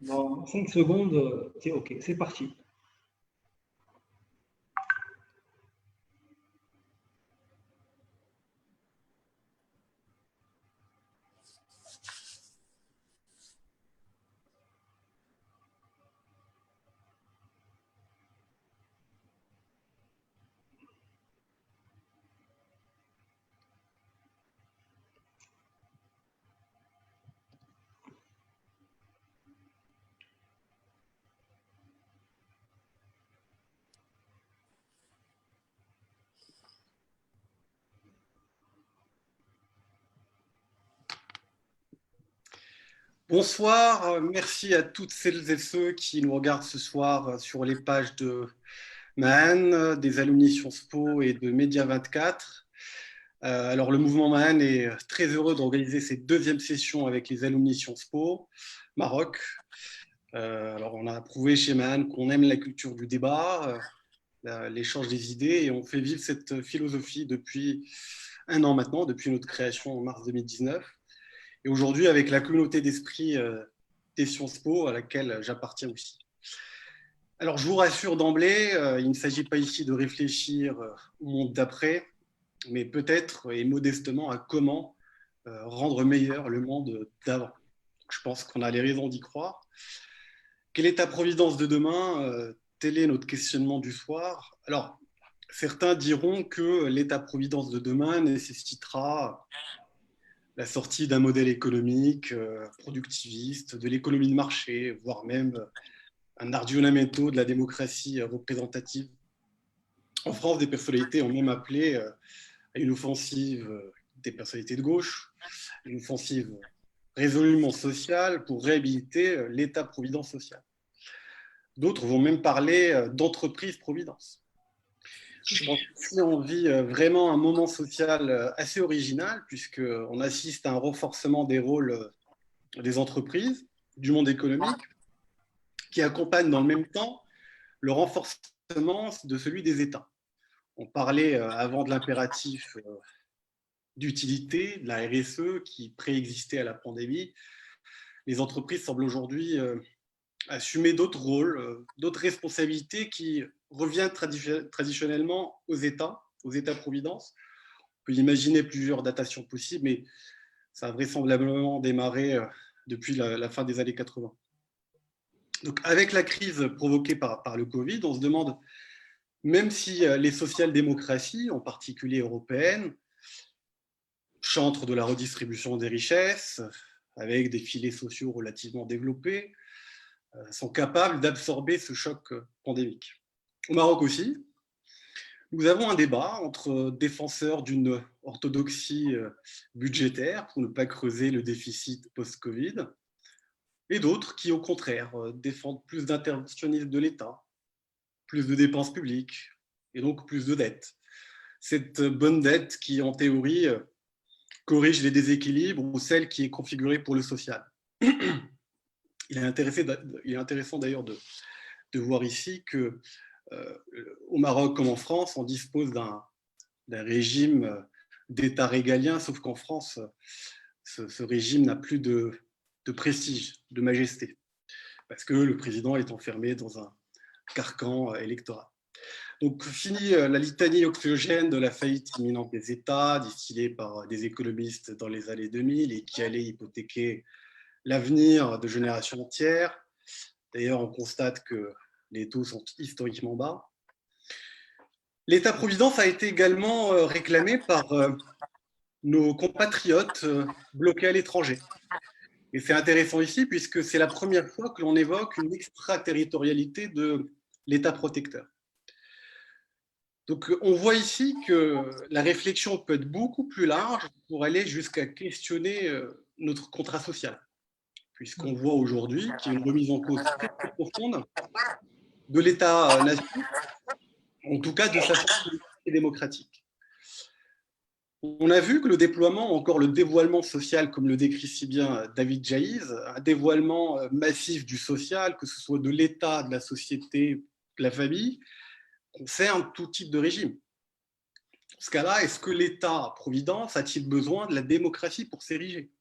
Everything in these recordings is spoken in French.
Dans 5 secondes, c'est OK, c'est parti. Bonsoir, merci à toutes celles et ceux qui nous regardent ce soir sur les pages de Mahan, des alumni Sciences Po et de Média 24. Alors le mouvement Mahan est très heureux d'organiser cette deuxième session avec les alumni Sciences Po Maroc. Alors on a prouvé chez Mahan qu'on aime la culture du débat, l'échange des idées, et on fait vivre cette philosophie depuis un an maintenant, depuis notre création en mars 2019. Et aujourd'hui, avec la communauté d'esprit des Sciences Po, à laquelle j'appartiens aussi. Alors, je vous rassure d'emblée, il ne s'agit pas ici de réfléchir au monde d'après, mais peut-être et modestement à comment rendre meilleur le monde d'avant. Je pense qu'on a les raisons d'y croire. Quelle est ta providence de demain? Tel est notre questionnement du soir. Alors, certains diront que l'état-providence de demain nécessitera la sortie d'un modèle économique productiviste, de l'économie de marché, voire même un ardionamento de la démocratie représentative. En France, des personnalités ont même appelé à une offensive des personnalités de gauche, une offensive résolument sociale pour réhabiliter l'État-providence sociale. D'autres vont même parler d'entreprise-providence. Je pense qu'ici, on vit vraiment un moment social assez original, puisqu'on assiste à un renforcement des rôles des entreprises, du monde économique, qui accompagne dans le même temps le renforcement de celui des États. On parlait avant de l'impératif d'utilité, de la RSE qui préexistait à la pandémie. Les entreprises semblent aujourd'hui assumer d'autres rôles, d'autres responsabilités qui reviennent traditionnellement aux États-providence. On peut imaginer plusieurs datations possibles, mais ça a vraisemblablement démarré depuis la fin des années 80. Donc, avec la crise provoquée par le Covid, on se demande, même si les social-démocraties, en particulier européennes, chantrent de la redistribution des richesses, avec des filets sociaux relativement développés, sont capables d'absorber ce choc pandémique. Au Maroc aussi, nous avons un débat entre défenseurs d'une orthodoxie budgétaire pour ne pas creuser le déficit post-Covid et d'autres qui, au contraire, défendent plus d'interventionnisme de l'État, plus de dépenses publiques et donc plus de dettes. Cette bonne dette qui, en théorie, corrige les déséquilibres ou celle qui est configurée pour le social. Il est intéressant d'ailleurs de voir ici que au Maroc comme en France, on dispose d'un régime d'État régalien, sauf qu'en France, ce régime n'a plus de prestige, de majesté, parce que le président est enfermé dans un carcan électoral. Donc, fini la litanie oxygène de la faillite imminente des États, distillée par des économistes dans les années 2000 et qui allait hypothéquer l'avenir de générations entières. D'ailleurs, on constate que les taux sont historiquement bas. L'État-providence a été également réclamé par nos compatriotes bloqués à l'étranger. Et c'est intéressant ici puisque c'est la première fois que l'on évoque une extraterritorialité de l'État protecteur. Donc on voit ici que la réflexion peut être beaucoup plus large pour aller jusqu'à questionner notre contrat social, puisqu'on voit aujourd'hui qu'il y a une remise en cause très, très profonde de l'État-nation, en tout cas de sa forme politique et démocratique. On a vu que le déploiement, encore le dévoilement social, comme le décrit si bien David Jaïz, un dévoilement massif du social, que ce soit de l'État, de la société, de la famille, concerne tout type de régime. Dans ce cas-là, est-ce que l'État-providence a-t-il besoin de la démocratie pour s'ériger?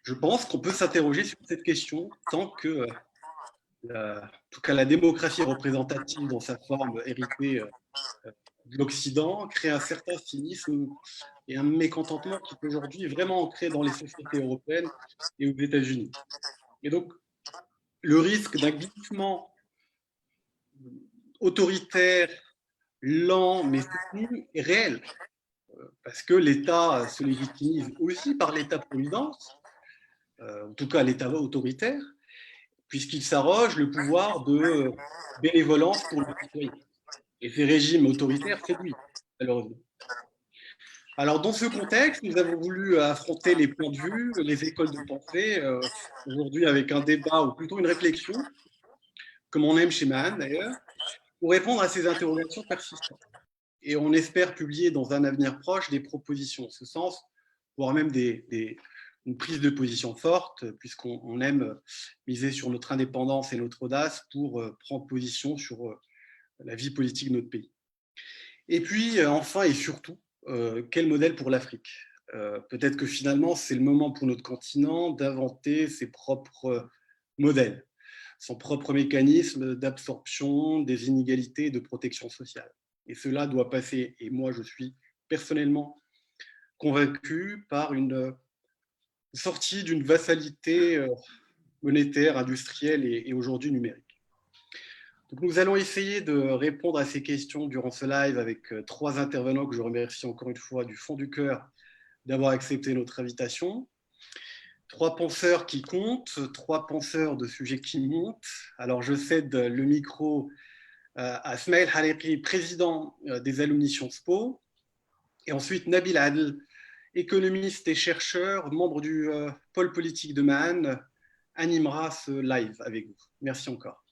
je pense qu'on peut s'interroger sur cette question tant que, en tout cas, la démocratie représentative dans sa forme héritée de l'Occident crée un certain cynisme et un mécontentement qui est aujourd'hui vraiment ancré dans les sociétés européennes et aux États-Unis. Et donc, le risque d'un glissement autoritaire, lent, mais soutenu est réel, parce que l'État se légitimise aussi par l'État-providence, en tout cas l'État autoritaire, puisqu'il s'arroge le pouvoir de bénévolence pour le citoyen. Et ces régimes autoritaires séduisent, malheureusement. Alors, dans ce contexte, nous avons voulu affronter les points de vue, les écoles de pensée, aujourd'hui avec un débat ou plutôt une réflexion, comme on aime chez Mahan d'ailleurs, pour répondre à ces interrogations persistantes. Et on espère publier dans un avenir proche des propositions en ce sens, voire même une prise de position forte, puisqu'on aime miser sur notre indépendance et notre audace pour prendre position sur la vie politique de notre pays. Et puis, enfin et surtout, quel modèle pour l'Afrique? Peut-être que finalement, c'est le moment pour notre continent d'inventer ses propres modèles, son propre mécanisme d'absorption des inégalités et de protection sociale. Et cela doit passer, et moi je suis personnellement convaincu, par une sortie d'une vassalité monétaire, industrielle et aujourd'hui numérique. Donc nous allons essayer de répondre à ces questions durant ce live avec 3 intervenants que je remercie encore une fois du fond du cœur d'avoir accepté notre invitation. 3 penseurs qui comptent, 3 penseurs de sujets qui montent. Alors je cède le micro à Smail Hariqi, président des alumni Sciences Po, et ensuite Nabil Adel, économiste et chercheur, membre du pôle politique de Mahan, animera ce live avec vous. Merci encore.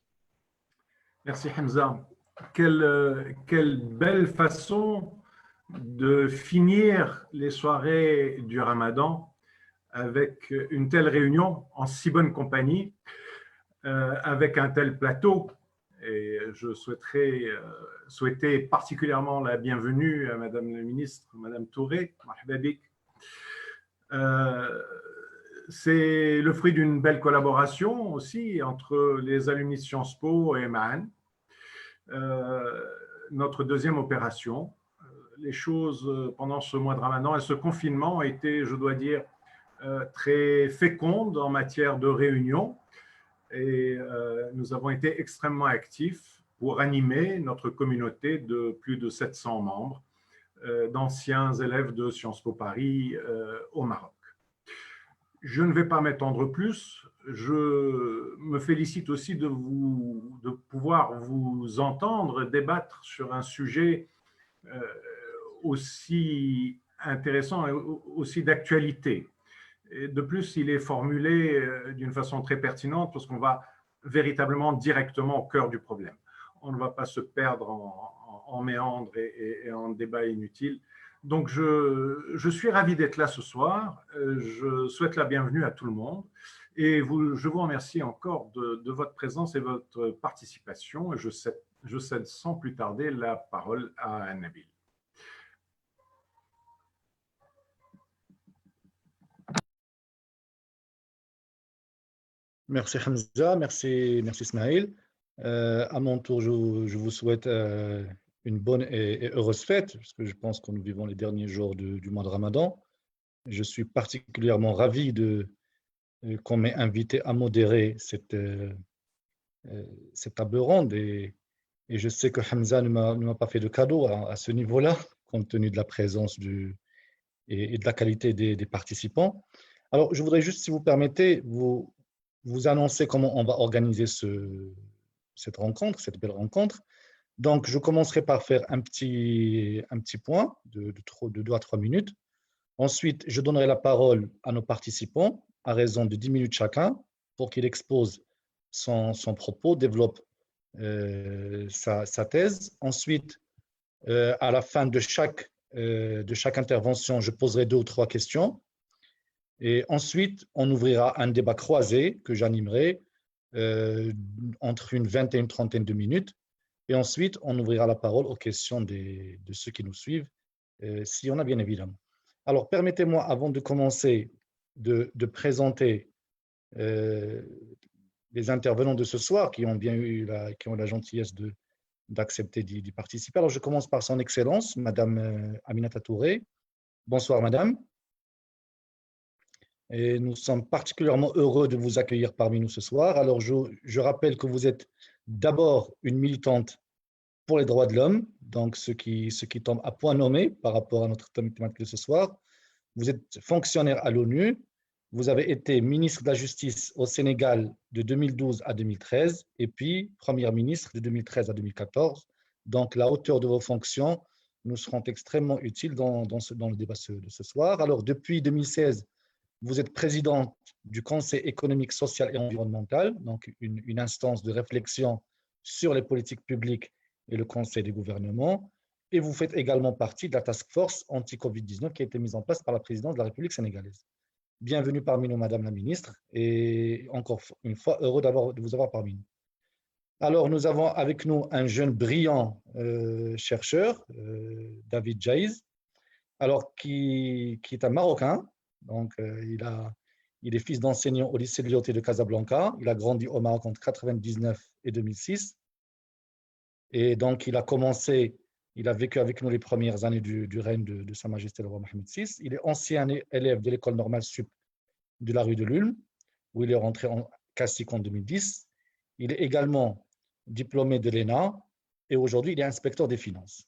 Merci Hamza. Quelle belle façon de finir les soirées du Ramadan avec une telle réunion en si bonne compagnie, avec un tel plateau. Et je souhaiter particulièrement la bienvenue à Madame la Ministre, Madame Touré. C'est le fruit d'une belle collaboration aussi entre les alumni de Sciences Po et Mahan. Notre deuxième opération. Les choses pendant ce mois de Ramadan et ce confinement ont été, je dois dire, très fécondes en matière de réunion. Et nous avons été extrêmement actifs pour animer notre communauté de plus de 700 membres d'anciens élèves de Sciences Po Paris au Maroc. Je ne vais pas m'étendre plus. Je me félicite aussi de pouvoir vous entendre débattre sur un sujet aussi intéressant et aussi d'actualité. De plus, il est formulé d'une façon très pertinente parce qu'on va véritablement directement au cœur du problème. On ne va pas se perdre en méandres et en débats inutiles. Donc, je suis ravi d'être là ce soir. Je souhaite la bienvenue à tout le monde. Et je vous remercie encore de votre présence et votre participation. Et je cède sans plus tarder la parole à Nabil. Merci Hamza, merci Ismaël. À mon tour, je vous souhaite une bonne et heureuse fête, parce que je pense que nous vivons les derniers jours du mois de Ramadan. Je suis particulièrement ravi qu'on m'ait invité à modérer cette table ronde et je sais que Hamza ne m'a pas fait de cadeau à ce niveau-là, compte tenu de la présence et de la qualité des participants. Alors, je voudrais juste, si vous permettez, vous annoncer comment on va organiser cette rencontre, cette belle rencontre. Donc, je commencerai par faire un petit point de 2 à 3 minutes. Ensuite, je donnerai la parole à nos participants à raison de 10 minutes chacun pour qu'il expose son propos, développe sa thèse. Ensuite, à la fin de chaque intervention, je poserai 2 ou 3 questions. Et ensuite, on ouvrira un débat croisé que j'animerai entre une 20 et une trentaine de minutes. Et ensuite, on ouvrira la parole aux questions de ceux qui nous suivent, s'il y en a bien évidemment. Alors, permettez-moi, avant de commencer, de présenter les intervenants de ce soir qui ont la gentillesse d'accepter d'y participer. Alors, je commence par son Excellence, Madame Aminata Touré. Bonsoir, Madame. Et nous sommes particulièrement heureux de vous accueillir parmi nous ce soir. Alors, je rappelle que vous êtes d'abord une militante pour les droits de l'homme, donc ce qui tombe à point nommé par rapport à notre thématique de ce soir. Vous êtes fonctionnaire à l'ONU, vous avez été ministre de la Justice au Sénégal de 2012 à 2013 et puis première ministre de 2013 à 2014. Donc, la hauteur de vos fonctions nous seront extrêmement utiles dans le débat de ce soir. Alors, depuis 2016, vous êtes présidente du Conseil économique, social et environnemental, donc une instance de réflexion sur les politiques publiques et le Conseil des gouvernements. Et vous faites également partie de la task force anti-Covid-19 qui a été mise en place par la présidence de la République sénégalaise. Bienvenue parmi nous, Madame la Ministre, et encore une fois, heureux de vous avoir parmi nous. Alors, nous avons avec nous un jeune brillant chercheur, David Jaiz, alors qui est un Marocain. Donc, il est fils d'enseignant au lycée de Lyautey de Casablanca. Il a grandi au Maroc entre 1999 et 2006. Et donc, il a vécu avec nous les premières années du règne de Sa Majesté le roi Mohamed VI. Il est ancien élève de l'école normale sup de la rue de l'Ulm, où il est rentré en classique en 2010. Il est également diplômé de l'ENA et aujourd'hui, il est inspecteur des finances.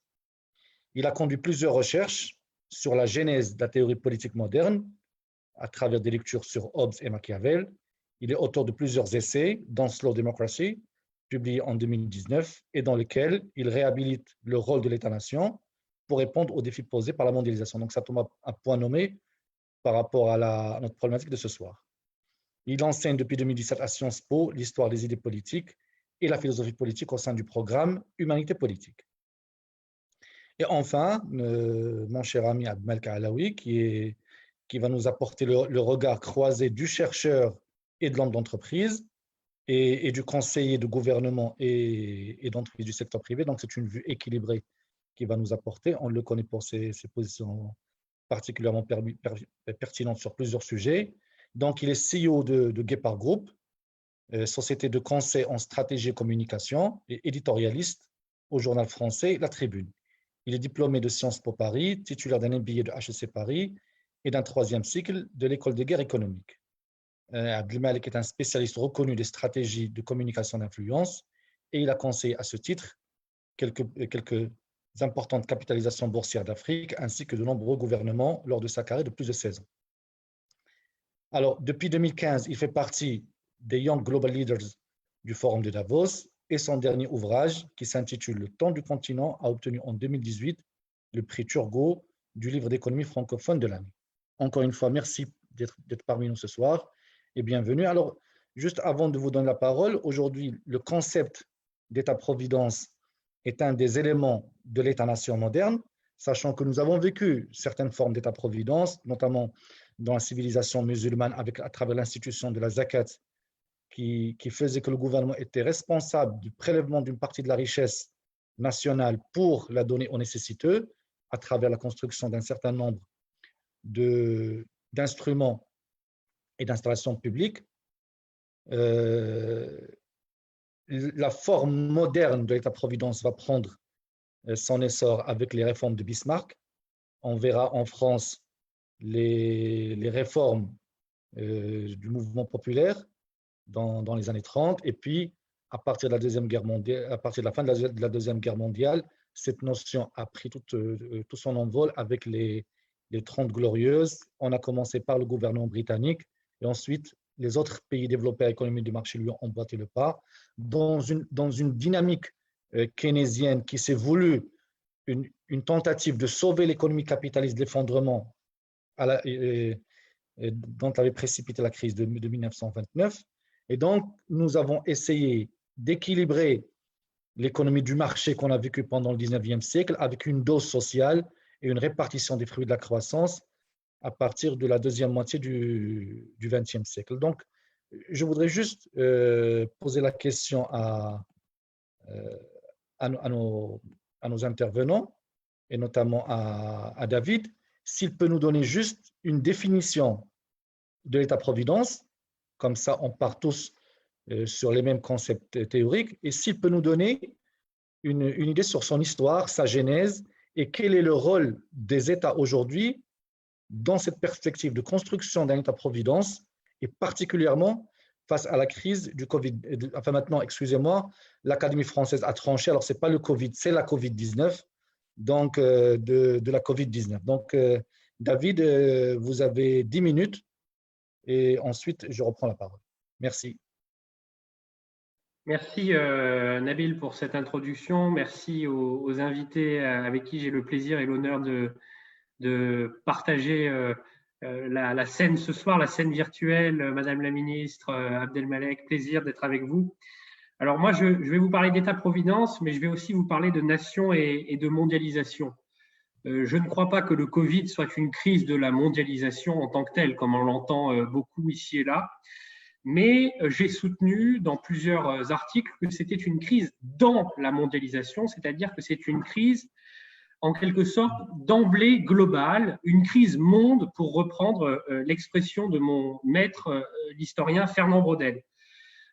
Il a conduit plusieurs recherches sur la genèse de la théorie politique moderne à travers des lectures sur Hobbes et Machiavel. Il est auteur de plusieurs essais, dont Slow Democracy, publié en 2019, et dans lequel il réhabilite le rôle de l'État-nation pour répondre aux défis posés par la mondialisation. Donc, ça tombe à point nommé par rapport à notre problématique de ce soir. Il enseigne depuis 2017 à Sciences Po l'histoire des idées politiques et la philosophie politique au sein du programme Humanité politique. Et enfin, mon cher ami Abdelmalek Alaoui, qui va nous apporter le regard croisé du chercheur et de l'homme d'entreprise, et du conseiller de gouvernement et d'entreprise du secteur privé. Donc, c'est une vue équilibrée qu'il va nous apporter. On le connaît pour ses positions particulièrement pertinentes sur plusieurs sujets. Donc, il est CEO de Guépard Group, société de conseil en stratégie et communication, et éditorialiste au journal français La Tribune. Il est diplômé de Sciences Po Paris, titulaire d'un MBA de HEC Paris et d'un 3e cycle de l'École de guerre économique. Abdelmalek est un spécialiste reconnu des stratégies de communication d'influence et il a conseillé à ce titre quelques importantes capitalisations boursières d'Afrique ainsi que de nombreux gouvernements lors de sa carrière de plus de 16 ans. Alors, depuis 2015, il fait partie des Young Global Leaders du Forum de Davos et son dernier ouvrage, qui s'intitule Le temps du continent, a obtenu en 2018 le prix Turgot du livre d'économie francophone de l'année. Encore une fois, merci d'être parmi nous ce soir et bienvenue. Alors, juste avant de vous donner la parole, aujourd'hui, le concept d'État-providence est un des éléments de l'État-nation moderne, sachant que nous avons vécu certaines formes d'État-providence, notamment dans la civilisation musulmane à travers l'institution de la zakat, qui faisait que le gouvernement était responsable du prélèvement d'une partie de la richesse nationale pour la donner aux nécessiteux, à travers la construction d'un certain nombre d'instruments et d'installations publiques. La forme moderne de l'État-providence va prendre son essor avec les réformes de Bismarck. On verra en France les réformes du mouvement populaire dans les années 30, et puis à partir de la Deuxième Guerre mondiale, à partir de la fin de la Deuxième Guerre mondiale, cette notion a pris tout son envol avec les 30 glorieuses. On a commencé par le gouvernement britannique et ensuite les autres pays développés à l'économie du marché lui ont emboîté le pas dans une dynamique keynésienne qui s'est voulue une tentative de sauver l'économie capitaliste de l'effondrement dont avait précipité la crise de 1929. Et donc, nous avons essayé d'équilibrer l'économie du marché qu'on a vécue pendant le 19e siècle avec une dose sociale et une répartition des fruits de la croissance à partir de la deuxième moitié du 20e siècle. Donc, je voudrais juste poser la question à nos intervenants, et notamment à David, s'il peut nous donner juste une définition de l'État-providence, comme ça on part tous sur les mêmes concepts théoriques, et s'il peut nous donner une idée sur son histoire, sa genèse, et quel est le rôle des États aujourd'hui dans cette perspective de construction d'un État-providence, et particulièrement face à la crise du Covid. Enfin maintenant, excusez-moi, l'Académie française a tranché, alors ce n'est pas le Covid, c'est la Covid-19, donc de la Covid-19. Donc, David, vous avez 10 minutes, et ensuite, je reprends la parole. Merci. Merci Nabil pour cette introduction. Merci aux invités avec qui j'ai le plaisir et l'honneur de partager la scène ce soir, la scène virtuelle. Madame la ministre, Abdelmalek, plaisir d'être avec vous. Alors moi, je vais vous parler d'État-providence, mais je vais aussi vous parler de nation et de mondialisation. Je ne crois pas que le Covid soit une crise de la mondialisation en tant que telle, comme on l'entend beaucoup ici et là. Mais j'ai soutenu dans plusieurs articles que c'était une crise dans la mondialisation, c'est-à-dire que c'est une crise en quelque sorte d'emblée globale, une crise monde, pour reprendre l'expression de mon maître, l'historien Fernand Braudel.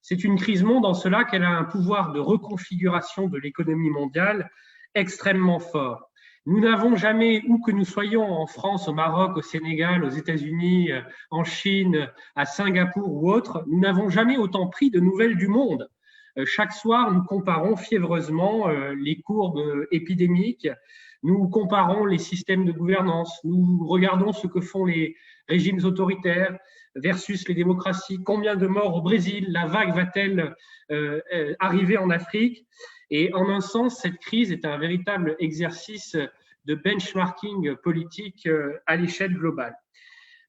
C'est une crise monde en cela qu'elle a un pouvoir de reconfiguration de l'économie mondiale extrêmement fort. Nous n'avons jamais, où que nous soyons, en France, au Maroc, au Sénégal, aux États-Unis, en Chine, à Singapour ou autre, nous n'avons jamais autant pris de nouvelles du monde. Chaque soir, nous comparons fiévreusement les courbes épidémiques, nous comparons les systèmes de gouvernance, nous regardons ce que font les régimes autoritaires versus les démocraties, combien de morts au Brésil, la vague va-t-elle arriver en Afrique? Et en un sens, cette crise est un véritable exercice de benchmarking politique à l'échelle globale.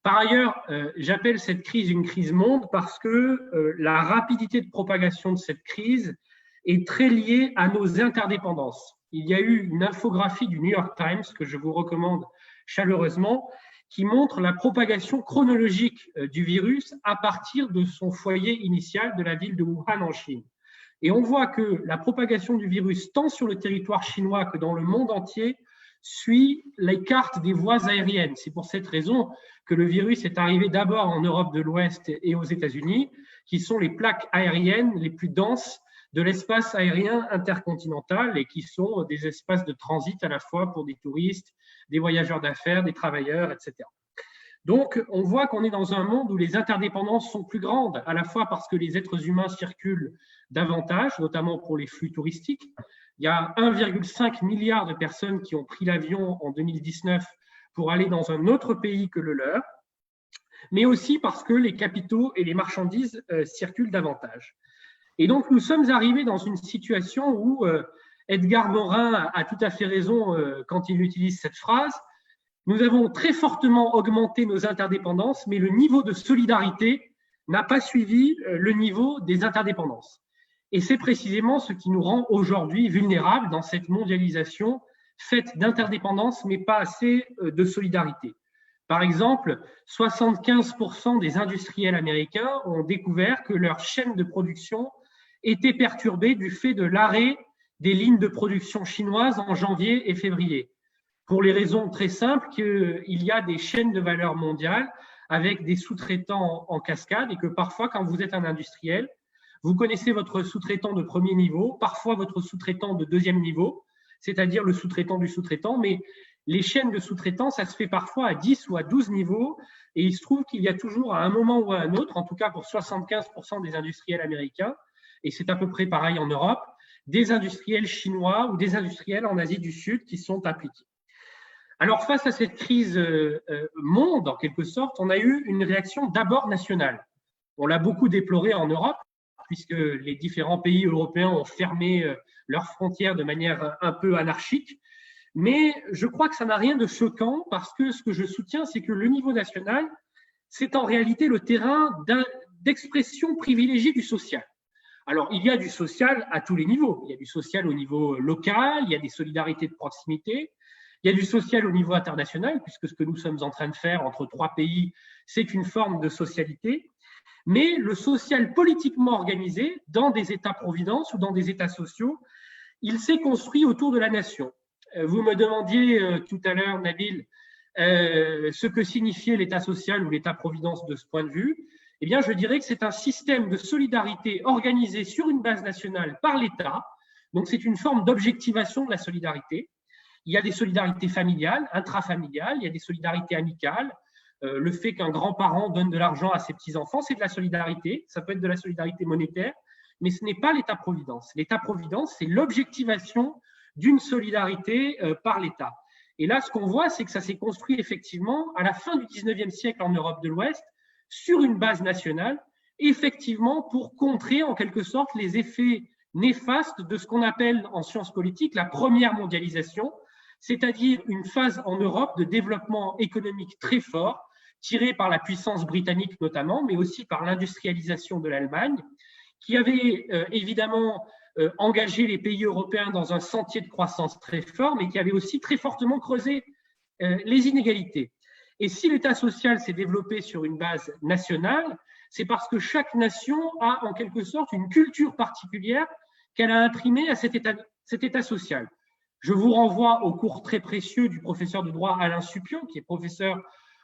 Par ailleurs, j'appelle cette crise une crise monde parce que la rapidité de propagation de cette crise est très liée à nos interdépendances. Il y a eu une infographie du New York Times que je vous recommande chaleureusement qui montre la propagation chronologique du virus à partir de son foyer initial de la ville de Wuhan en Chine. Et on voit que la propagation du virus, tant sur le territoire chinois que dans le monde entier, suit les cartes des voies aériennes. C'est pour cette raison que le virus est arrivé d'abord en Europe de l'Ouest et aux États-Unis, qui sont les plaques aériennes les plus denses de l'espace aérien intercontinental et qui sont des espaces de transit à la fois pour des touristes, des voyageurs d'affaires, des travailleurs, etc. Donc, on voit qu'on est dans un monde où les interdépendances sont plus grandes, à la fois parce que les êtres humains circulent davantage, notamment pour les flux touristiques. Il y a 1,5 milliard de personnes qui ont pris l'avion en 2019 pour aller dans un autre pays que le leur, mais aussi parce que les capitaux et les marchandises circulent davantage. Et donc, nous sommes arrivés dans une situation où Edgar Morin a tout à fait raison quand il utilise cette phrase. Nous avons très fortement augmenté nos interdépendances, mais le niveau de solidarité n'a pas suivi le niveau des interdépendances. Et c'est précisément ce qui nous rend aujourd'hui vulnérables dans cette mondialisation faite d'interdépendance, mais pas assez de solidarité. Par exemple, 75% des industriels américains ont découvert que leur chaîne de production était perturbée du fait de l'arrêt des lignes de production chinoises en janvier et février. Pour les raisons très simples qu'il y a des chaînes de valeur mondiales avec des sous-traitants en cascade et que parfois, quand vous êtes un industriel, vous connaissez votre sous-traitant de premier niveau, parfois votre sous-traitant de deuxième niveau, c'est-à-dire le sous-traitant du sous-traitant, mais les chaînes de sous-traitants, ça se fait parfois à 10 ou à 12 niveaux et il se trouve qu'il y a toujours à un moment ou à un autre, en tout cas pour 75% des industriels américains, et c'est à peu près pareil en Europe, des industriels chinois ou des industriels en Asie du Sud qui sont impliqués. Alors, face à cette crise monde, en quelque sorte, on a eu une réaction d'abord nationale. On l'a beaucoup déploré en Europe, puisque les différents pays européens ont fermé leurs frontières de manière un peu anarchique. Mais je crois que ça n'a rien de choquant, parce que ce que je soutiens, c'est que le niveau national, c'est en réalité le terrain d'expression privilégiée du social. Alors, il y a du social à tous les niveaux. Il y a du social au niveau local, il y a des solidarités de proximité, il y a du social au niveau international, puisque ce que nous sommes en train de faire entre trois pays, c'est une forme de socialité. Mais le social politiquement organisé, dans des États-providence ou dans des États sociaux, il s'est construit autour de la nation. Vous me demandiez tout à l'heure, Nabil, ce que signifiait l'État social ou l'État-providence de ce point de vue, eh bien, je dirais que c'est un système de solidarité organisé sur une base nationale par l'État. Donc, c'est une forme d'objectivation de la solidarité. Il y a des solidarités familiales, intrafamiliales, il y a des solidarités amicales. Le fait qu'un grand-parent donne de l'argent à ses petits-enfants, c'est de la solidarité. Ça peut être de la solidarité monétaire, mais ce n'est pas l'État-providence. L'État-providence, c'est l'objectivation d'une solidarité par l'État. Et là, ce qu'on voit, c'est que ça s'est construit effectivement à la fin du 19e siècle en Europe de l'Ouest, sur une base nationale, effectivement pour contrer en quelque sorte les effets néfastes de ce qu'on appelle en sciences politiques la première mondialisation, c'est-à-dire une phase en Europe de développement économique très fort, tiré par la puissance britannique notamment, mais aussi par l'industrialisation de l'Allemagne, qui avait évidemment engagé les pays européens dans un sentier de croissance très fort, mais qui avait aussi très fortement creusé les inégalités. Et si l'État social s'est développé sur une base nationale, c'est parce que chaque nation a en quelque sorte une culture particulière qu'elle a imprimée à cet état social. Je vous renvoie au cours très précieux du professeur de droit Alain Suppion, qui est professeur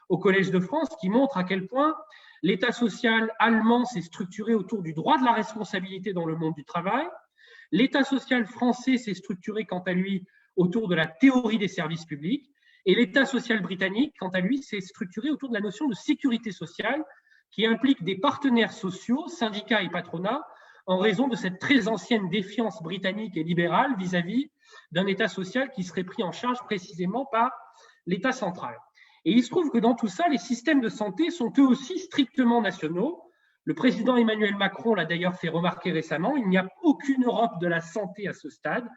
au Collège de France, qui montre à quel point l'État social allemand s'est structuré autour du droit de la responsabilité dans le monde du travail. L'État social français s'est structuré, quant à lui, autour de la théorie des services publics. Et l'État social britannique, quant à lui, s'est structuré autour de la notion de sécurité sociale, qui implique des partenaires sociaux, syndicats et patronats, en raison de cette très ancienne défiance britannique et libérale vis-à-vis d'un État social qui serait pris en charge précisément par l'État central. Et il se trouve que dans tout ça, les systèmes de santé sont eux aussi strictement nationaux. Le président Emmanuel Macron l'a d'ailleurs fait remarquer récemment, il n'y a aucune Europe de la santé à ce stade,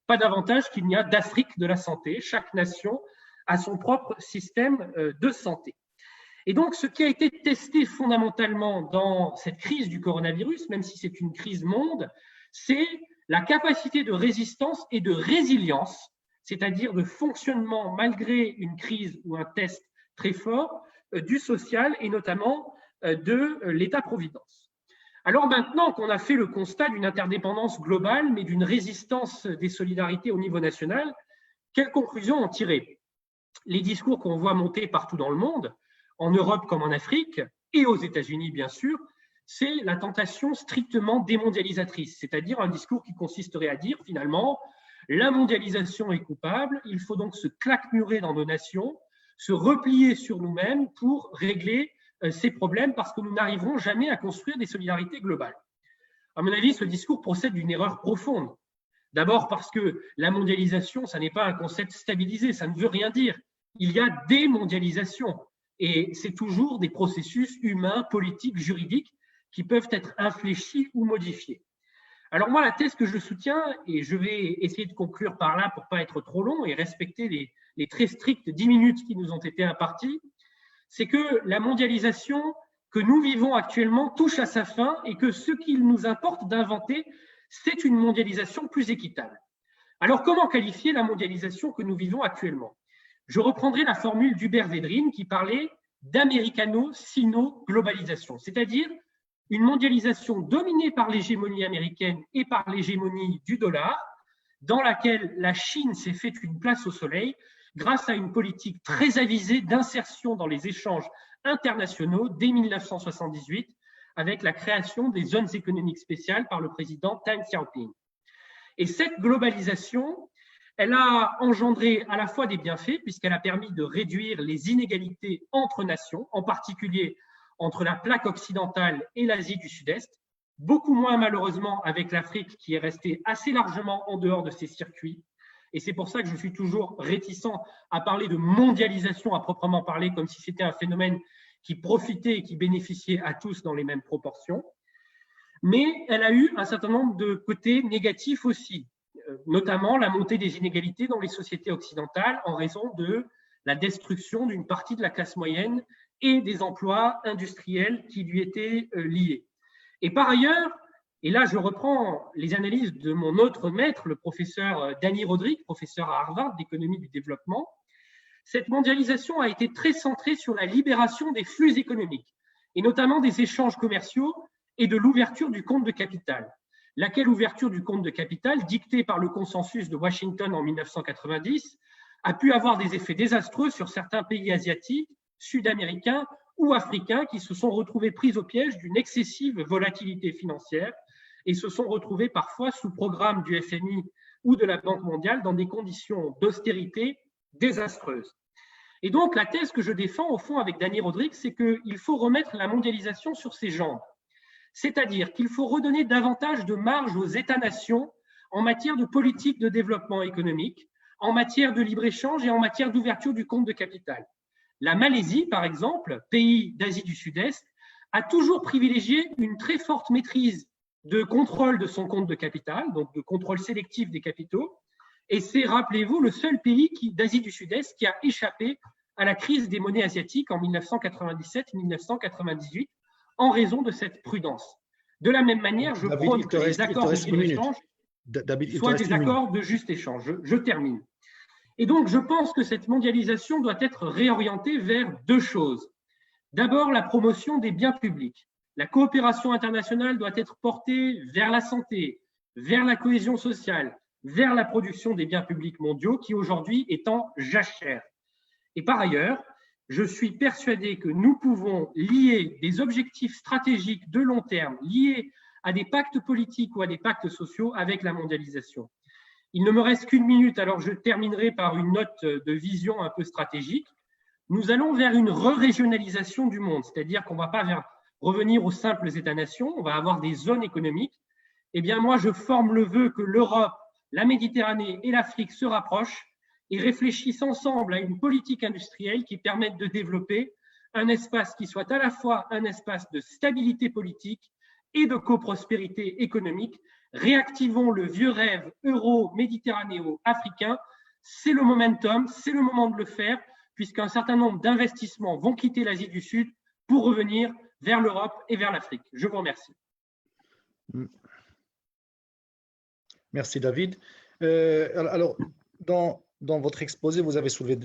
pas davantage qu'il n'y a d'Afrique de la santé. Chaque nation a son propre système de santé. Et donc, ce qui a été testé fondamentalement dans cette crise du coronavirus, même si c'est une crise monde, c'est la capacité de résistance et de résilience, c'est-à-dire de fonctionnement malgré une crise ou un test très fort du social et notamment de l'État-providence. Alors maintenant qu'on a fait le constat d'une interdépendance globale, mais d'une résistance des solidarités au niveau national, quelles conclusions en tirer? Les discours qu'on voit monter partout dans le monde, en Europe comme en Afrique, et aux États-Unis bien sûr, c'est la tentation strictement démondialisatrice, c'est-à-dire un discours qui consisterait à dire finalement la mondialisation est coupable, il faut donc se claquemurer dans nos nations, se replier sur nous-mêmes pour régler ces problèmes parce que nous n'arriverons jamais à construire des solidarités globales. À mon avis, ce discours procède d'une erreur profonde. D'abord parce que la mondialisation, ça n'est pas un concept stabilisé, ça ne veut rien dire. Il y a des mondialisations et c'est toujours des processus humains, politiques, juridiques qui peuvent être infléchis ou modifiés. Alors moi, la thèse que je soutiens, et je vais essayer de conclure par là pour ne pas être trop long et respecter les très strictes 10 minutes qui nous ont été imparties, c'est que la mondialisation que nous vivons actuellement touche à sa fin et que ce qu'il nous importe d'inventer, c'est une mondialisation plus équitable. Alors comment qualifier la mondialisation que nous vivons actuellement? Je reprendrai la formule d'Hubert Védrine qui parlait d'americano-sino-globalisation, c'est-à-dire une mondialisation dominée par l'hégémonie américaine et par l'hégémonie du dollar, dans laquelle la Chine s'est fait une place au soleil grâce à une politique très avisée d'insertion dans les échanges internationaux dès 1978, avec la création des zones économiques spéciales par le président Deng Xiaoping. Et cette globalisation, elle a engendré à la fois des bienfaits, puisqu'elle a permis de réduire les inégalités entre nations, en particulier entre la plaque occidentale et l'Asie du Sud-Est, beaucoup moins malheureusement avec l'Afrique qui est restée assez largement en dehors de ces circuits. Et c'est pour ça que je suis toujours réticent à parler de mondialisation à proprement parler, comme si c'était un phénomène qui profitait et qui bénéficiait à tous dans les mêmes proportions. Mais elle a eu un certain nombre de côtés négatifs aussi, notamment la montée des inégalités dans les sociétés occidentales en raison de la destruction d'une partie de la classe moyenne et des emplois industriels qui lui étaient liés. Et par ailleurs, et là je reprends les analyses de mon autre maître, le professeur Danny Rodrik, professeur à Harvard d'économie du développement, cette mondialisation a été très centrée sur la libération des flux économiques, et notamment des échanges commerciaux et de l'ouverture du compte de capital. Laquelle ouverture du compte de capital, dictée par le consensus de Washington en 1990, a pu avoir des effets désastreux sur certains pays asiatiques, sud-américains ou africains qui se sont retrouvés pris au piège d'une excessive volatilité financière et se sont retrouvés parfois sous programme du FMI ou de la Banque mondiale dans des conditions d'austérité désastreuses. Et donc, la thèse que je défends, au fond, avec Dani Rodrik, c'est qu'il faut remettre la mondialisation sur ses jambes. C'est-à-dire qu'il faut redonner davantage de marge aux États-nations en matière de politique de développement économique, en matière de libre-échange et en matière d'ouverture du compte de capital. La Malaisie, par exemple, pays d'Asie du Sud-Est, a toujours privilégié une très forte maîtrise de contrôle de son compte de capital, donc de contrôle sélectif des capitaux, et c'est, rappelez-vous, le seul pays d'Asie du Sud-Est qui a échappé à la crise des monnaies asiatiques en 1997-1998 en raison de cette prudence. De la même manière, je prône que les accords de libre-échange soient des accords de juste échange. Je termine. Et donc, je pense que cette mondialisation doit être réorientée vers deux choses. D'abord, la promotion des biens publics. La coopération internationale doit être portée vers la santé, vers la cohésion sociale, vers la production des biens publics mondiaux qui aujourd'hui est en jachère. Et par ailleurs, je suis persuadé que nous pouvons lier des objectifs stratégiques de long terme, liés à des pactes politiques ou à des pactes sociaux avec la mondialisation. Il ne me reste qu'une minute, alors je terminerai par une note de vision un peu stratégique. Nous allons vers une re-régionalisation du monde, c'est-à-dire qu'on ne va pas revenir aux simples États-nations, on va avoir des zones économiques. Eh bien, moi, je forme le vœu que l'Europe, la Méditerranée et l'Afrique se rapprochent et réfléchissent ensemble à une politique industrielle qui permette de développer un espace qui soit à la fois un espace de stabilité politique et de coprospérité économique. Réactivons le vieux rêve euro-méditerranéo-africain. C'est le momentum, c'est le moment de le faire, puisqu'un certain nombre d'investissements vont quitter l'Asie du Sud pour revenir vers l'Europe et vers l'Afrique. Je vous remercie. Merci David. Alors, dans votre exposé, vous avez soulevé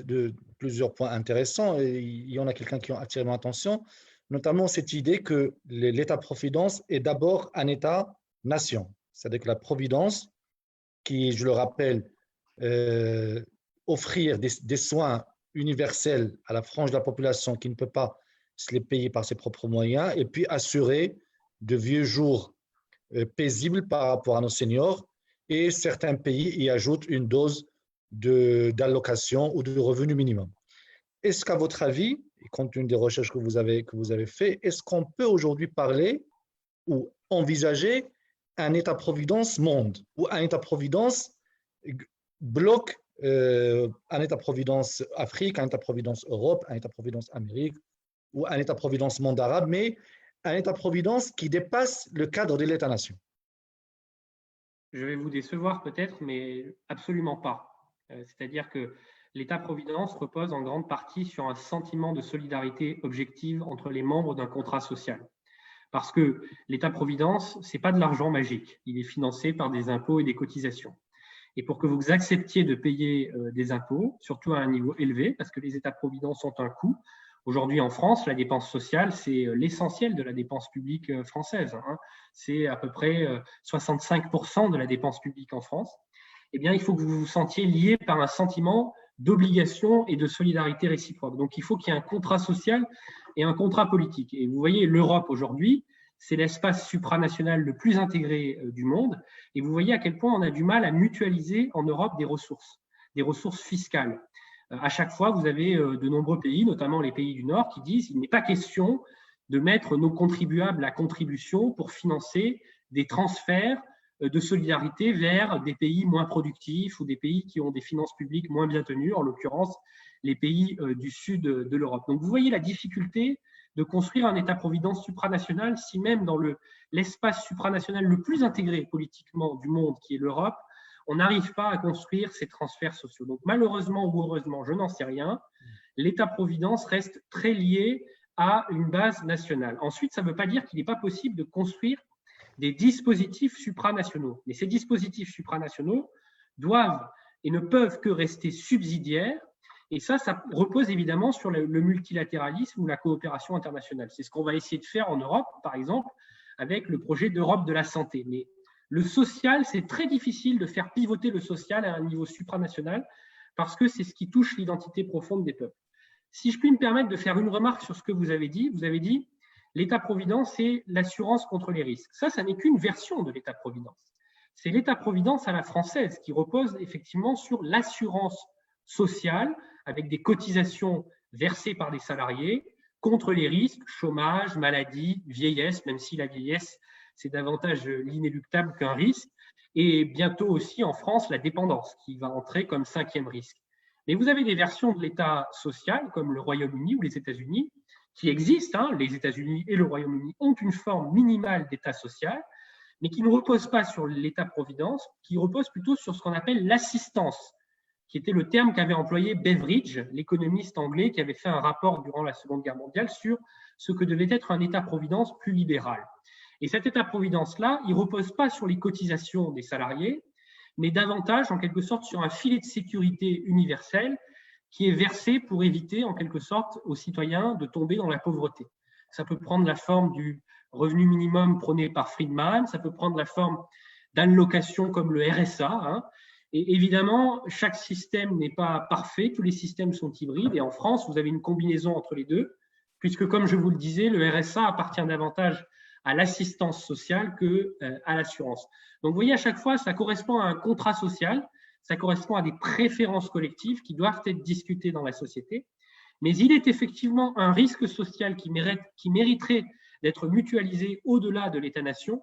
plusieurs points intéressants et il y en a quelqu'un qui a attiré mon attention, notamment cette idée que l'État-providence est d'abord un État-nation. C'est-à-dire que la providence, qui, je le rappelle, offrir des soins universels à la frange de la population qui ne peut pas se les payer par ses propres moyens, et puis assurer de vieux jours paisibles par rapport à nos seniors. Et certains pays y ajoutent une dose d'allocation ou de revenu minimum. Est-ce qu'à votre avis, et compte tenu des recherches que vous avez faites, est-ce qu'on peut aujourd'hui parler ou envisager un État-providence monde ou un État-providence bloc, un État-providence Afrique, un État-providence Europe, un État-providence Amérique ou un État-providence monde arabe, mais un État-providence qui dépasse le cadre de l'État-nation? Je vais vous décevoir peut-être, mais absolument pas. C'est-à-dire que l'État-providence repose en grande partie sur un sentiment de solidarité objective entre les membres d'un contrat social. Parce que l'État-providence, ce n'est pas de l'argent magique. Il est financé par des impôts et des cotisations. Et pour que vous acceptiez de payer des impôts, surtout à un niveau élevé, parce que les États-providence ont un coût. Aujourd'hui, en France, la dépense sociale, c'est l'essentiel de la dépense publique française. C'est à peu près 65% de la dépense publique en France. Eh bien, il faut que vous vous sentiez lié par un sentiment d'obligation et de solidarité réciproque. Donc, il faut qu'il y ait un contrat social et un contrat politique. Et vous voyez, l'Europe aujourd'hui, c'est l'espace supranational le plus intégré du monde. Et vous voyez à quel point on a du mal à mutualiser en Europe des ressources fiscales. À chaque fois, vous avez de nombreux pays, notamment les pays du Nord, qui disent qu'il n'est pas question de mettre nos contribuables à contribution pour financer des transferts de solidarité vers des pays moins productifs ou des pays qui ont des finances publiques moins bien tenues, en l'occurrence les pays du sud de l'Europe. Donc vous voyez la difficulté de construire un État-providence supranational si même dans l'espace supranational le plus intégré politiquement du monde, qui est l'Europe, on n'arrive pas à construire ces transferts sociaux. Donc malheureusement ou heureusement, je n'en sais rien, l'État-providence reste très lié à une base nationale. Ensuite, ça ne veut pas dire qu'il n'est pas possible de construire des dispositifs supranationaux. Mais ces dispositifs supranationaux doivent et ne peuvent que rester subsidiaires. Et ça repose évidemment sur le multilatéralisme ou la coopération internationale. C'est ce qu'on va essayer de faire en Europe, par exemple, avec le projet d'Europe de la santé. Mais le social, c'est très difficile de faire pivoter le social à un niveau supranational parce que c'est ce qui touche l'identité profonde des peuples. Si je puis me permettre de faire une remarque sur ce que vous avez dit l'État-providence, c'est l'assurance contre les risques. Ça n'est qu'une version de l'État-providence. C'est l'État-providence à la française qui repose effectivement sur l'assurance sociale avec des cotisations versées par des salariés contre les risques, chômage, maladie, vieillesse, même si la vieillesse, c'est davantage l'inéluctable qu'un risque, et bientôt aussi en France, la dépendance qui va entrer comme 5e risque. Mais vous avez des versions de l'État social, comme le Royaume-Uni ou les États-Unis, qui existent. Les États-Unis et le Royaume-Uni ont une forme minimale d'État social, mais qui ne repose pas sur l'État-providence, qui repose plutôt sur ce qu'on appelle l'assistance, qui était le terme qu'avait employé Beveridge, l'économiste anglais qui avait fait un rapport durant la Seconde Guerre mondiale sur ce que devait être un État-providence plus libéral. Et cet État-providence-là, il ne repose pas sur les cotisations des salariés, mais davantage, en quelque sorte, sur un filet de sécurité universel qui est versé pour éviter, en quelque sorte, aux citoyens de tomber dans la pauvreté. Ça peut prendre la forme du revenu minimum prôné par Friedman, ça peut prendre la forme d'allocations comme le RSA. Et évidemment, chaque système n'est pas parfait, tous les systèmes sont hybrides. Et en France, vous avez une combinaison entre les deux, puisque, comme je vous le disais, le RSA appartient davantage à l'assistance sociale qu'à l'assurance. Donc, vous voyez, à chaque fois, ça correspond à un contrat social, ça correspond à des préférences collectives qui doivent être discutées dans la société. Mais il est effectivement un risque social qui mériterait d'être mutualisé au-delà de l'État-nation.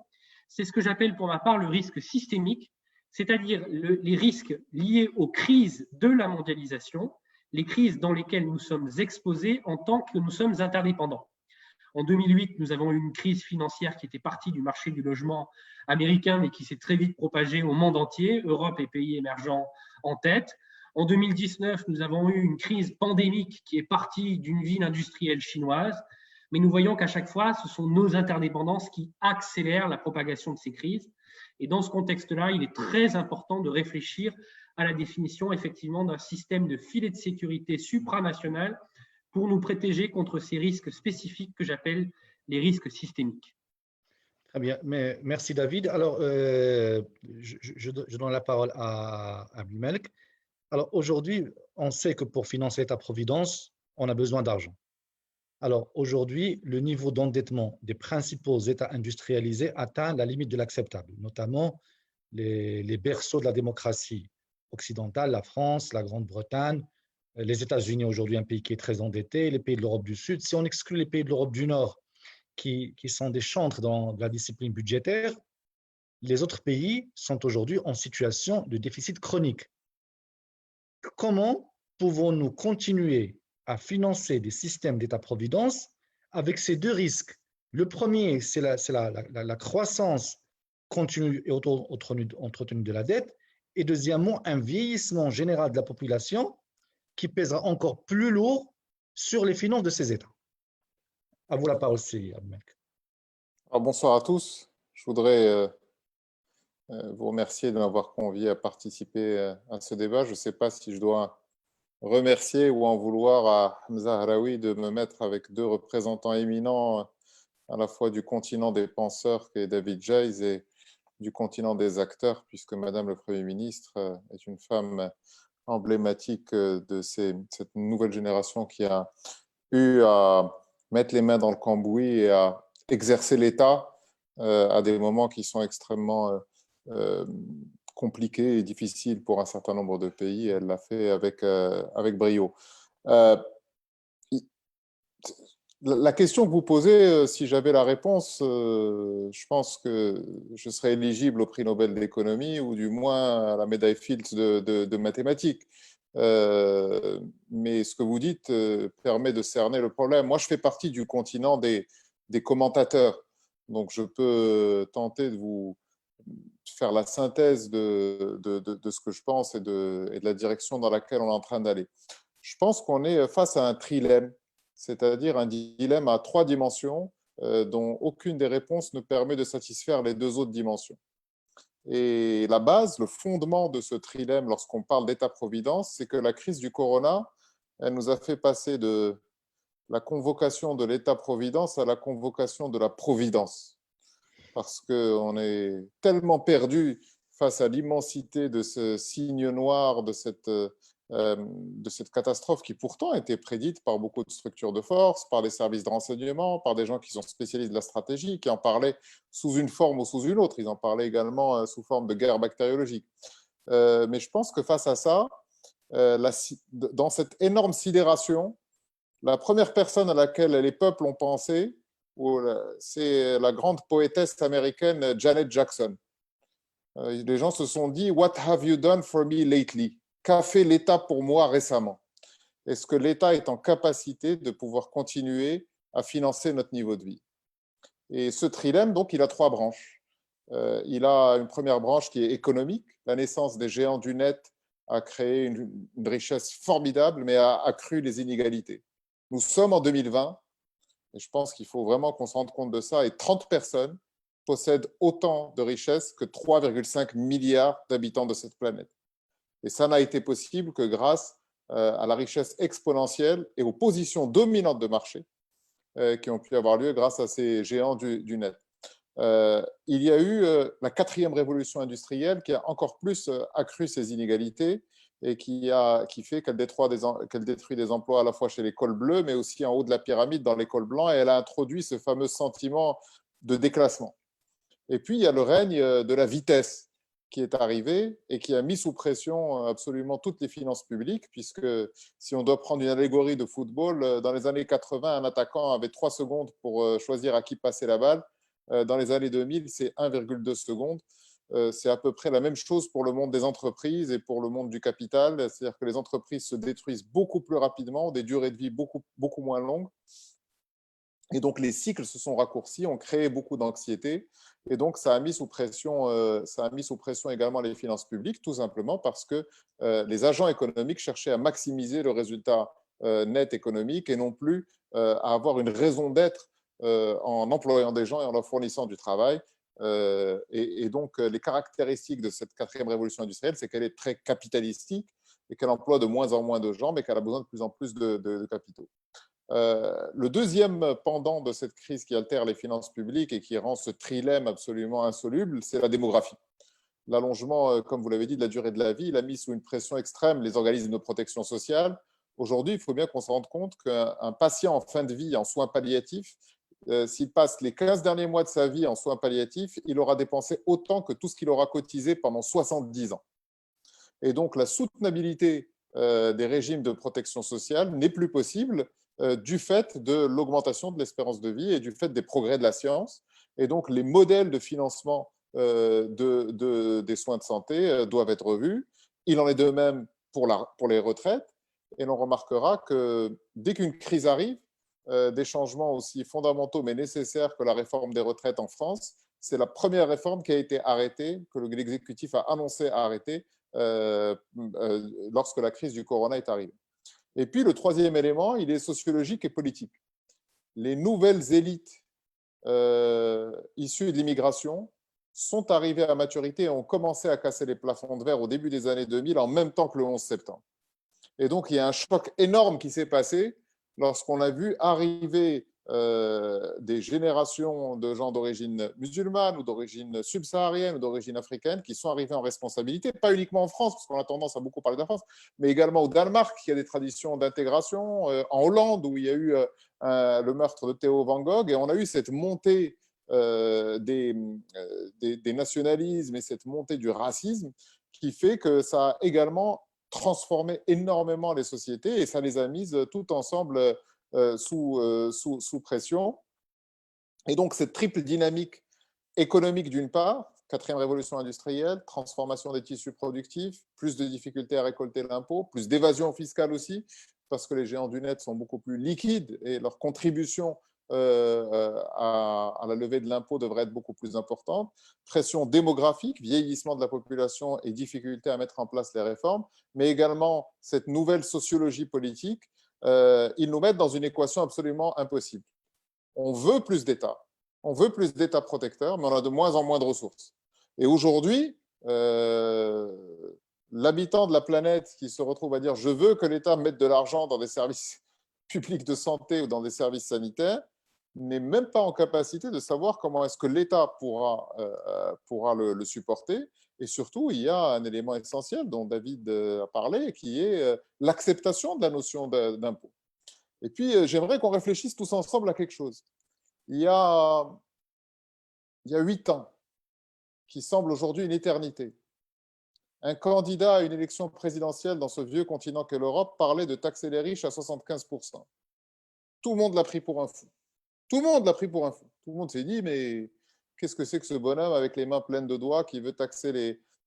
C'est ce que j'appelle pour ma part le risque systémique, c'est-à-dire les risques liés aux crises de la mondialisation, les crises dans lesquelles nous sommes exposés en tant que nous sommes interdépendants. En 2008, nous avons eu une crise financière qui était partie du marché du logement américain, mais qui s'est très vite propagée au monde entier, Europe et pays émergents en tête. En 2019, nous avons eu une crise pandémique qui est partie d'une ville industrielle chinoise, mais nous voyons qu'à chaque fois, ce sont nos interdépendances qui accélèrent la propagation de ces crises. Et dans ce contexte-là, il est très important de réfléchir à la définition effectivement d'un système de filet de sécurité supranational pour nous protéger contre ces risques spécifiques que j'appelle les risques systémiques. Très bien, mais merci David. Alors, je donne la parole à Abdelmalek. Alors aujourd'hui, on sait que pour financer l'État-providence, on a besoin d'argent. Alors aujourd'hui, le niveau d'endettement des principaux États industrialisés atteint la limite de l'acceptable, notamment les berceaux de la démocratie occidentale, la France, la Grande-Bretagne, les États-Unis aujourd'hui, un pays qui est très endetté, les pays de l'Europe du Sud. Si on exclut les pays de l'Europe du Nord, qui sont des chantres dans la discipline budgétaire, les autres pays sont aujourd'hui en situation de déficit chronique. Comment pouvons-nous continuer à financer des systèmes d'État-providence avec ces deux risques? Le premier, c'est la croissance continue et entretenue de la dette, et deuxièmement, un vieillissement général de la population qui pèsera encore plus lourd sur les finances de ces États. À vous la parole, c'est Abdelmalek. Bonsoir à tous. Je voudrais vous remercier de m'avoir convié à participer à ce débat. Je ne sais pas si je dois remercier ou en vouloir à Hamza Haraoui de me mettre avec deux représentants éminents à la fois du continent des penseurs qu'est David Jayes et du continent des acteurs, puisque Madame le Premier ministre est une femme emblématique de cette nouvelle génération qui a eu à mettre les mains dans le cambouis et à exercer l'État à des moments qui sont extrêmement compliqués et difficiles pour un certain nombre de pays. Elle l'a fait avec brio. La question que vous posez, si j'avais la réponse, je pense que je serais éligible au prix Nobel d'économie ou du moins à la médaille Fields de mathématiques. Mais ce que vous dites permet de cerner le problème. Moi, je fais partie du continent des commentateurs. Donc, je peux tenter de vous faire la synthèse de ce que je pense et de la direction dans laquelle on est en train d'aller. Je pense qu'on est face à un trilemme, c'est-à-dire un dilemme à 3 dimensions dont aucune des réponses ne permet de satisfaire les 2 autres dimensions. Et la base, le fondement de ce trilemme lorsqu'on parle d'État-providence, c'est que la crise du corona, elle nous a fait passer de la convocation de l'État-providence à la convocation de la providence. Parce qu'on est tellement perdu face à l'immensité de ce signe noir, de cette de cette catastrophe qui pourtant était prédite par beaucoup de structures de force, par des services de renseignement, par des gens qui sont spécialistes de la stratégie, qui en parlaient sous une forme ou sous une autre. Ils en parlaient également sous forme de guerre bactériologique. Mais je pense que face à ça, dans cette énorme sidération, la première personne à laquelle les peuples ont pensé, c'est la grande poétesse américaine Janet Jackson. Les gens se sont dit « What have you done for me lately ?» Qu'a fait l'État pour moi récemment? Est-ce que l'État est en capacité de pouvoir continuer à financer notre niveau de vie? Et ce trilemme, donc, il a 3 branches. Il a une première branche qui est économique. La naissance des géants du net a créé une richesse formidable, mais a accru les inégalités. Nous sommes en 2020, et je pense qu'il faut vraiment qu'on se rende compte de ça, et 30 personnes possèdent autant de richesses que 3,5 milliards d'habitants de cette planète. Et ça n'a été possible que grâce à la richesse exponentielle et aux positions dominantes de marché qui ont pu avoir lieu grâce à ces géants du net. Il y a eu la 4e révolution industrielle qui a encore plus accru ces inégalités et qui fait qu'elle détruit des emplois à la fois chez les cols bleus, mais aussi en haut de la pyramide dans les cols blancs, et elle a introduit ce fameux sentiment de déclassement. Et puis, il y a le règne de la vitesse qui est arrivé et qui a mis sous pression absolument toutes les finances publiques, puisque si on doit prendre une allégorie de football, dans les années 80, un attaquant avait 3 secondes pour choisir à qui passer la balle. Dans les années 2000, c'est 1,2 secondes. C'est à peu près la même chose pour le monde des entreprises et pour le monde du capital. C'est-à-dire que les entreprises se détruisent beaucoup plus rapidement, des durées de vie beaucoup moins longues. Et donc, les cycles se sont raccourcis, ont créé beaucoup d'anxiété. Et donc, ça a mis sous pression également les finances publiques, tout simplement parce que les agents économiques cherchaient à maximiser le résultat net économique et non plus à avoir une raison d'être en employant des gens et en leur fournissant du travail. Et donc, les caractéristiques de cette 4e révolution industrielle, c'est qu'elle est très capitalistique et qu'elle emploie de moins en moins de gens, mais qu'elle a besoin de plus en plus de capitaux. Le deuxième pendant de cette crise qui altère les finances publiques et qui rend ce trilemme absolument insoluble, c'est la démographie. L'allongement, comme vous l'avez dit, de la durée de la vie, il a mis sous une pression extrême les organismes de protection sociale. Aujourd'hui, il faut bien qu'on se rende compte qu'un patient en fin de vie en soins palliatifs, s'il passe les 15 derniers mois de sa vie en soins palliatifs, il aura dépensé autant que tout ce qu'il aura cotisé pendant 70 ans. Et donc, la soutenabilité des régimes de protection sociale n'est plus possible du fait de l'augmentation de l'espérance de vie et du fait des progrès de la science. Et donc, les modèles de financement des soins de santé doivent être revus. Il en est de même pour les retraites. Et l'on remarquera que dès qu'une crise arrive, des changements aussi fondamentaux mais nécessaires que la réforme des retraites en France, c'est la première réforme qui a été arrêtée, que l'exécutif a annoncé arrêter lorsque la crise du corona est arrivée. Et puis, le 3e élément, il est sociologique et politique. Les nouvelles élites issues de l'immigration sont arrivées à maturité et ont commencé à casser les plafonds de verre au début des années 2000, en même temps que le 11 septembre. Et donc, il y a un choc énorme qui s'est passé lorsqu'on a vu arriver des générations de gens d'origine musulmane ou d'origine subsaharienne ou d'origine africaine qui sont arrivés en responsabilité, pas uniquement en France, parce qu'on a tendance à beaucoup parler de la France, mais également au Danemark, qui a des traditions d'intégration, en Hollande, où il y a eu le meurtre de Theo Van Gogh, et on a eu cette montée des nationalismes et cette montée du racisme qui fait que ça a également transformé énormément les sociétés et ça les a mises toutes ensemble sous pression. Et donc, cette triple dynamique économique d'une part, 4e révolution industrielle, transformation des tissus productifs, plus de difficultés à récolter l'impôt, plus d'évasion fiscale aussi, parce que les géants du net sont beaucoup plus liquides et leur contribution à la levée de l'impôt devrait être beaucoup plus importante. Pression démographique, vieillissement de la population et difficulté à mettre en place les réformes, mais également cette nouvelle sociologie politique. Ils nous mettent dans une équation absolument impossible. On veut plus d'État, on veut plus d'État protecteur, mais on a de moins en moins de ressources. Et aujourd'hui, l'habitant de la planète qui se retrouve à dire « je veux que l'État mette de l'argent dans des services publics de santé ou dans des services sanitaires », n'est même pas en capacité de savoir comment est-ce que l'État pourra le supporter. Et surtout, il y a un élément essentiel dont David a parlé, qui est l'acceptation de la notion d'impôt. Et puis, j'aimerais qu'on réfléchisse tous ensemble à quelque chose. Il y a 8 ans, qui semble aujourd'hui une éternité, un candidat à une élection présidentielle dans ce vieux continent qu'est l'Europe parlait de taxer les riches à 75%. Tout le monde l'a pris pour un fou. Tout le monde l'a pris pour un fou. Tout le monde s'est dit, mais qu'est-ce que c'est que ce bonhomme avec les mains pleines de doigts qui veut taxer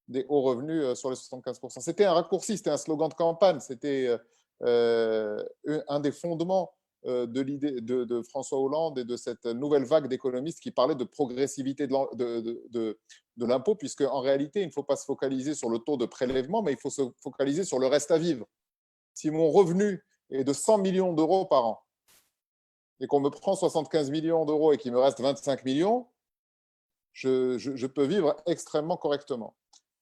des hauts revenus sur les 75%? C'était un raccourci, c'était un slogan de campagne, c'était un des fondements de l'idée de François Hollande et de cette nouvelle vague d'économistes qui parlaient de progressivité de l'impôt, puisque en réalité, il ne faut pas se focaliser sur le taux de prélèvement, mais il faut se focaliser sur le reste à vivre. Si mon revenu est de 100 millions d'euros par an et qu'on me prend 75 millions d'euros et qu'il me reste 25 millions, je peux vivre extrêmement correctement.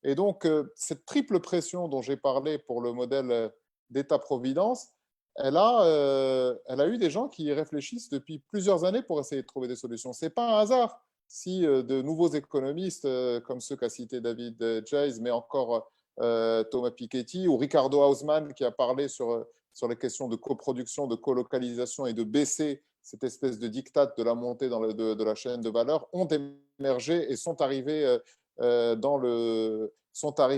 Et donc, cette triple pression dont j'ai parlé pour le modèle d'État-providence, elle a eu des gens qui y réfléchissent depuis plusieurs années pour essayer de trouver des solutions. Ce n'est pas un hasard si de nouveaux économistes, comme ceux qu'a cité David Jayes, mais encore Thomas Piketty ou Ricardo Hausmann, qui a parlé sur les questions de coproduction, de colocalisation et de baisser cette espèce de diktat de la montée de la chaîne de valeur, ont émergé et sont arrivés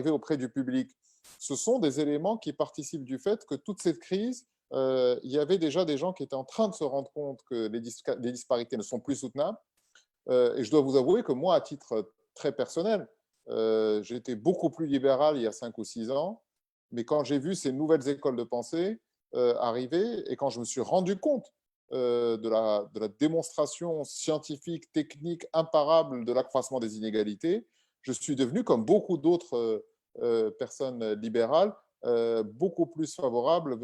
auprès du public. Ce sont des éléments qui participent du fait que toute cette crise, il y avait déjà des gens qui étaient en train de se rendre compte que les disparités ne sont plus soutenables. Et je dois vous avouer que moi, à titre très personnel, j'étais beaucoup plus libéral il y a 5 ou 6 ans, mais quand j'ai vu ces nouvelles écoles de pensée arriver et quand je me suis rendu compte de la démonstration scientifique, technique, imparable de l'accroissement des inégalités, je suis devenu, comme beaucoup d'autres personnes libérales, beaucoup plus favorable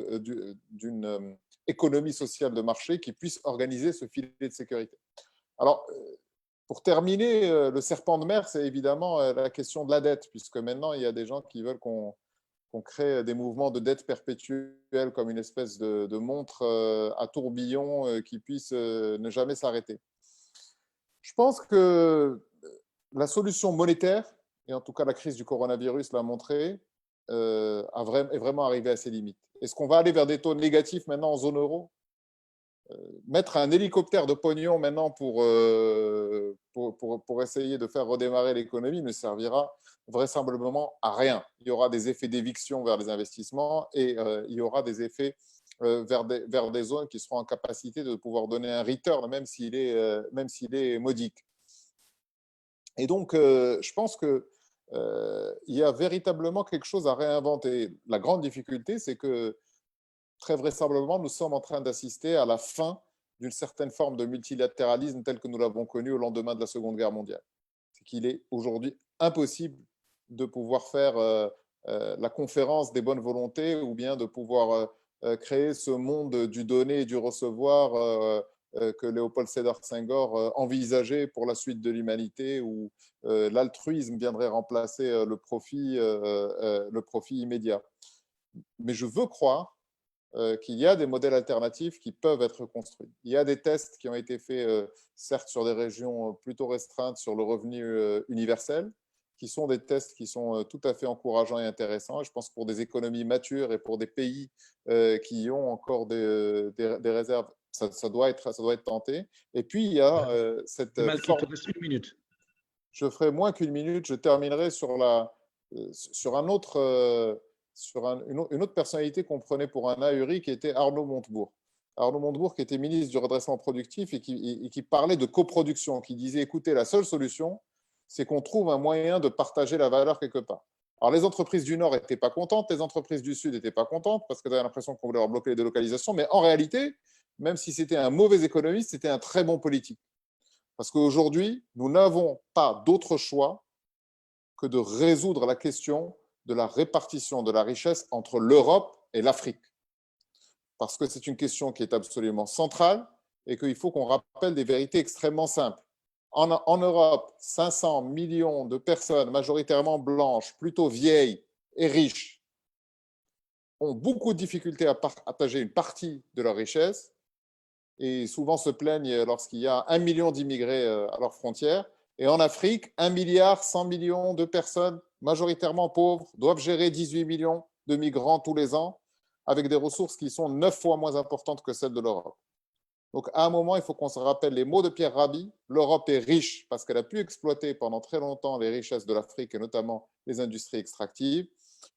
d'une économie sociale de marché qui puisse organiser ce filet de sécurité. Alors, pour terminer, le serpent de mer, c'est évidemment la question de la dette, puisque maintenant, il y a des gens qui veulent qu'on crée des mouvements de dette perpétuelle comme une espèce de montre à tourbillon qui puisse ne jamais s'arrêter. Je pense que la solution monétaire, et en tout cas la crise du coronavirus l'a montré, est vraiment arrivée à ses limites. Est-ce qu'on va aller vers des taux négatifs maintenant en zone euro ? Mettre un hélicoptère de pognon maintenant pour essayer de faire redémarrer l'économie ne servira vraisemblablement à rien. Il y aura des effets d'éviction vers les investissements et il y aura des effets vers des zones qui seront en capacité de pouvoir donner un return, même s'il est modique. Et donc, je pense qu'il y a véritablement quelque chose à réinventer. La grande difficulté, c'est que très vraisemblablement, nous sommes en train d'assister à la fin d'une certaine forme de multilatéralisme tel que nous l'avons connu au lendemain de la Seconde Guerre mondiale. C'est qu'il est aujourd'hui impossible de pouvoir faire la conférence des bonnes volontés ou bien de pouvoir créer ce monde du donner et du recevoir que Léopold Sédar Senghor envisageait pour la suite de l'humanité, où l'altruisme viendrait remplacer le profit immédiat. Mais je veux croire qu'il y a des modèles alternatifs qui peuvent être construits. Il y a des tests qui ont été faits, certes sur des régions plutôt restreintes, sur le revenu universel, qui sont des tests qui sont tout à fait encourageants et intéressants. Et je pense que pour des économies matures et pour des pays qui ont encore des réserves, ça doit être tenté. Et puis, il y a cette Malky, il te reste 1 minute. Je ferai moins qu'1 minute. Je terminerai sur un autre... une autre personnalité qu'on prenait pour un ahuri, qui était Arnaud Montebourg. Arnaud Montebourg, qui était ministre du redressement productif et qui parlait de coproduction, qui disait, écoutez, la seule solution, c'est qu'on trouve un moyen de partager la valeur quelque part. Alors, les entreprises du Nord n'étaient pas contentes, les entreprises du Sud n'étaient pas contentes, parce qu'elles avaient l'impression qu'on voulait leur bloquer les délocalisations, mais en réalité, même si c'était un mauvais économiste, c'était un très bon politique. Parce qu'aujourd'hui, nous n'avons pas d'autre choix que de résoudre la question de la répartition de la richesse entre l'Europe et l'Afrique. Parce que c'est une question qui est absolument centrale et qu'il faut qu'on rappelle des vérités extrêmement simples. En Europe, 500 millions de personnes, majoritairement blanches, plutôt vieilles et riches, ont beaucoup de difficultés à partager une partie de leur richesse. et souvent se plaignent lorsqu'il y a 1 million d'immigrés à leurs frontières. Et en Afrique, 1,1 milliard de personnes, majoritairement pauvres, doivent gérer 18 millions de migrants tous les ans, avec des ressources qui sont 9 fois moins importantes que celles de l'Europe. Donc, à un moment, il faut qu'on se rappelle les mots de Pierre Rabhi. L'Europe est riche parce qu'elle a pu exploiter pendant très longtemps les richesses de l'Afrique et notamment les industries extractives.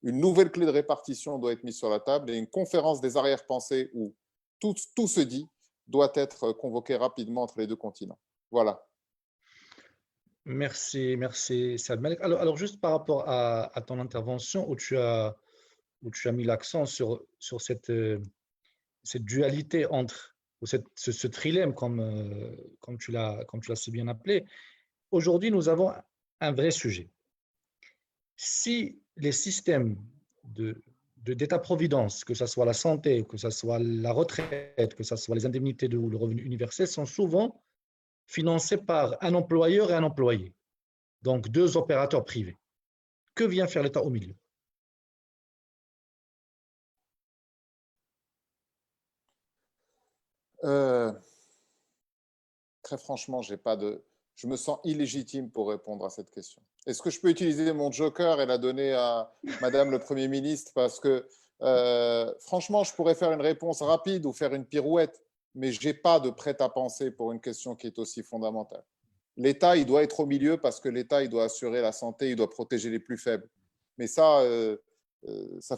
Une nouvelle clé de répartition doit être mise sur la table et une conférence des arrière-pensées où tout se dit doit être convoquée rapidement entre les deux continents. Voilà. Merci, Saad Malik. Alors, juste par rapport à ton intervention où tu as mis l'accent sur cette dualité entre, ou ce trilemme comme tu l'as si bien appelé. Aujourd'hui, nous avons un vrai sujet. Si les systèmes d'État-providence, que ce soit la santé, que ce soit la retraite, que ce soit les indemnités ou le revenu universel, sont souvent financés par un employeur et un employé, donc deux opérateurs privés. Que vient faire l'État au milieu? Très franchement, je me sens illégitime pour répondre à cette question. Est-ce que je peux utiliser mon joker et la donner à Madame le Premier ministre? Parce que franchement, je pourrais faire une réponse rapide ou faire une pirouette, mais je n'ai pas de prêt-à-penser pour une question qui est aussi fondamentale. L'État, il doit être au milieu parce que l'État, il doit assurer la santé, il doit protéger les plus faibles. Mais ça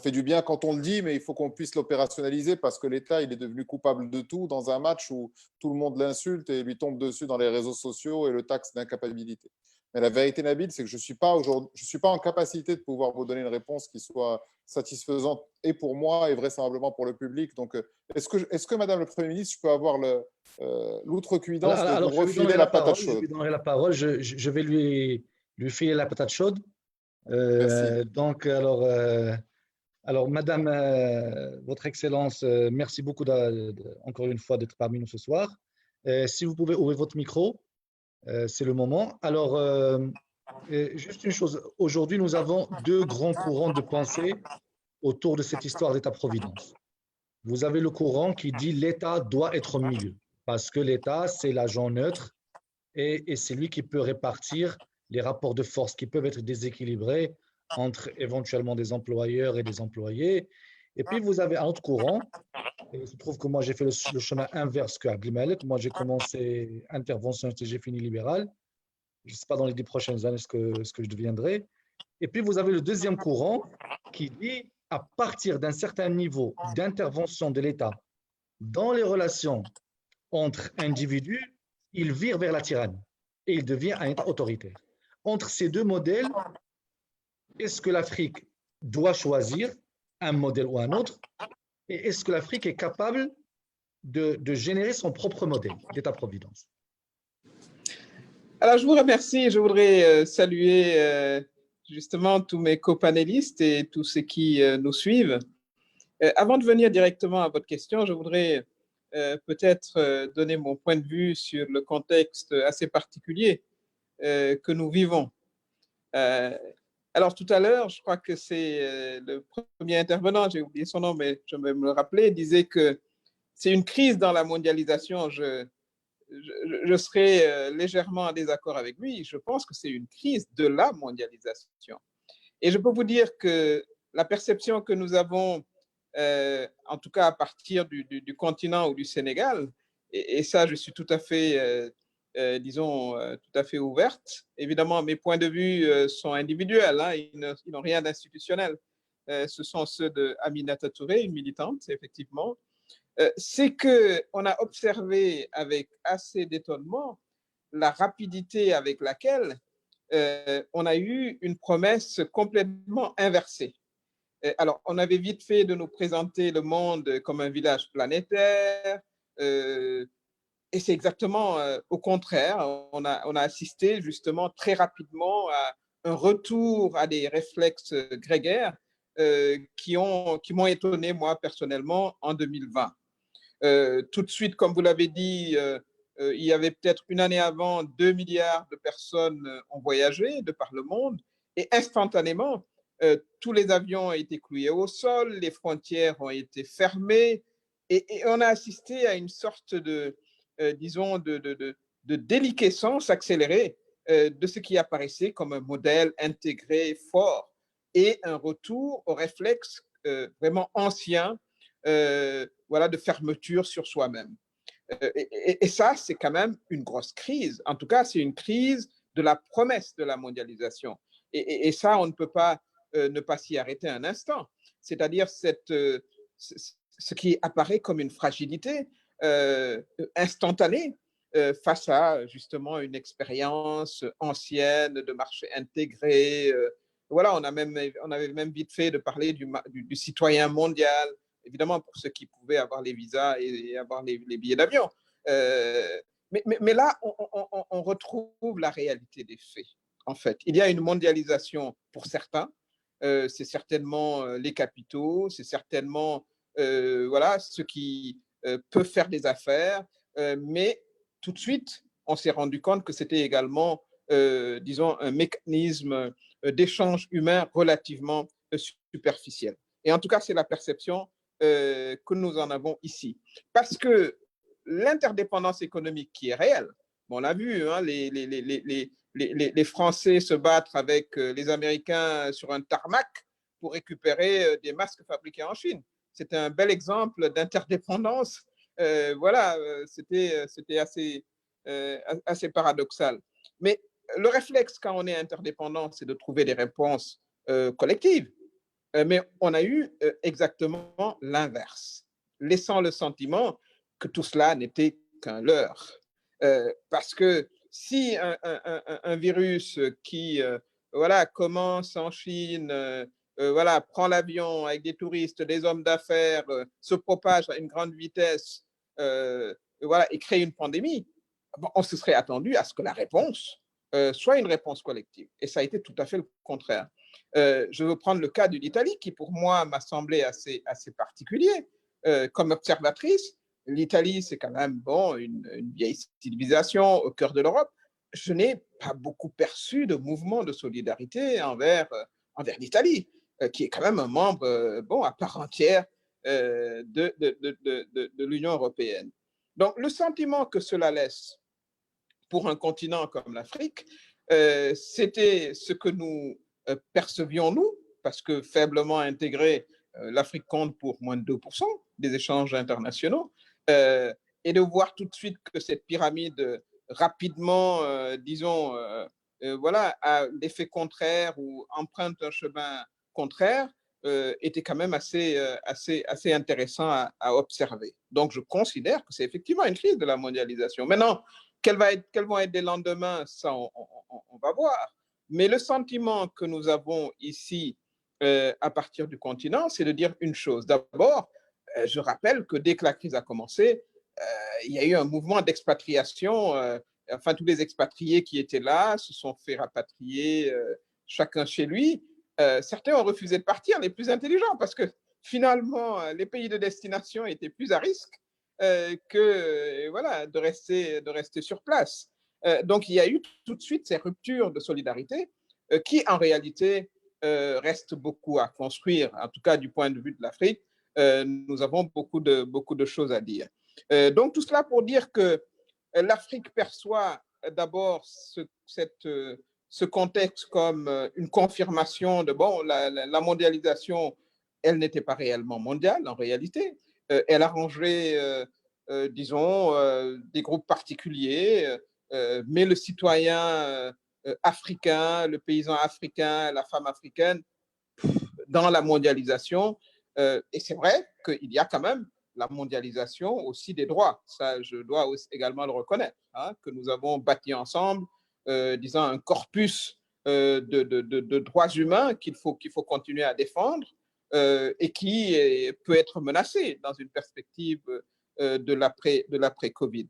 fait du bien quand on le dit, mais il faut qu'on puisse l'opérationnaliser parce que l'État, il est devenu coupable de tout dans un match où tout le monde l'insulte et lui tombe dessus dans les réseaux sociaux et le taxe d'incapacité. Mais la vérité, Nabil, c'est que je ne suis pas en capacité de pouvoir vous donner une réponse qui soit satisfaisante et pour moi et vraisemblablement pour le public. Donc, est-ce que Madame le Premier ministre, je peux avoir l'outrecuidance de vous refiler la patate chaude? Je lui donnerai la parole, je vais lui filer la patate chaude. Merci. Donc, alors, Madame, Votre Excellence, merci beaucoup encore une fois d'être parmi nous ce soir. Si vous pouvez ouvrir votre micro, c'est le moment. Alors, juste une chose, aujourd'hui, nous avons deux grands courants de pensée autour de cette histoire d'État-providence. Vous avez le courant qui dit l'État doit être au milieu, parce que l'État, c'est l'agent neutre et c'est lui qui peut répartir les rapports de force qui peuvent être déséquilibrés entre éventuellement des employeurs et des employés. Et puis, vous avez un autre courant. Et il se trouve que moi, j'ai fait le chemin inverse que Abdelmalek. Moi, j'ai commencé interventionniste et j'ai fini libéral. Je ne sais pas dans les 10 prochaines années ce que je deviendrai. Et puis, vous avez le deuxième courant qui dit, à partir d'un certain niveau d'intervention de l'État dans les relations entre individus, il vire vers la tyrannie et il devient un État autoritaire. Entre ces deux modèles, est-ce que l'Afrique doit choisir un modèle ou un autre? Et est-ce que l'Afrique est capable de générer son propre modèle d'État-providence? Alors, je vous remercie. Je voudrais saluer justement tous mes copanélistes et tous ceux qui nous suivent. Avant de venir directement à votre question, je voudrais peut-être donner mon point de vue sur le contexte assez particulier que nous vivons. Alors, tout à l'heure, je crois que c'est le premier intervenant, j'ai oublié son nom, mais je vais me le rappeler, disait que c'est une crise dans la mondialisation. Je serais légèrement en désaccord avec lui. Je pense que c'est une crise de la mondialisation. Et je peux vous dire que la perception que nous avons, en tout cas à partir du continent ou du Sénégal, et ça, je suis tout à fait, tout à fait ouverte. Évidemment, mes points de vue sont individuels, hein, ils n'ont rien d'institutionnel. Ce sont ceux d'Aminata Touré, une militante, effectivement. C'est qu'on a observé avec assez d'étonnement la rapidité avec laquelle on a eu une promesse complètement inversée. Alors, on avait vite fait de nous présenter le monde comme un village planétaire, et c'est exactement au contraire. On a assisté justement très rapidement à un retour à des réflexes grégaires qui m'ont étonné, moi, personnellement, en 2020. Tout de suite, comme vous l'avez dit, il y avait peut-être une année avant, 2 milliards de personnes ont voyagé de par le monde et instantanément, tous les avions ont été cloués au sol, les frontières ont été fermées Et on a assisté à une sorte disons, de déliquescence accélérée de ce qui apparaissait comme un modèle intégré fort et un retour au réflexe vraiment ancien voilà, de fermeture sur soi-même. Et ça, c'est quand même une grosse crise. En tout cas, c'est une crise de la promesse de la mondialisation. Et ça, on ne peut pas ne pas s'y arrêter un instant. C'est-à-dire ce qui apparaît comme une fragilité instantanée face à justement une expérience ancienne de marché intégré. Voilà, on avait même vite fait de parler du citoyen mondial, évidemment pour ceux qui pouvaient avoir les visas et avoir les billets d'avion. Mais là, on retrouve la réalité des faits. En fait, il y a une mondialisation pour certains. C'est certainement les capitaux, c'est certainement voilà, ceux qui peuvent faire des affaires, mais tout de suite, on s'est rendu compte que c'était également, disons, un mécanisme d'échange humain relativement superficiel. Et en tout cas, c'est la perception que nous en avons ici. Parce que l'interdépendance économique qui est réelle, on l'a vu, hein, les Français se battre avec les Américains sur un tarmac pour récupérer des masques fabriqués en Chine. C'était un bel exemple d'interdépendance. Voilà, c'était assez paradoxal. Mais le réflexe quand on est interdépendant, c'est de trouver des réponses collectives. Mais on a eu exactement l'inverse, laissant le sentiment que tout cela n'était qu'un leurre. Parce que si un virus qui voilà, commence en Chine, voilà, prend l'avion avec des touristes, des hommes d'affaires, se propage à une grande vitesse voilà, et crée une pandémie, bon, on se serait attendu à ce que la réponse soit une réponse collective. Et ça a été tout à fait le contraire. Je veux prendre le cas de l'Italie, qui pour moi m'a semblé assez particulier. Comme observatrice, l'Italie, c'est quand même bon, une vieille civilisation au cœur de l'Europe. Je n'ai pas beaucoup perçu de mouvement de solidarité envers l'Italie, qui est quand même un membre bon, à part entière de l'Union européenne. Donc, le sentiment que cela laisse pour un continent comme l'Afrique, c'était ce que nous percevions, nous, parce que faiblement intégré, l'Afrique compte pour moins de 2% des échanges internationaux, et de voir tout de suite que cette pyramide rapidement, disons, voilà, a l'effet contraire ou emprunte un chemin contraire, était quand même assez intéressant à observer. Donc, je considère que c'est effectivement une crise de la mondialisation. Maintenant, quels vont être les lendemains, ça, on va voir. Mais le sentiment que nous avons ici à partir du continent, c'est de dire une chose. D'abord, je rappelle que dès que la crise a commencé, il y a eu un mouvement d'expatriation. Enfin, tous les expatriés qui étaient là se sont fait rapatrier chacun chez lui. Certains ont refusé de partir, les plus intelligents, parce que finalement, les pays de destination étaient plus à risque que voilà, de rester sur place. Donc, il y a eu tout de suite ces ruptures de solidarité qui, en réalité, restent beaucoup à construire. En tout cas, du point de vue de l'Afrique, nous avons beaucoup de choses à dire. Donc, tout cela pour dire que l'Afrique perçoit d'abord ce contexte comme une confirmation de, bon, la mondialisation, elle n'était pas réellement mondiale en réalité. Elle arrangeait, disons, des groupes particuliers, mais le citoyen africain, le paysan africain, la femme africaine, dans la mondialisation. Et c'est vrai qu'il y a quand même la mondialisation aussi des droits. Ça, je dois aussi également le reconnaître, hein, que nous avons bâti ensemble, disons, un corpus de droits humains qu'il faut continuer à défendre et qui peut être menacé dans une perspective de l'après-Covid.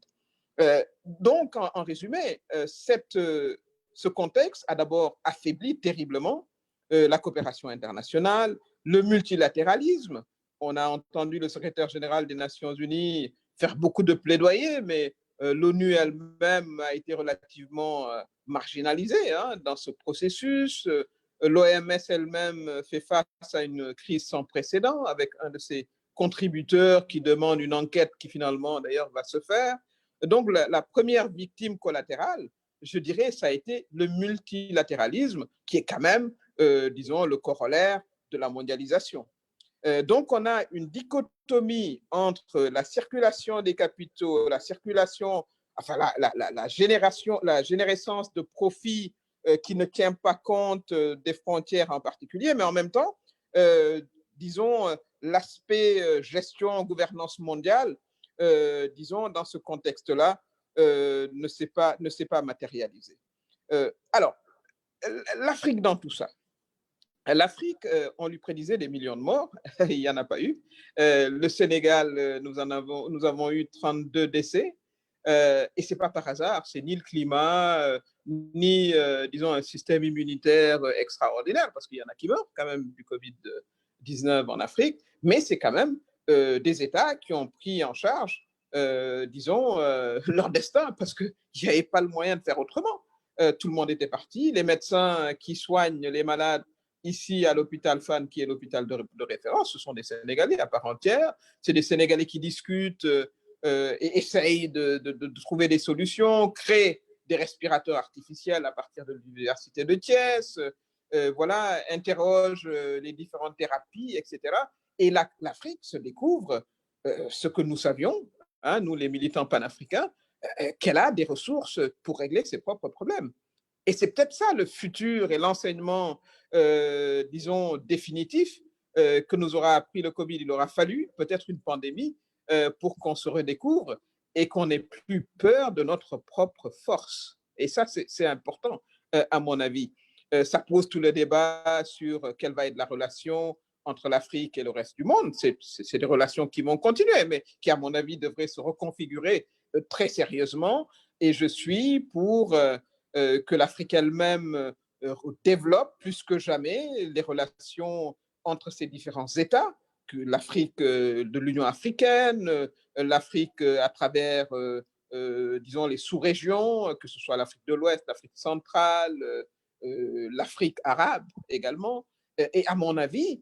Donc, en résumé, ce contexte a d'abord affaibli terriblement la coopération internationale, le multilatéralisme. On a entendu le secrétaire général des Nations Unies faire beaucoup de plaidoyers, mais l'ONU elle-même a été relativement marginalisée hein, dans ce processus. L'OMS elle-même fait face à une crise sans précédent avec un de ses contributeurs qui demandent une enquête qui finalement d'ailleurs va se faire. Donc la première victime collatérale, je dirais, ça a été le multilatéralisme qui est quand même, disons, le corollaire de la mondialisation. Donc on a une dichotomie entre la circulation des capitaux, la circulation, enfin la générescence de profits qui ne tient pas compte des frontières en particulier, mais en même temps, disons, l'aspect gestion, gouvernance mondiale, disons, dans ce contexte-là, ne s'est pas matérialisé. Alors, l'Afrique dans tout ça. L'Afrique, on lui prédisait des millions de morts, il n'y en a pas eu. Le Sénégal, nous avons eu 32 décès, et ce n'est pas par hasard, c'est ni le climat, ni, disons, un système immunitaire extraordinaire, parce qu'il y en a qui meurent quand même du Covid-19 en Afrique, mais c'est quand même des États qui ont pris en charge, disons, leur destin, parce qu'il n'y avait pas le moyen de faire autrement. Tout le monde était parti, les médecins qui soignent les malades ici à l'hôpital Fann, qui est l'hôpital de référence, ce sont des Sénégalais à part entière, c'est des Sénégalais qui discutent et essayent de trouver des solutions, créent des respirateurs artificiels à partir de l'université de Thiès, voilà, interrogent les différentes thérapies, etc. Et l'Afrique se découvre ce que nous savions, hein, nous les militants panafricains, qu'elle a des ressources pour régler ses propres problèmes. Et c'est peut-être ça le futur et l'enseignement, disons, définitif que nous aura appris le Covid. Il aura fallu peut-être une pandémie pour qu'on se redécouvre et qu'on n'ait plus peur de notre propre force. Et ça, c'est important, à mon avis. Ça pose tout le débat sur quelle va être la relation entre l'Afrique et le reste du monde. C'est des relations qui vont continuer, mais qui, à mon avis, devraient se reconfigurer très sérieusement. Et je suis pour que l'Afrique elle-même développe plus que jamais les relations entre ces différents États, que l'Afrique de l'Union africaine, l'Afrique à travers, disons, les sous-régions, que ce soit l'Afrique de l'Ouest, l'Afrique centrale, l'Afrique arabe également. Et à mon avis,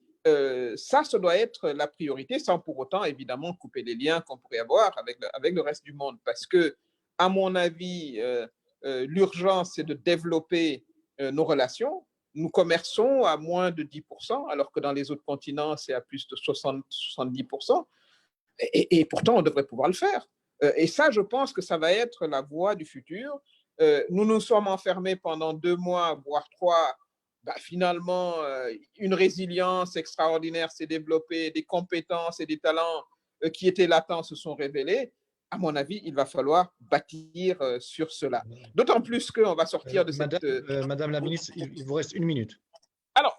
ça doit être la priorité, sans pour autant, évidemment, couper les liens qu'on pourrait avoir avec le reste du monde. Parce que, à mon avis, l'urgence, c'est de développer nos relations. Nous commerçons à moins de 10%, alors que dans les autres continents, c'est à plus de 60-70%. Et pourtant, on devrait pouvoir le faire. Et ça, je pense que ça va être la voie du futur. Nous nous sommes enfermés pendant 2 mois, voire 3. Finalement, une résilience extraordinaire s'est développée, des compétences et des talents qui étaient latents se sont révélés. À mon avis, il va falloir bâtir sur cela. D'autant plus qu'on va sortir de cette… Madame la ministre, il vous reste 1 minute. Alors,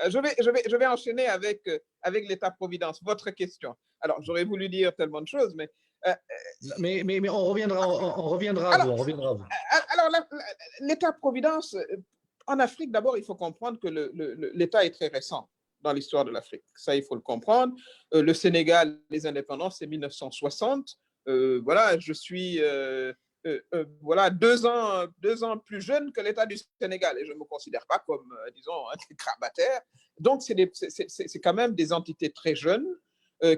je vais enchaîner avec l'État-providence. Votre question. Alors, j'aurais voulu dire tellement de choses, mais… mais on reviendra à vous. Alors, l'État-providence… En Afrique, d'abord, il faut comprendre que l'État est très récent dans l'histoire de l'Afrique. Ça, il faut le comprendre. Le Sénégal, les indépendances, c'est 1960. Voilà, je suis voilà, 2 ans plus jeune que l'État du Sénégal et je ne me considère pas comme, disons, un grabataire. Donc, c'est quand même des entités très jeunes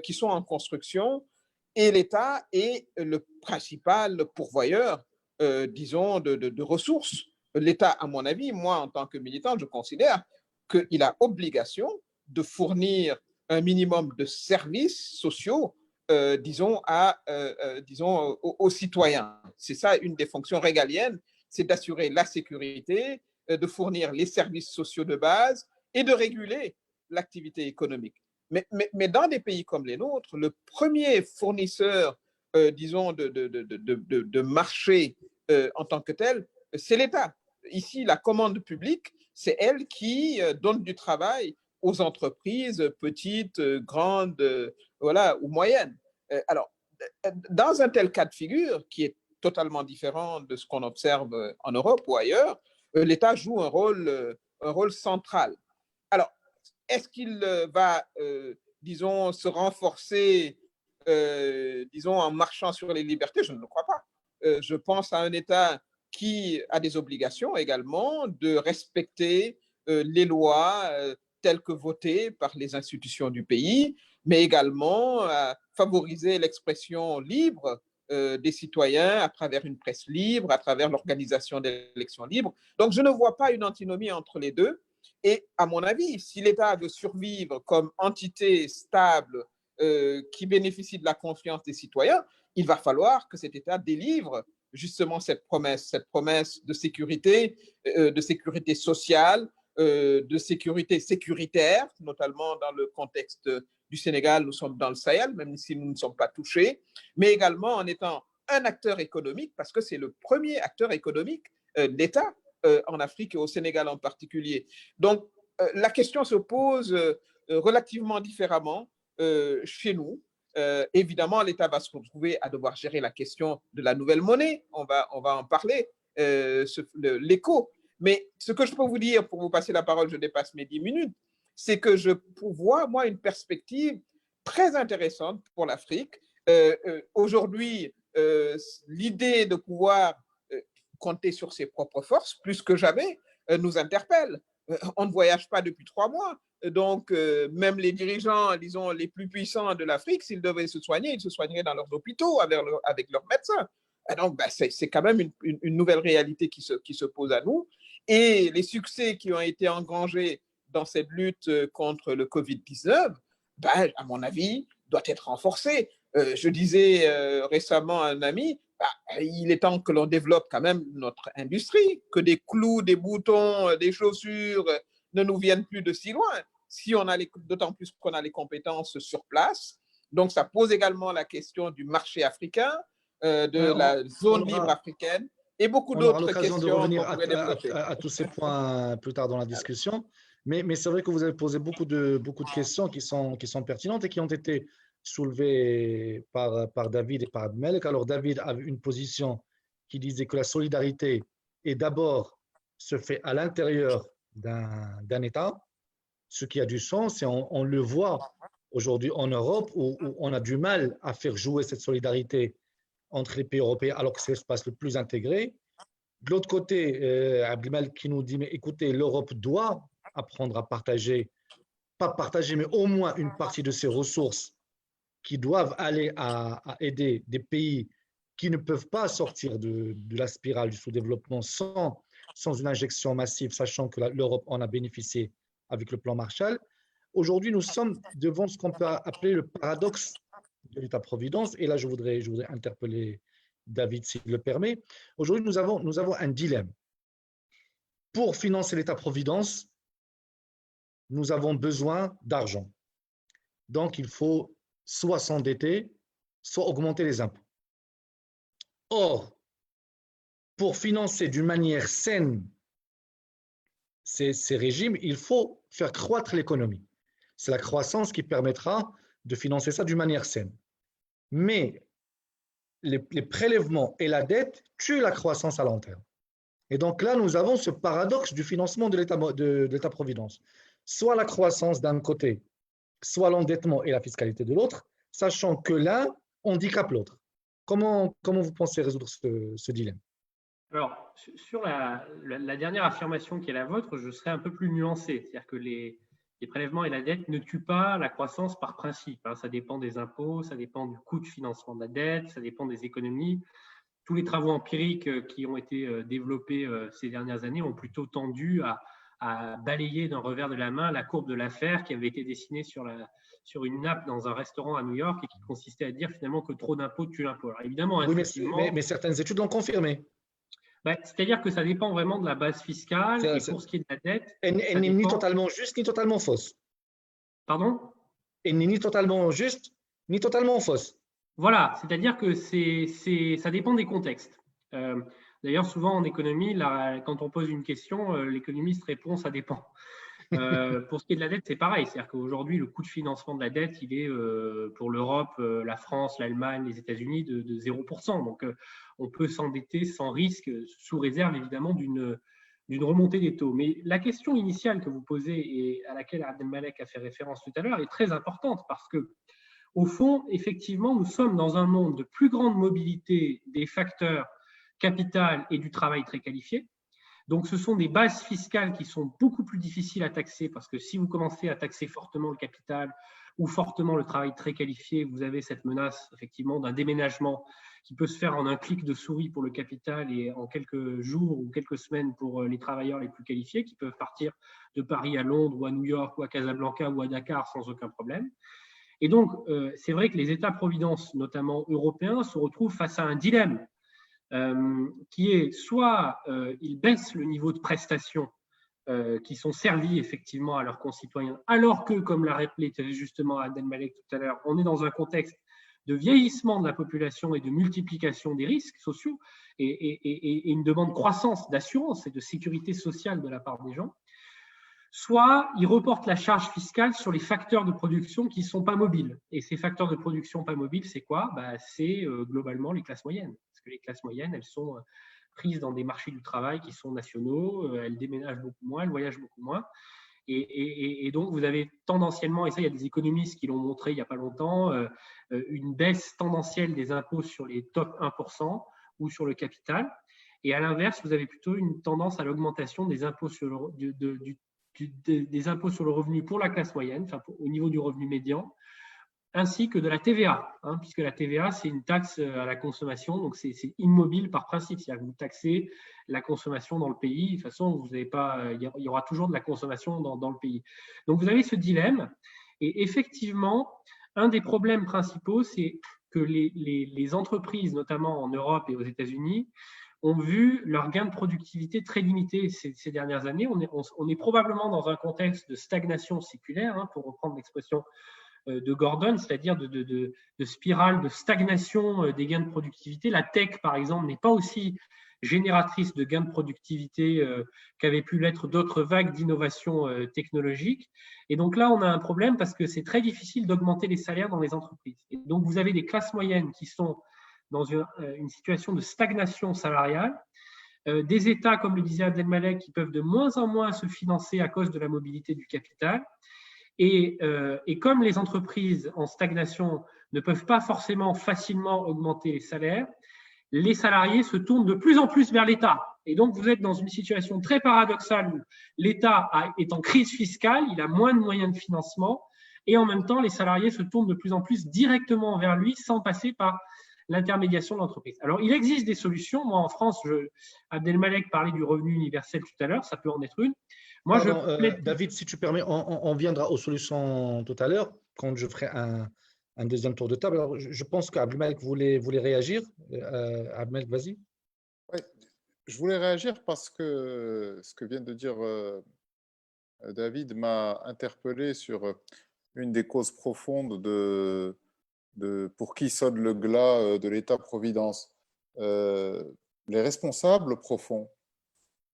qui sont en construction et l'État est le principal pourvoyeur, disons, de ressources. L'État, à mon avis, moi, en tant que militant, je considère qu'il a obligation de fournir un minimum de services sociaux, disons, aux citoyens. C'est ça une des fonctions régaliennes, c'est d'assurer la sécurité, de fournir les services sociaux de base et de réguler l'activité économique. Mais dans des pays comme les nôtres, le premier fournisseur, disons, de marché en tant que tel, c'est l'État. Ici, la commande publique, c'est elle qui donne du travail aux entreprises petites, grandes, voilà, ou moyennes. Alors, dans un tel cas de figure, qui est totalement différent de ce qu'on observe en Europe ou ailleurs, l'État joue un rôle central. Alors, est-ce qu'il va, disons, se renforcer, disons, en marchant sur les libertés? Je ne le crois pas. Je pense à un État qui a des obligations également de respecter les lois telles que votées par les institutions du pays, mais également à favoriser l'expression libre des citoyens à travers une presse libre, à travers l'organisation d'élections libres. Donc, je ne vois pas une antinomie entre les deux. Et à mon avis, si l'État veut survivre comme entité stable qui bénéficie de la confiance des citoyens, il va falloir que cet État délivre justement cette promesse de sécurité sociale, de sécurité sécuritaire, notamment dans le contexte du Sénégal, nous sommes dans le Sahel, même si nous ne sommes pas touchés, mais également en étant un acteur économique, parce que c'est le premier acteur économique d'État en Afrique et au Sénégal en particulier. Donc, la question se pose relativement différemment chez nous. Évidemment, l'État va se retrouver à devoir gérer la question de la nouvelle monnaie. On va en parler, l'écho. Mais ce que je peux vous dire, pour vous passer la parole, je dépasse mes 10 minutes, c'est que je vois, moi, une perspective très intéressante pour l'Afrique. Aujourd'hui, l'idée de pouvoir compter sur ses propres forces, plus que jamais, nous interpelle. On ne voyage pas depuis 3 mois. Donc, même les dirigeants, disons, les plus puissants de l'Afrique, s'ils devaient se soigner, ils se soigneraient dans leurs hôpitaux avec leurs médecins. Et donc, c'est quand même une nouvelle réalité qui se pose à nous. Et les succès qui ont été engrangés dans cette lutte contre le Covid-19, à mon avis, doit être renforcé. Je disais récemment à un ami, il est temps que l'on développe quand même notre industrie, que des clous, des boutons, des chaussures ne nous viennent plus de si loin, si on a d'autant plus qu'on a les compétences sur place. Donc, ça pose également la question du marché africain, de la zone libre africaine et beaucoup d'autres questions. On aura l'occasion de revenir à tous ces points plus tard dans la discussion. Mais c'est vrai que vous avez posé beaucoup de questions qui sont pertinentes et qui ont été soulevées par David et par Abdelmalek. Alors, David avait une position qui disait que la solidarité est d'abord se fait à l'intérieur d'un État, ce qui a du sens, et on le voit aujourd'hui en Europe où on a du mal à faire jouer cette solidarité entre les pays européens alors que c'est l'espace le plus intégré. De l'autre côté, Abdelmalek qui nous dit, mais écoutez, l'Europe doit apprendre à partager, pas partager, mais au moins une partie de ses ressources qui doivent aller à aider des pays qui ne peuvent pas sortir de la spirale du sous-développement sans une injection massive, sachant que l'Europe en a bénéficié avec le plan Marshall. Aujourd'hui, nous sommes devant ce qu'on peut appeler le paradoxe de l'État-providence. Et là, je voudrais interpeller David, s'il le permet. Aujourd'hui, nous avons un dilemme. Pour financer l'État-providence, nous avons besoin d'argent. Donc, il faut soit s'endetter, soit augmenter les impôts. Or, pour financer d'une manière saine ces régimes, il faut faire croître l'économie. C'est la croissance qui permettra de financer ça d'une manière saine. Mais les prélèvements et la dette tuent la croissance à long terme. Et donc là, nous avons ce paradoxe du financement de l'État-providence. Soit la croissance d'un côté, soit l'endettement et la fiscalité de l'autre, sachant que l'un handicape l'autre. Comment vous pensez résoudre ce dilemme? Alors, sur la dernière affirmation qui est la vôtre, je serais un peu plus nuancé. C'est-à-dire que les prélèvements et la dette ne tuent pas la croissance par principe. Ça dépend des impôts, ça dépend du coût de financement de la dette, ça dépend des économies. Tous les travaux empiriques qui ont été développés ces dernières années ont plutôt tendu à balayer d'un revers de la main la courbe de l'affaire qui avait été dessinée sur une nappe dans un restaurant à New York et qui consistait à dire finalement que trop d'impôts tue l'impôt. Alors évidemment, oui, mais certaines études l'ont confirmé. C'est-à-dire que ça dépend vraiment de la base fiscale et pour ce qui est de la dette. Elle n'est ni totalement juste ni totalement fausse. Pardon? Elle n'est ni totalement juste ni totalement fausse. Voilà, c'est-à-dire que ça dépend des contextes. D'ailleurs, souvent en économie, quand on pose une question, l'économiste répond « ça dépend ». Pour ce qui est de la dette, c'est pareil. C'est-à-dire qu'aujourd'hui, le coût de financement de la dette, il est pour l'Europe, la France, l'Allemagne, les États-Unis de 0%. Donc, on peut s'endetter sans risque, sous réserve évidemment d'une remontée des taux. Mais la question initiale que vous posez et à laquelle Abdelmalek a fait référence tout à l'heure est très importante parce que, au fond, effectivement, nous sommes dans un monde de plus grande mobilité des facteurs capital et du travail très qualifié. Donc, ce sont des bases fiscales qui sont beaucoup plus difficiles à taxer parce que si vous commencez à taxer fortement le capital, ou fortement le travail très qualifié, vous avez cette menace effectivement d'un déménagement qui peut se faire en un clic de souris pour le capital et en quelques jours ou quelques semaines pour les travailleurs les plus qualifiés qui peuvent partir de Paris à Londres ou à New York ou à Casablanca ou à Dakar sans aucun problème. Et donc, c'est vrai que les États-providence, notamment européens, se retrouvent face à un dilemme qui est soit ils baissent le niveau de prestations qui sont servis effectivement à leurs concitoyens, alors que, comme l'a rappelé justement Abdelmalek tout à l'heure, on est dans un contexte de vieillissement de la population et de multiplication des risques sociaux et une demande croissante d'assurance et de sécurité sociale de la part des gens, soit ils reportent la charge fiscale sur les facteurs de production qui ne sont pas mobiles. Et ces facteurs de production pas mobiles, c'est quoi? C'est globalement les classes moyennes. Parce que les classes moyennes, elles sont prises dans des marchés du travail qui sont nationaux, elles déménagent beaucoup moins, elles voyagent beaucoup moins. Et donc, vous avez tendanciellement, et ça, il y a des économistes qui l'ont montré il n'y a pas longtemps, une baisse tendancielle des impôts sur les top 1% ou sur le capital. Et à l'inverse, vous avez plutôt une tendance à l'augmentation des impôts sur des impôts sur le revenu pour la classe moyenne, enfin au niveau du revenu médian, ainsi que de la TVA, puisque la TVA, c'est une taxe à la consommation, donc c'est immobile par principe. C'est-à-dire que vous taxez la consommation dans le pays, de toute façon, vous n'avez pas, il y aura toujours de la consommation dans le pays. Donc, vous avez ce dilemme, et effectivement, un des problèmes principaux, c'est que les entreprises, notamment en Europe et aux États-Unis, ont vu leur gain de productivité très limité ces dernières années. On est probablement dans un contexte de stagnation séculaire, pour reprendre l'expression de Gordon, c'est-à-dire de spirale de stagnation des gains de productivité. La tech, par exemple, n'est pas aussi génératrice de gains de productivité qu'avaient pu l'être d'autres vagues d'innovation technologique. Et donc là, on a un problème parce que c'est très difficile d'augmenter les salaires dans les entreprises. Et donc, vous avez des classes moyennes qui sont dans une situation de stagnation salariale, des États, comme le disait Abdelmalek, qui peuvent de moins en moins se financer à cause de la mobilité du capital. Et comme les entreprises en stagnation ne peuvent pas forcément facilement augmenter les salaires, les salariés se tournent de plus en plus vers l'État. Et donc, vous êtes dans une situation très paradoxale où l'État est en crise fiscale, il a moins de moyens de financement, et en même temps, les salariés se tournent de plus en plus directement vers lui sans passer par l'intermédiation de l'entreprise. Alors, il existe des solutions. Moi, en France, Abdelmalek parlait du revenu universel tout à l'heure, ça peut en être une. Moi, David, si tu permets, on viendra aux solutions tout à l'heure, quand je ferai un deuxième tour de table. Alors, je pense qu'Abdelmalek voulait réagir. Abdelmalek, vas-y. Oui, je voulais réagir parce que ce que vient de dire David m'a interpellé sur une des causes profondes pour qui sonne le glas de l'État-providence. Les responsables profonds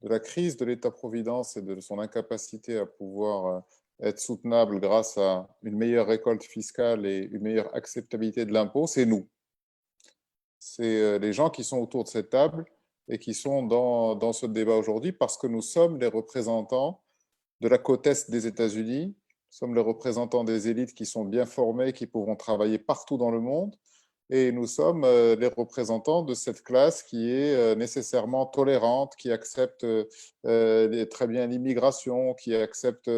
de la crise de l'État-providence et de son incapacité à pouvoir être soutenable grâce à une meilleure récolte fiscale et une meilleure acceptabilité de l'impôt, c'est nous. C'est les gens qui sont autour de cette table et qui sont dans ce débat aujourd'hui parce que nous sommes les représentants de la côte est des États-Unis, nous sommes les représentants des élites qui sont bien formées, qui pourront travailler partout dans le monde, et nous sommes les représentants de cette classe qui est nécessairement tolérante, qui accepte très bien l'immigration, qui accepte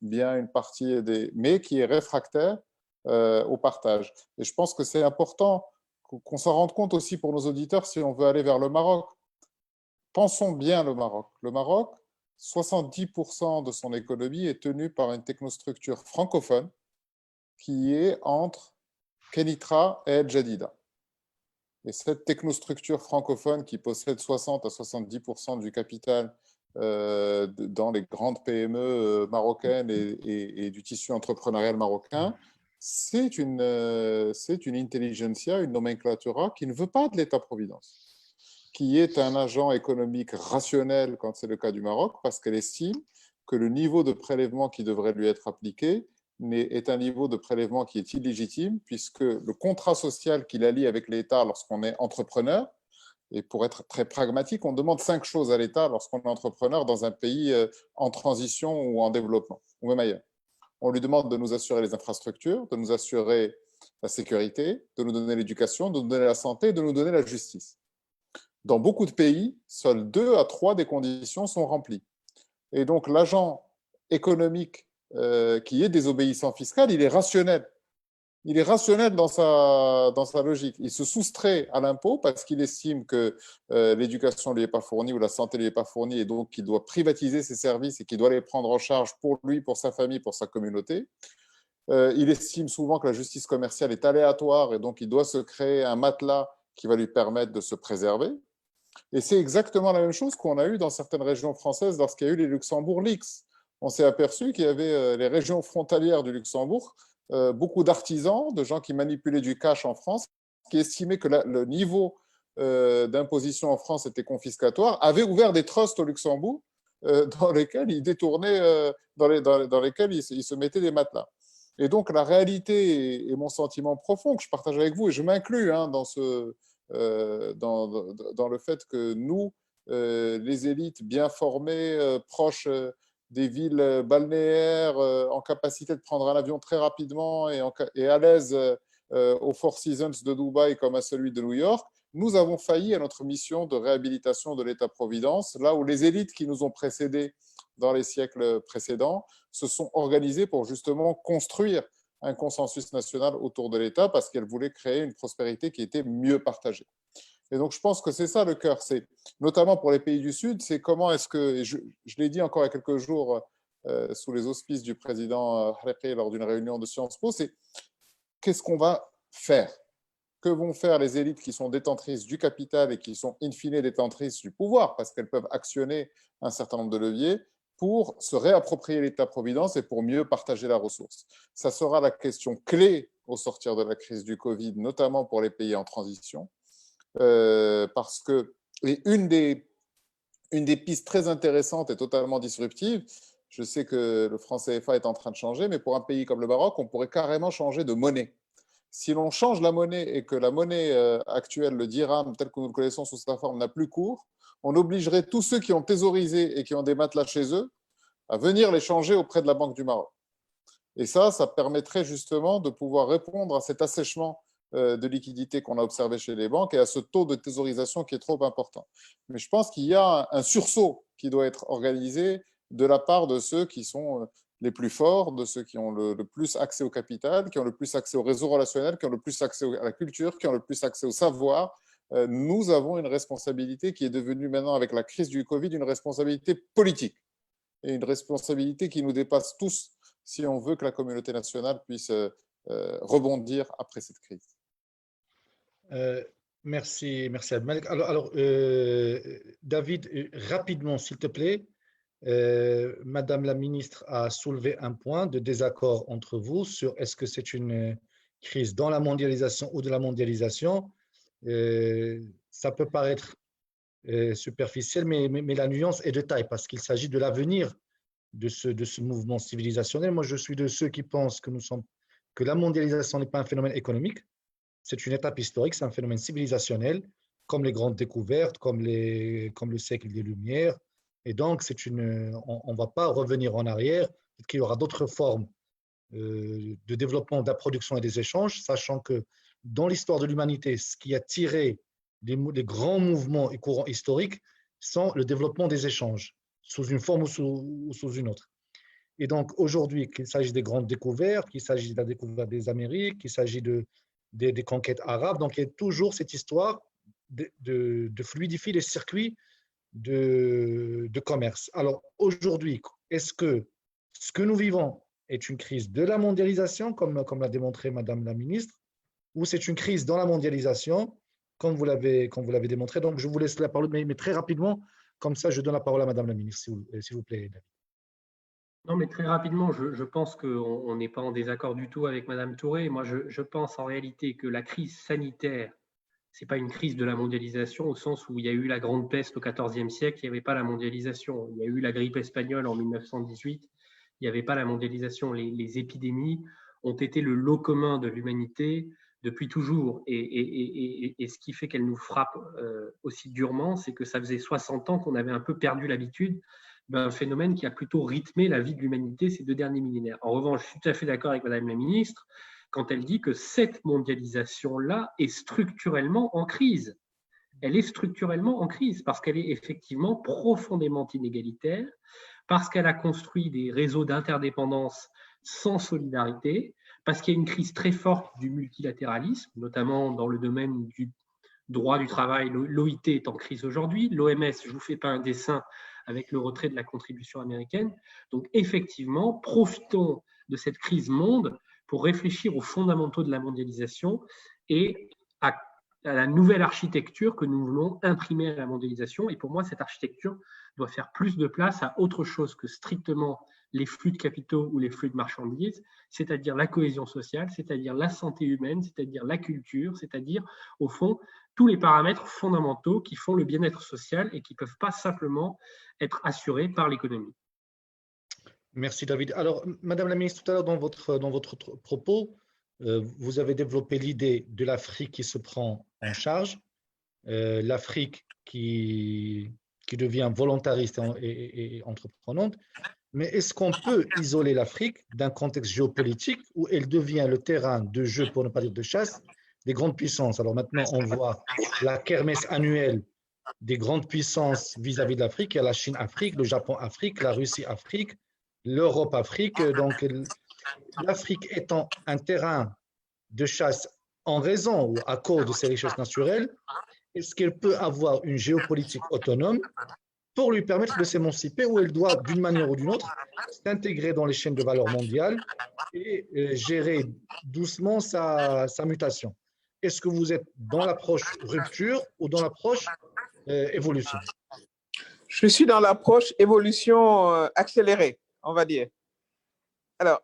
bien une partie mais qui est réfractaire au partage. Et je pense que c'est important qu'on s'en rende compte aussi pour nos auditeurs si on veut aller vers le Maroc. Pensons bien le Maroc. Le Maroc, 70% de son économie est tenue par une technostructure francophone qui est entre Kenitra et El Jadida. Et cette technostructure francophone qui possède 60 à 70% du capital dans les grandes PME marocaines et du tissu entrepreneurial marocain, c'est une intelligentsia, une nomenclatura qui ne veut pas de l'État-providence, qui est un agent économique rationnel quand c'est le cas du Maroc, parce qu'elle estime que le niveau de prélèvement qui devrait lui être appliqué est un niveau de prélèvement qui est illégitime, puisque le contrat social qui la lie avec l'État lorsqu'on est entrepreneur, et pour être très pragmatique, on demande 5 choses à l'État lorsqu'on est entrepreneur dans un pays en transition ou en développement, ou même ailleurs. On lui demande de nous assurer les infrastructures, de nous assurer la sécurité, de nous donner l'éducation, de nous donner la santé, de nous donner la justice. Dans beaucoup de pays, seules 2 à 3 des conditions sont remplies. Et donc, l'agent économique qui est désobéissant fiscal, il est rationnel. Il est rationnel dans sa logique. Il se soustrait à l'impôt parce qu'il estime que l'éducation ne lui est pas fournie ou la santé ne lui est pas fournie et donc qu'il doit privatiser ses services et qu'il doit les prendre en charge pour lui, pour sa famille, pour sa communauté. Il estime souvent que la justice commerciale est aléatoire et donc il doit se créer un matelas qui va lui permettre de se préserver. Et c'est exactement la même chose qu'on a eu dans certaines régions françaises lorsqu'il y a eu les Luxembourg Leaks. On s'est aperçu qu'il y avait les régions frontalières du Luxembourg, beaucoup d'artisans, de gens qui manipulaient du cash en France, qui estimaient que le niveau d'imposition en France était confiscatoire, avaient ouvert des trusts au Luxembourg dans lesquels ils détournaient, dans lesquels ils se mettaient des matelas. Et donc la réalité et mon sentiment profond que je partage avec vous, et je m'inclus dans le fait que nous, les élites bien formées, proches des villes balnéaires, en capacité de prendre un avion très rapidement et à l'aise aux Four Seasons de Dubaï comme à celui de New York, nous avons failli à notre mission de réhabilitation de l'État-providence, là où les élites qui nous ont précédés dans les siècles précédents se sont organisées pour justement construire un consensus national autour de l'État parce qu'elles voulaient créer une prospérité qui était mieux partagée. Et donc, je pense que c'est ça le cœur, c'est notamment pour les pays du Sud, c'est comment est-ce que, et je l'ai dit encore il y a quelques jours sous les auspices du président Hariri lors d'une réunion de Sciences Po, c'est qu'est-ce qu'on va faire? Que vont faire les élites qui sont détentrices du capital et qui sont in fine détentrices du pouvoir parce qu'elles peuvent actionner un certain nombre de leviers pour se réapproprier l'État-providence et pour mieux partager la ressource. Ça sera la question clé au sortir de la crise du Covid, notamment pour les pays en transition. Parce que une des pistes très intéressantes et totalement disruptives, je sais que le franc CFA est en train de changer, mais pour un pays comme le Maroc, on pourrait carrément changer de monnaie. Si l'on change la monnaie et que la monnaie actuelle, le dirham, tel que nous le connaissons sous sa forme, n'a plus cours, on obligerait tous ceux qui ont thésaurisé et qui ont des matelas chez eux à venir les changer auprès de la Banque du Maroc. Et ça permettrait justement de pouvoir répondre à cet assèchement de liquidité qu'on a observé chez les banques et à ce taux de thésaurisation qui est trop important. Mais je pense qu'il y a un sursaut qui doit être organisé de la part de ceux qui sont les plus forts, de ceux qui ont le plus accès au capital, qui ont le plus accès au réseau relationnel, qui ont le plus accès à la culture, qui ont le plus accès au savoir. Nous avons une responsabilité qui est devenue maintenant, avec la crise du Covid, une responsabilité politique et une responsabilité qui nous dépasse tous si on veut que la communauté nationale puisse rebondir après cette crise. Merci Abdelmalek. Alors David, rapidement, s'il te plaît, Madame la ministre a soulevé un point de désaccord entre vous sur est-ce que c'est une crise dans la mondialisation ou de la mondialisation. Ça peut paraître superficiel, mais la nuance est de taille parce qu'il s'agit de l'avenir de ce mouvement civilisationnel. Moi, je suis de ceux qui pensent que la mondialisation n'est pas un phénomène économique, c'est une étape historique, c'est un phénomène civilisationnel, comme les grandes découvertes, comme le siècle des Lumières. Et donc, on ne va pas revenir en arrière, peut-être qu'il y aura d'autres formes de développement de la production et des échanges, sachant que dans l'histoire de l'humanité, ce qui a tiré les grands mouvements et courants historiques sont le développement des échanges, sous une forme ou sous une autre. Et donc, aujourd'hui, qu'il s'agisse des grandes découvertes, qu'il s'agisse de la découverte des Amériques, qu'il s'agisse des conquêtes arabes, donc il y a toujours cette histoire de fluidifier les circuits de commerce. Alors, aujourd'hui, est-ce que ce que nous vivons est une crise de la mondialisation, comme l'a démontré Madame la ministre, ou c'est une crise dans la mondialisation, comme vous l'avez démontré? Donc, je vous laisse la parole, mais très rapidement, comme ça, je donne la parole à Madame la ministre, s'il vous plaît, David. Non, mais très rapidement, je pense qu'on n'est pas en désaccord du tout avec Madame Touré. Moi, je pense en réalité que la crise sanitaire, ce n'est pas une crise de la mondialisation au sens où il y a eu la grande peste au XIVe siècle, il n'y avait pas la mondialisation. Il y a eu la grippe espagnole en 1918, il n'y avait pas la mondialisation. Les épidémies ont été le lot commun de l'humanité depuis toujours. Et ce qui fait qu'elles nous frappent aussi durement, c'est que ça faisait 60 ans qu'on avait un peu perdu l'habitude d'un phénomène qui a plutôt rythmé la vie de l'humanité ces 2 derniers millénaires. En revanche, je suis tout à fait d'accord avec Madame la ministre quand elle dit que cette mondialisation-là est structurellement en crise. Elle est structurellement en crise parce qu'elle est effectivement profondément inégalitaire. parce qu'elle a construit des réseaux d'interdépendance sans solidarité, parce qu'il y a une crise très forte du multilatéralisme, notamment dans le domaine du droit du travail. L'OIT est en crise aujourd'hui. L'OMS, je ne vous fais pas un dessin avec le retrait de la contribution américaine. Donc, effectivement, profitons de cette crise monde pour réfléchir aux fondamentaux de la mondialisation et à la nouvelle architecture que nous voulons imprimer à la mondialisation. Et pour moi, cette architecture doit faire plus de place à autre chose que strictement les flux de capitaux ou les flux de marchandises, c'est-à-dire la cohésion sociale, c'est-à-dire la santé humaine, c'est-à-dire la culture, c'est-à-dire, au fond, tous les paramètres fondamentaux qui font le bien-être social et qui ne peuvent pas simplement être assurés par l'économie. Merci David. Alors, Madame la Ministre, tout à l'heure dans votre propos, vous avez développé l'idée de l'Afrique qui se prend en charge, l'Afrique qui devient volontariste et entreprenante. Mais est-ce qu'on peut isoler l'Afrique d'un contexte géopolitique où elle devient le terrain de jeu, pour ne pas dire de chasse, des grandes puissances? Alors maintenant, on voit la kermesse annuelle des grandes puissances vis-à-vis de l'Afrique. Il y a la Chine-Afrique, le Japon-Afrique, la Russie-Afrique, l'Europe-Afrique. Donc, l'Afrique étant un terrain de chasse en raison ou à cause de ses richesses naturelles, est-ce qu'elle peut avoir une géopolitique autonome pour lui permettre de s'émanciper, ou elle doit, d'une manière ou d'une autre, s'intégrer dans les chaînes de valeur mondiales et gérer doucement sa mutation? Est-ce que vous êtes dans l'approche rupture ou dans l'approche évolution? Je suis dans l'approche évolution accélérée, on va dire. Alors,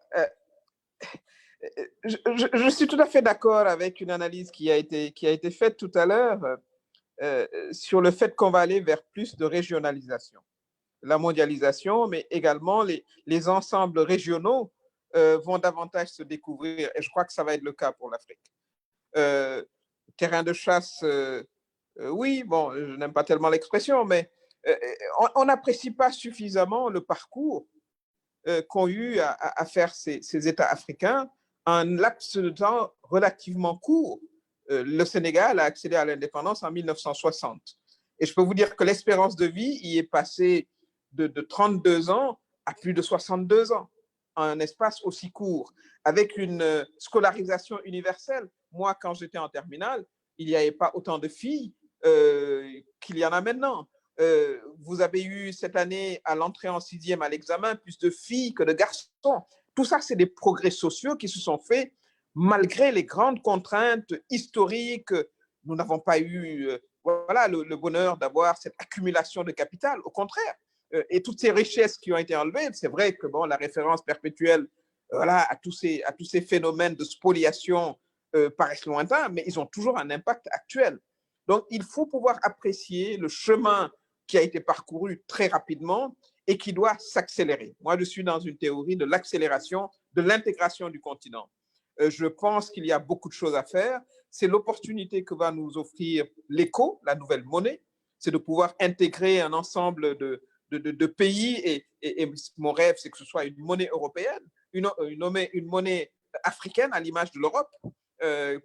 je suis tout à fait d'accord avec une analyse qui a été faite tout à l'heure sur le fait qu'on va aller vers plus de régionalisation. La mondialisation, mais également les ensembles régionaux vont davantage se découvrir, et je crois que ça va être le cas pour l'Afrique. Terrain de chasse, oui, bon, je n'aime pas tellement l'expression, mais on n'apprécie pas suffisamment le parcours qu'ont eu à faire ces États africains en un laps de temps relativement court. Le Sénégal a accédé à l'indépendance en 1960. Et je peux vous dire que l'espérance de vie y est passée de 32 ans à plus de 62 ans, en un espace aussi court, avec une scolarisation universelle. Moi, quand j'étais en terminale, il n'y avait pas autant de filles qu'il y en a maintenant. Vous avez eu cette année, à l'entrée en 6e à l'examen, plus de filles que de garçons. Tout ça, c'est des progrès sociaux qui se sont faits malgré les grandes contraintes historiques. Nous n'avons pas eu le bonheur d'avoir cette accumulation de capital. Au contraire, et toutes ces richesses qui ont été enlevées, c'est vrai que la référence perpétuelle à tous ces phénomènes de spoliation paraissent lointains, mais ils ont toujours un impact actuel. Donc, il faut pouvoir apprécier le chemin qui a été parcouru très rapidement et qui doit s'accélérer. Moi, je suis dans une théorie de l'accélération, de l'intégration du continent. Je pense qu'il y a beaucoup de choses à faire. C'est l'opportunité que va nous offrir l'ECO, la nouvelle monnaie. C'est de pouvoir intégrer un ensemble de pays et mon rêve, c'est que ce soit une monnaie européenne, une monnaie africaine à l'image de l'Europe,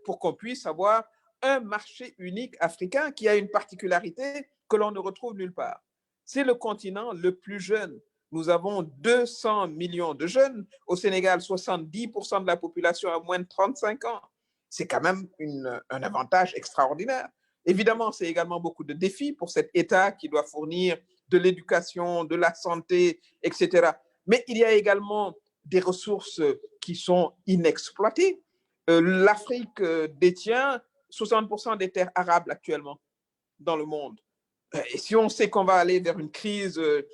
pour qu'on puisse avoir un marché unique africain qui a une particularité que l'on ne retrouve nulle part. C'est le continent le plus jeune. Nous avons 200 millions de jeunes. Au Sénégal, 70% de la population a moins de 35 ans. C'est quand même un avantage extraordinaire. Évidemment, c'est également beaucoup de défis pour cet État qui doit fournir de l'éducation, de la santé, etc. Mais il y a également des ressources qui sont inexploitées. L'Afrique détient 60% des terres arables actuellement dans le monde. Et si on sait qu'on va aller vers une crise de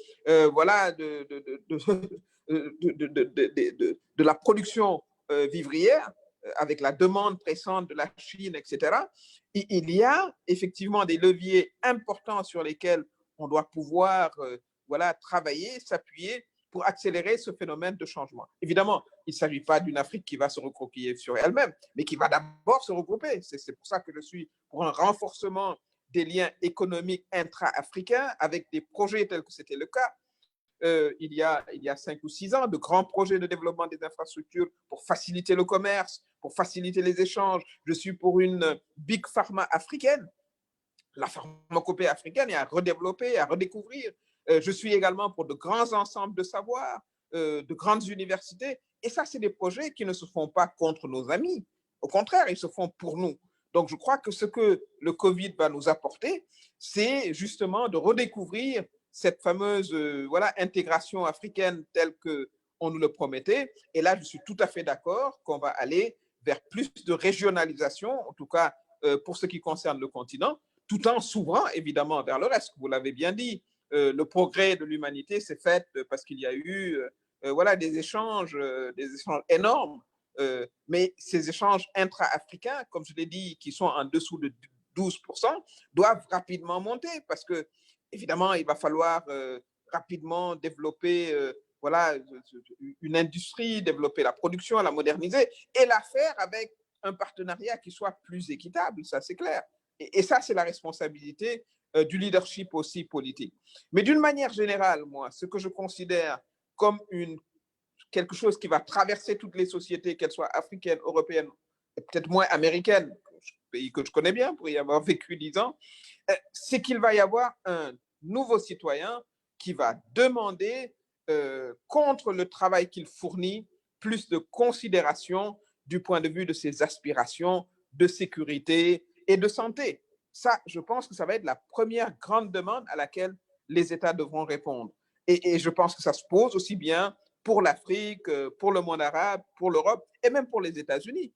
la production vivrière, avec la demande pressante de la Chine, etc., il y a effectivement des leviers importants sur lesquels on doit pouvoir travailler, s'appuyer pour accélérer ce phénomène de changement. Évidemment, il ne s'agit pas d'une Afrique qui va se recroquiller sur elle-même, mais qui va d'abord se regrouper. C'est pour ça que je suis pour un renforcement des liens économiques intra-africains avec des projets tels que c'était le cas il y a 5 ou 6 ans, de grands projets de développement des infrastructures pour faciliter le commerce, pour faciliter les échanges. Je suis pour une big pharma africaine, la pharmacopée africaine, et à redévelopper, à redécouvrir. Je suis également pour de grands ensembles de savoir, de grandes universités. Et ça, c'est des projets qui ne se font pas contre nos amis. Au contraire, ils se font pour nous. Donc, je crois que ce que le Covid va nous apporter, c'est justement de redécouvrir cette fameuse intégration africaine telle qu'on nous le promettait. Et là, je suis tout à fait d'accord qu'on va aller vers plus de régionalisation, en tout cas pour ce qui concerne le continent, tout en s'ouvrant évidemment vers le reste. Vous l'avez bien dit, le progrès de l'humanité s'est fait parce qu'il y a eu des échanges énormes. Mais ces échanges intra-africains, comme je l'ai dit, qui sont en dessous de 12%, doivent rapidement monter parce que, évidemment, il va falloir rapidement développer une industrie, développer la production, la moderniser et la faire avec un partenariat qui soit plus équitable, ça c'est clair. Et ça, c'est la responsabilité du leadership aussi politique. Mais d'une manière générale, moi, ce que je considère comme quelque chose qui va traverser toutes les sociétés, qu'elles soient africaines, européennes, et peut-être moins américaines, pays que je connais bien pour y avoir vécu 10 ans, c'est qu'il va y avoir un nouveau citoyen qui va demander, contre le travail qu'il fournit, plus de considération du point de vue de ses aspirations de sécurité et de santé. Ça, je pense que ça va être la première grande demande à laquelle les États devront répondre. Et je pense que ça se pose aussi bien pour l'Afrique, pour le monde arabe, pour l'Europe et même pour les États-Unis.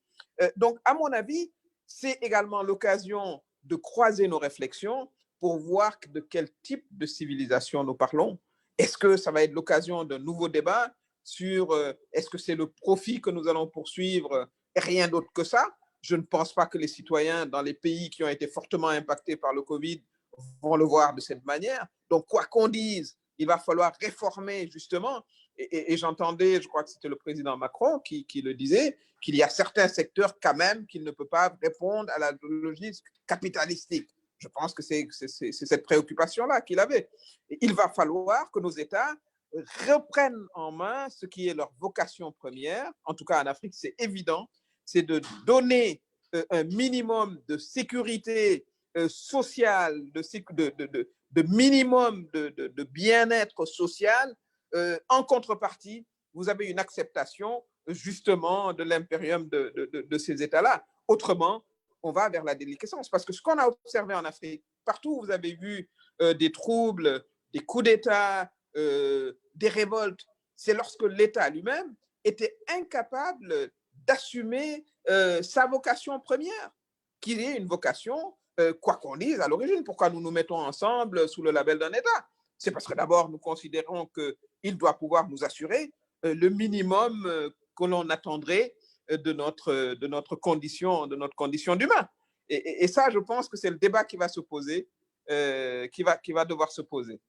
Donc, à mon avis, c'est également l'occasion de croiser nos réflexions pour voir de quel type de civilisation nous parlons. Est-ce que ça va être l'occasion d'un nouveau débat sur est-ce que c'est le profit que nous allons poursuivre et rien d'autre que ça? Je ne pense pas que les citoyens dans les pays qui ont été fortement impactés par le Covid vont le voir de cette manière. Donc, quoi qu'on dise, il va falloir réformer justement. Et j'entendais, je crois que c'était le président Macron qui le disait, qu'il y a certains secteurs quand même qui ne peuvent pas répondre à la logique capitalistique. Je pense que c'est cette préoccupation-là qu'il avait. Et il va falloir que nos États reprennent en main ce qui est leur vocation première. En tout cas, en Afrique, c'est évident, c'est de donner un minimum de sécurité sociale, de minimum de bien-être social. En contrepartie, vous avez une acceptation justement de l'impérium de ces États-là. Autrement, on va vers la déliquescence. Parce que ce qu'on a observé en Afrique, partout où vous avez vu des troubles, des coups d'État, des révoltes, c'est lorsque l'État lui-même était incapable d'assumer sa vocation première, qui est une vocation, quoi qu'on dise à l'origine. Pourquoi nous nous mettons ensemble sous le label d'un État? C'est parce que d'abord, nous considérons qu'il doit pouvoir nous assurer le minimum que l'on attendrait de notre condition d'humain. Et ça, je pense que c'est le débat qui va se poser, qui va devoir se poser.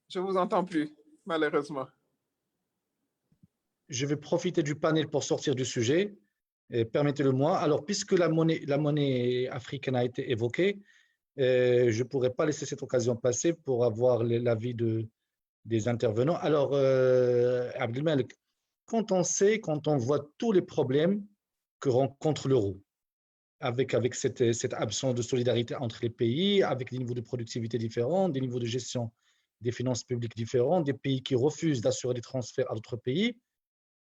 Je ne vous entends plus, malheureusement. Je vais profiter du panel pour sortir du sujet. Permettez-le-moi. Alors, puisque la monnaie africaine a été évoquée, je ne pourrais pas laisser cette occasion passer pour avoir l'avis des intervenants. Alors, Abdelmalek, quand on voit tous les problèmes que rencontre l'euro, avec cette absence de solidarité entre les pays, avec des niveaux de productivité différents, des niveaux de gestion des finances publiques différents, des pays qui refusent d'assurer des transferts à d'autres pays,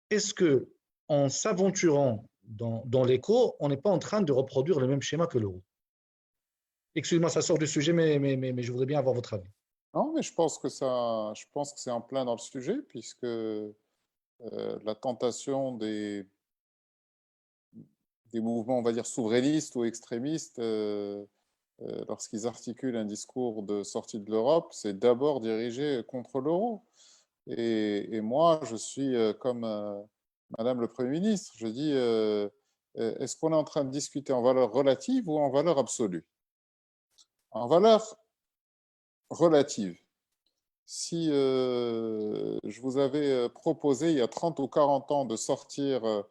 est-ce que, en s'aventurant dans l'éco, on n'est pas en train de reproduire le même schéma que l'euro? Excusez-moi, ça sort du sujet, mais je voudrais bien avoir votre avis. Non, mais je pense que c'est en plein dans le sujet, puisque la tentation des mouvements, on va dire, souverainistes ou extrémistes, lorsqu'ils articulent un discours de sortie de l'Europe, c'est d'abord dirigé contre l'euro. Et moi, je suis comme Madame le Premier ministre, je dis, est-ce qu'on est en train de discuter en valeur relative ou en valeur absolue? En valeur relative. Si je vous avais proposé il y a 30 ou 40 ans de sortir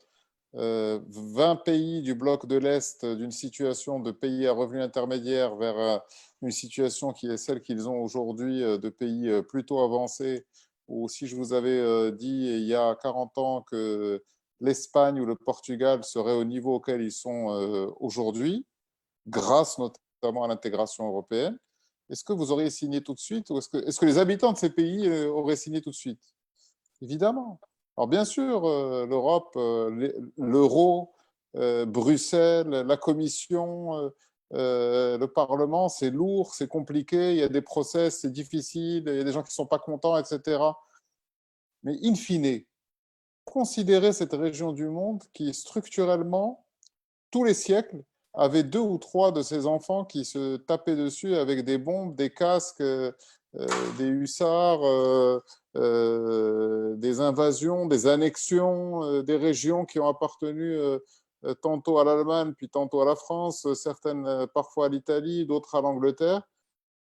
20 pays du bloc de l'Est d'une situation de pays à revenus intermédiaires vers une situation qui est celle qu'ils ont aujourd'hui de pays plutôt avancés, ou si je vous avais dit il y a 40 ans que l'Espagne ou le Portugal seraient au niveau auquel ils sont aujourd'hui, grâce notamment à l'intégration européenne, est-ce que vous auriez signé tout de suite ou est-ce que les habitants de ces pays auraient signé tout de suite? Évidemment. Alors bien sûr, l'Europe, l'euro, Bruxelles, la Commission, le Parlement, c'est lourd, c'est compliqué, il y a des process, c'est difficile, il y a des gens qui ne sont pas contents, etc. Mais in fine, considérez cette région du monde qui, structurellement, tous les siècles, avait 2 ou 3 de ces enfants qui se tapaient dessus avec des bombes, des casques, des hussards, des invasions, des annexions, des régions qui ont appartenu tantôt à l'Allemagne, puis tantôt à la France, certaines parfois à l'Italie, d'autres à l'Angleterre.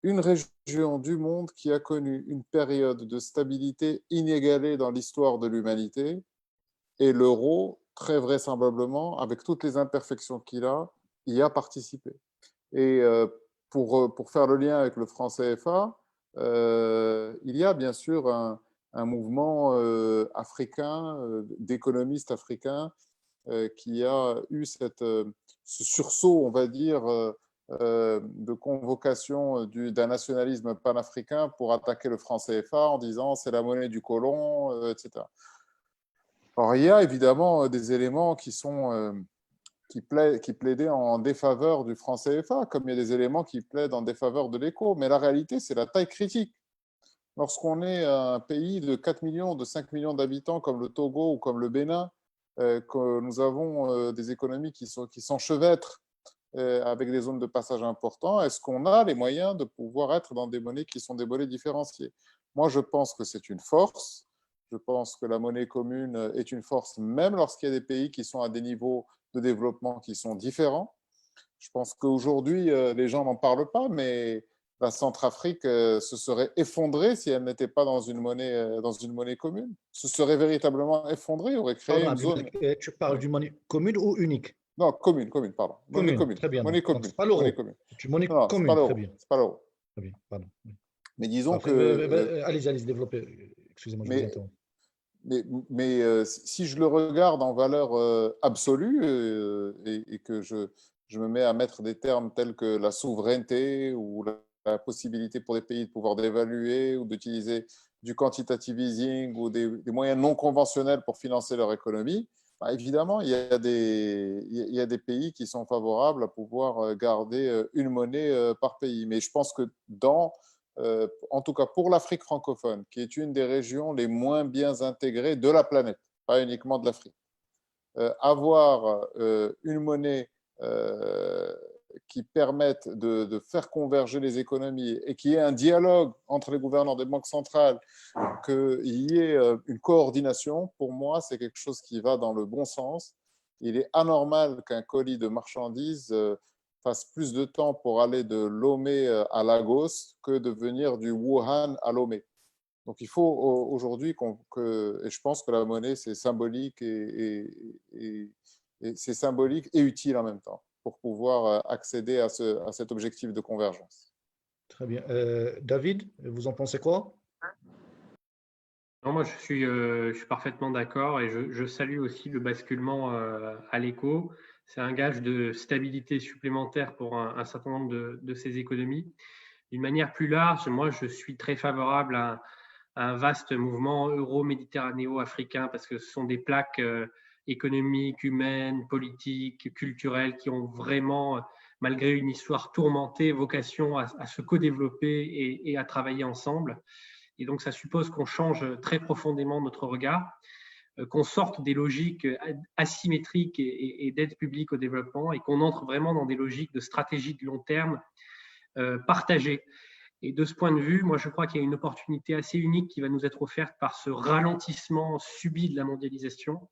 Une région du monde qui a connu une période de stabilité inégalée dans l'histoire de l'humanité, et l'euro, très vraisemblablement, avec toutes les imperfections qu'il a, y a participé. Et pour faire le lien avec le franc CFA, il y a bien sûr un mouvement africain, d'économistes africains, qui a eu ce sursaut, on va dire, de convocation d'un nationalisme panafricain pour attaquer le franc CFA en disant c'est la monnaie du colon, etc. Alors, il y a évidemment des éléments qui plaidaient en défaveur du franc CFA, comme il y a des éléments qui plaident en défaveur de l'éco. Mais la réalité, c'est la taille critique. Lorsqu'on est un pays de 4 millions, de 5 millions d'habitants comme le Togo ou comme le Bénin, que nous avons des économies qui s'enchevêtrent avec des zones de passage importants, est-ce qu'on a les moyens de pouvoir être dans des monnaies qui sont des monnaies différenciées? Moi, je pense que c'est une force. Je pense que la monnaie commune est une force, même lorsqu'il y a des pays qui sont à des niveaux de développement qui sont différents. Je pense qu'aujourd'hui, les gens n'en parlent pas, mais la Centrafrique se serait effondrée si elle n'était pas dans une monnaie commune. Se serait véritablement effondrée, aurait créé une zone… Tu parles d'une monnaie commune ou unique? Non, commune, pardon. Monnaie commune. Très bien. Monnaie commune. C'est pas l'euro. C'est une monnaie commune, très bien. C'est pas l'euro. Très bien, pardon. Mais disons que… Allez-y, développez. Excusez-moi, je vous interromps. Mais si je le regarde en valeur absolue et que je me mets à mettre des termes tels que la souveraineté ou la possibilité pour des pays de pouvoir d'évaluer ou d'utiliser du quantitative easing ou des moyens non conventionnels pour financer leur économie, bah évidemment, il y a des pays qui sont favorables à pouvoir garder une monnaie par pays. Mais je pense que en tout cas pour l'Afrique francophone, qui est une des régions les moins bien intégrées de la planète, pas uniquement de l'Afrique, avoir une monnaie qui permette de faire converger les économies et qu'il y ait un dialogue entre les gouverneurs des banques centrales, qu'il y ait une coordination, pour moi, c'est quelque chose qui va dans le bon sens. Il est anormal qu'un colis de marchandises fasse plus de temps pour aller de Lomé à Lagos que de venir du Wuhan à Lomé. Donc il faut aujourd'hui et je pense que la monnaie, c'est symbolique c'est symbolique et utile en même temps pour pouvoir accéder à cet objectif de convergence. Très bien. David, vous en pensez quoi? Non, moi, je suis parfaitement d'accord et je salue aussi le basculement à l'éco. C'est un gage de stabilité supplémentaire pour un certain nombre de ces économies. D'une manière plus large, moi, je suis très favorable à un vaste mouvement euro-méditerranéo-africain parce que ce sont des plaques économiques, humaines, politiques, culturelles qui ont vraiment, malgré une histoire tourmentée, vocation à se co-développer et à travailler ensemble. Et donc, ça suppose qu'on change très profondément notre regard, qu'on sorte des logiques asymétriques et d'aide publique au développement et qu'on entre vraiment dans des logiques de stratégie de long terme partagées. Et de ce point de vue, moi, je crois qu'il y a une opportunité assez unique qui va nous être offerte par ce ralentissement subi de la mondialisation,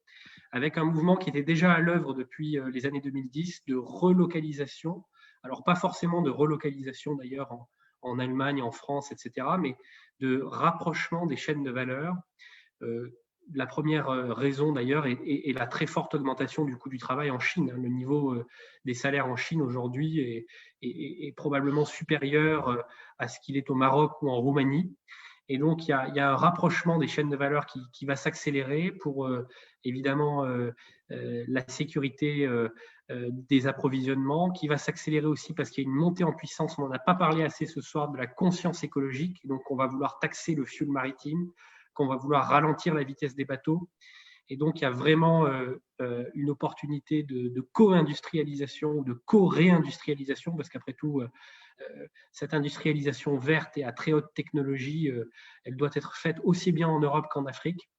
avec un mouvement qui était déjà à l'œuvre depuis les années 2010 de relocalisation. Alors, pas forcément de relocalisation d'ailleurs en Allemagne, en France, etc., mais de rapprochement des chaînes de valeur. La première raison d'ailleurs est la très forte augmentation du coût du travail en Chine. Le niveau des salaires en Chine aujourd'hui est probablement supérieur à ce qu'il est au Maroc ou en Roumanie. Et donc, il y a un rapprochement des chaînes de valeur qui va s'accélérer pour évidemment la sécurité des approvisionnements, qui va s'accélérer aussi parce qu'il y a une montée en puissance, on n'en a pas parlé assez ce soir, de la conscience écologique. Donc, on va vouloir taxer le fuel maritime, qu'on va vouloir ralentir la vitesse des bateaux. Et donc, il y a vraiment une opportunité de co-industrialisation ou de co-réindustrialisation, parce qu'après tout, cette industrialisation verte et à très haute technologie, elle doit être faite aussi bien en Europe qu'en Afrique,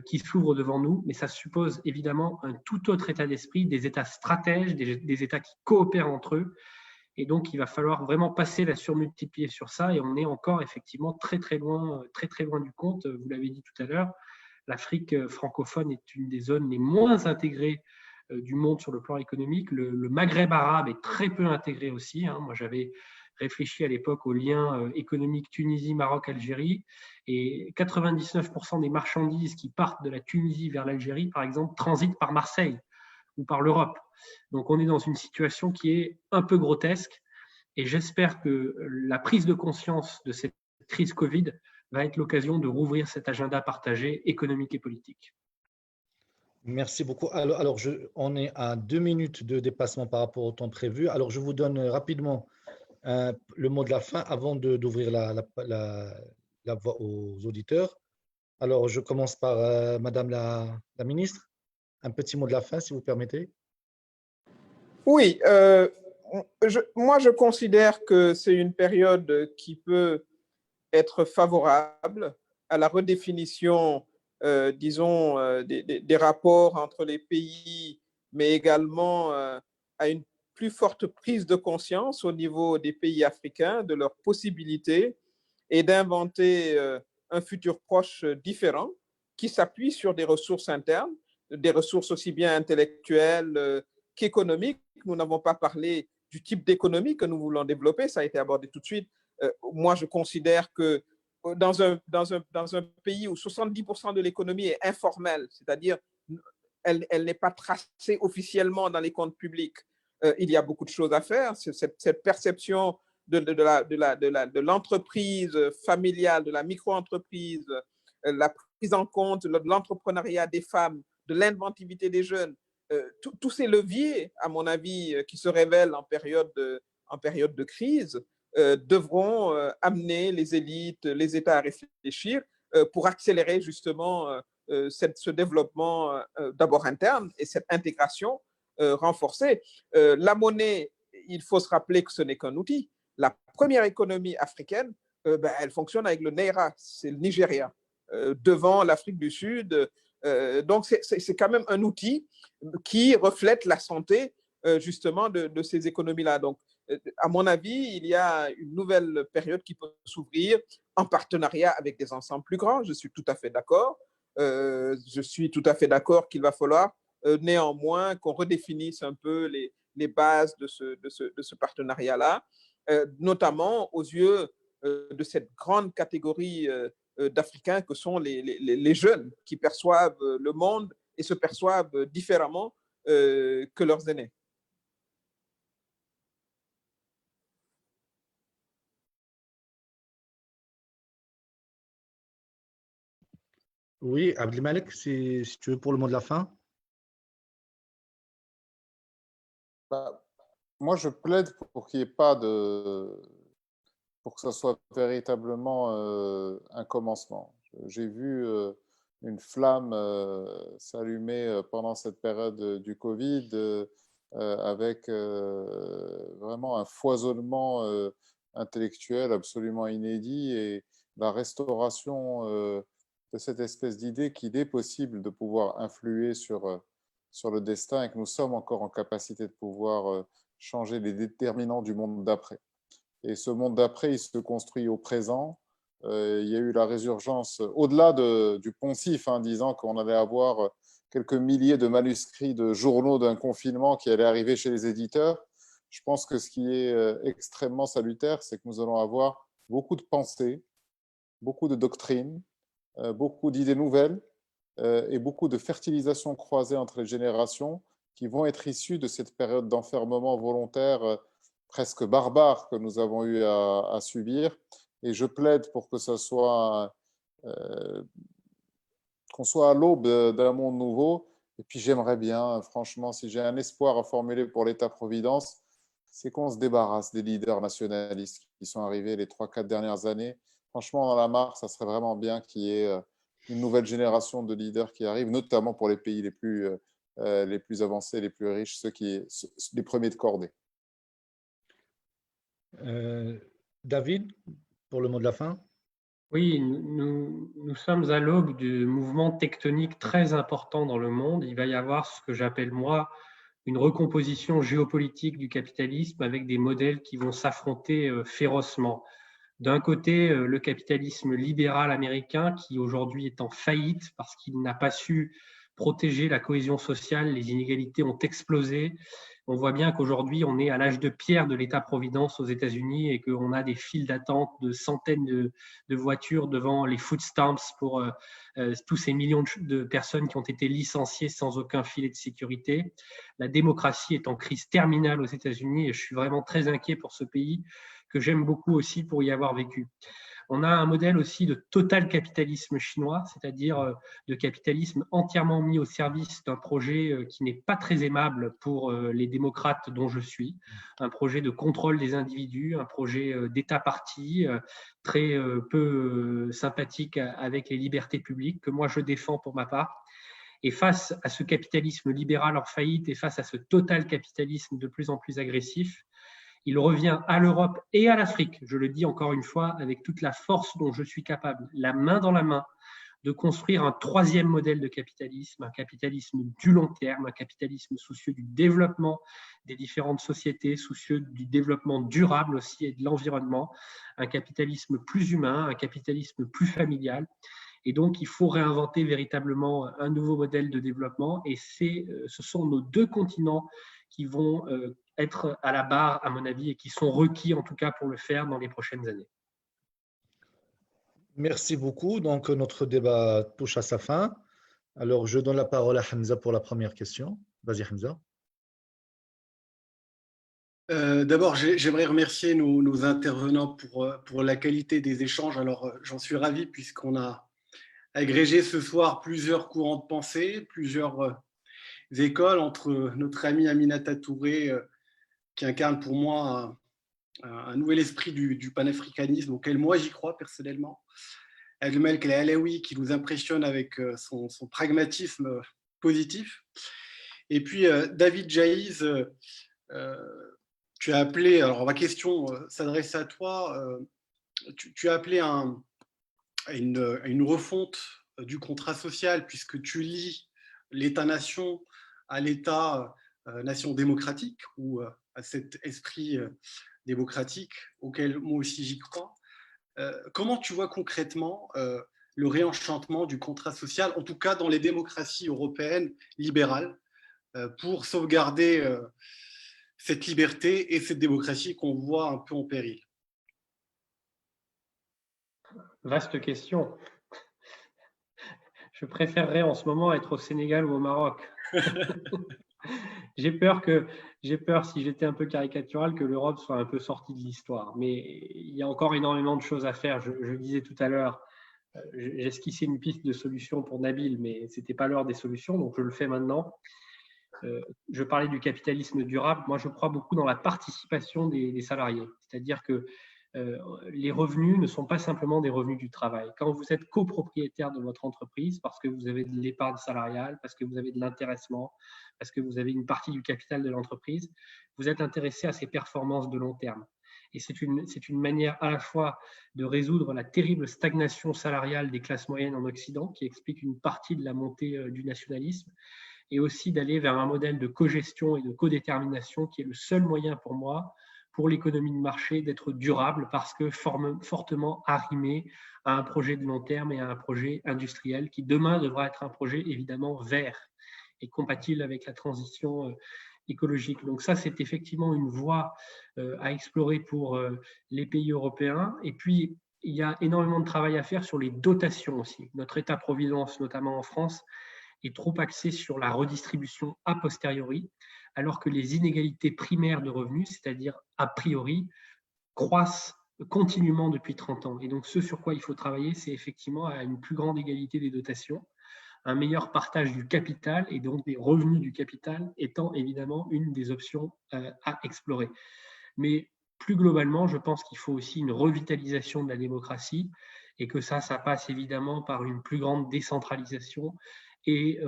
qui s'ouvre devant nous. Mais ça suppose évidemment un tout autre état d'esprit, des États stratèges, des États qui coopèrent entre eux. Et donc, il va falloir vraiment passer la surmultiplier sur ça. Et on est encore effectivement très loin du compte. Vous l'avez dit tout à l'heure, l'Afrique francophone est une des zones les moins intégrées du monde sur le plan économique. Le Maghreb arabe est très peu intégré aussi. Moi, j'avais réfléchi à l'époque aux liens économiques Tunisie, Maroc, Algérie. Et 99% des marchandises qui partent de la Tunisie vers l'Algérie, par exemple, transitent par Marseille ou par l'Europe. Donc, on est dans une situation qui est un peu grotesque. Et j'espère que la prise de conscience de cette crise Covid va être l'occasion de rouvrir cet agenda partagé économique et politique. Merci beaucoup. Alors on est à 2 minutes de dépassement par rapport au temps prévu. Alors, je vous donne rapidement le mot de la fin avant d'ouvrir la voie aux auditeurs. Alors, je commence par Madame la ministre. Un petit mot de la fin, si vous permettez. Oui, moi je considère que c'est une période qui peut être favorable à la redéfinition, disons, des rapports entre les pays, mais également à une plus forte prise de conscience au niveau des pays africains de leurs possibilités et d'inventer un futur proche différent qui s'appuie sur des ressources internes, des ressources aussi bien intellectuelles qu'économiques. Nous n'avons pas parlé du type d'économie que nous voulons développer, ça a été abordé tout de suite. Moi, je considère que dans un pays où 70% de l'économie est informelle, c'est-à-dire elle n'est pas tracée officiellement dans les comptes publics, il y a beaucoup de choses à faire. Cette perception de l'entreprise familiale, de la micro-entreprise, la prise en compte de l'entrepreneuriat des femmes, de l'inventivité des jeunes, tous ces leviers, à mon avis, qui se révèlent en période de crise, devront amener les élites, les États à réfléchir pour accélérer justement ce développement d'abord interne et cette intégration renforcée. La monnaie, il faut se rappeler que ce n'est qu'un outil. La première économie africaine, elle fonctionne avec le Naira, c'est le Nigeria, devant l'Afrique du Sud. Donc, c'est quand même un outil qui reflète la santé justement de ces économies-là. Donc, à mon avis, il y a une nouvelle période qui peut s'ouvrir en partenariat avec des ensembles plus grands. Je suis tout à fait d'accord. Je suis tout à fait d'accord qu'il va falloir néanmoins qu'on redéfinisse un peu les bases de ce partenariat-là, notamment aux yeux de cette grande catégorie d'Africains que sont les jeunes qui perçoivent le monde et se perçoivent différemment que leurs aînés. Oui, Abdelmalek, si tu veux pour le mot de la fin. Moi, je plaide pour qu'il n'y ait pas pour que ça soit véritablement un commencement. J'ai vu une flamme s'allumer pendant cette période du Covid avec vraiment un foisonnement intellectuel absolument inédit et la restauration de cette espèce d'idée qu'il est possible de pouvoir influer sur le destin et que nous sommes encore en capacité de pouvoir changer les déterminants du monde d'après. Et ce monde d'après, il se construit au présent. Il y a eu la résurgence, au-delà du poncif, disant qu'on allait avoir quelques milliers de manuscrits de journaux d'un confinement qui allaient arriver chez les éditeurs. Je pense que ce qui est extrêmement salutaire, c'est que nous allons avoir beaucoup de pensées, beaucoup de doctrines, beaucoup d'idées nouvelles et beaucoup de fertilisation croisée entre les générations qui vont être issues de cette période d'enfermement volontaire presque barbare que nous avons eu à subir et je plaide pour que ça soit, qu'on soit à l'aube d'un monde nouveau. Et puis j'aimerais bien, franchement, si j'ai un espoir à formuler pour l'État-providence, c'est qu'on se débarrasse des leaders nationalistes qui sont arrivés les 3-4 dernières années. Franchement, on en a marre, ça serait vraiment bien qu'il y ait une nouvelle génération de leaders qui arrivent, notamment pour les pays les plus avancés, les plus riches, les premiers de cordée. David, pour le mot de la fin. Oui, nous sommes à l'aube de mouvements tectoniques très importants dans le monde. Il va y avoir ce que j'appelle, moi, une recomposition géopolitique du capitalisme avec des modèles qui vont s'affronter férocement. D'un côté, le capitalisme libéral américain qui aujourd'hui est en faillite parce qu'il n'a pas su protéger la cohésion sociale, les inégalités ont explosé. On voit bien qu'aujourd'hui, on est à l'âge de pierre de l'État-providence aux États-Unis et qu'on a des files d'attente de centaines de voitures devant les food stamps pour tous ces millions de personnes qui ont été licenciées sans aucun filet de sécurité. La démocratie est en crise terminale aux États-Unis et je suis vraiment très inquiet pour ce pays que j'aime beaucoup aussi pour y avoir vécu. On a un modèle aussi de total capitalisme chinois, c'est-à-dire de capitalisme entièrement mis au service d'un projet qui n'est pas très aimable pour les démocrates dont je suis, un projet de contrôle des individus, un projet d'État-parti très peu sympathique avec les libertés publiques que moi je défends pour ma part. Et face à ce capitalisme libéral en faillite et face à ce total capitalisme de plus en plus agressif, il revient à l'Europe et à l'Afrique, je le dis encore une fois, avec toute la force dont je suis capable, la main dans la main, de construire un troisième modèle de capitalisme, un capitalisme du long terme, un capitalisme soucieux du développement des différentes sociétés, soucieux du développement durable aussi et de l'environnement, un capitalisme plus humain, un capitalisme plus familial. Et donc, il faut réinventer véritablement un nouveau modèle de développement et ce sont nos deux continents qui vont être à la barre, à mon avis, et qui sont requis, en tout cas, pour le faire dans les prochaines années. Merci beaucoup. Donc, notre débat touche à sa fin. Alors, je donne la parole à Hamza pour la première question. Vas-y, Hamza. D'abord, j'aimerais remercier nos intervenants pour la qualité des échanges. Alors, j'en suis ravi puisqu'on a agrégé ce soir plusieurs courants de pensée, plusieurs écoles, entre notre ami Aminata Touré, qui incarne pour moi un nouvel esprit du panafricanisme auquel moi j'y crois personnellement. Abdelmalek El-Alaoui qui nous impressionne avec son pragmatisme positif. Et puis David Jaiz, tu as appelé, alors ma question s'adresse à toi, tu as appelé à une refonte du contrat social puisque tu lis l'État-nation à l'État-nation démocratique ou à cet esprit démocratique auquel moi aussi j'y crois. Comment tu vois concrètement le réenchantement du contrat social, en tout cas dans les démocraties européennes libérales, pour sauvegarder cette liberté et cette démocratie qu'on voit un peu en péril? Vaste question. Je préférerais en ce moment être au Sénégal ou au Maroc. J'ai peur, si j'étais un peu caricatural, que l'Europe soit un peu sortie de l'histoire. Mais il y a encore énormément de choses à faire. Je le disais tout à l'heure, j'ai esquissé une piste de solution pour Nabil, mais ce n'était pas l'heure des solutions, donc je le fais maintenant. Je parlais du capitalisme durable. Moi, je crois beaucoup dans la participation des salariés. C'est-à-dire que les revenus ne sont pas simplement des revenus du travail. Quand vous êtes copropriétaire de votre entreprise, parce que vous avez de l'épargne salariale, parce que vous avez de l'intéressement, parce que vous avez une partie du capital de l'entreprise, vous êtes intéressé à ses performances de long terme. Et c'est une manière à la fois de résoudre la terrible stagnation salariale des classes moyennes en Occident, qui explique une partie de la montée du nationalisme, et aussi d'aller vers un modèle de cogestion et de codétermination qui est le seul moyen pour moi, pour l'économie de marché, d'être durable parce que fortement arrimé à un projet de long terme et à un projet industriel qui demain devra être un projet évidemment vert et compatible avec la transition écologique. Donc ça, c'est effectivement une voie à explorer pour les pays européens. Et puis, il y a énormément de travail à faire sur les dotations aussi. Notre État-providence, notamment en France, est trop axé sur la redistribution a posteriori, alors que les inégalités primaires de revenus, c'est-à-dire a priori, croissent continuellement depuis 30 ans. Et donc, ce sur quoi il faut travailler, c'est effectivement à une plus grande égalité des dotations, un meilleur partage du capital et donc des revenus du capital étant évidemment une des options à explorer. Mais plus globalement, je pense qu'il faut aussi une revitalisation de la démocratie et que ça passe évidemment par une plus grande décentralisation et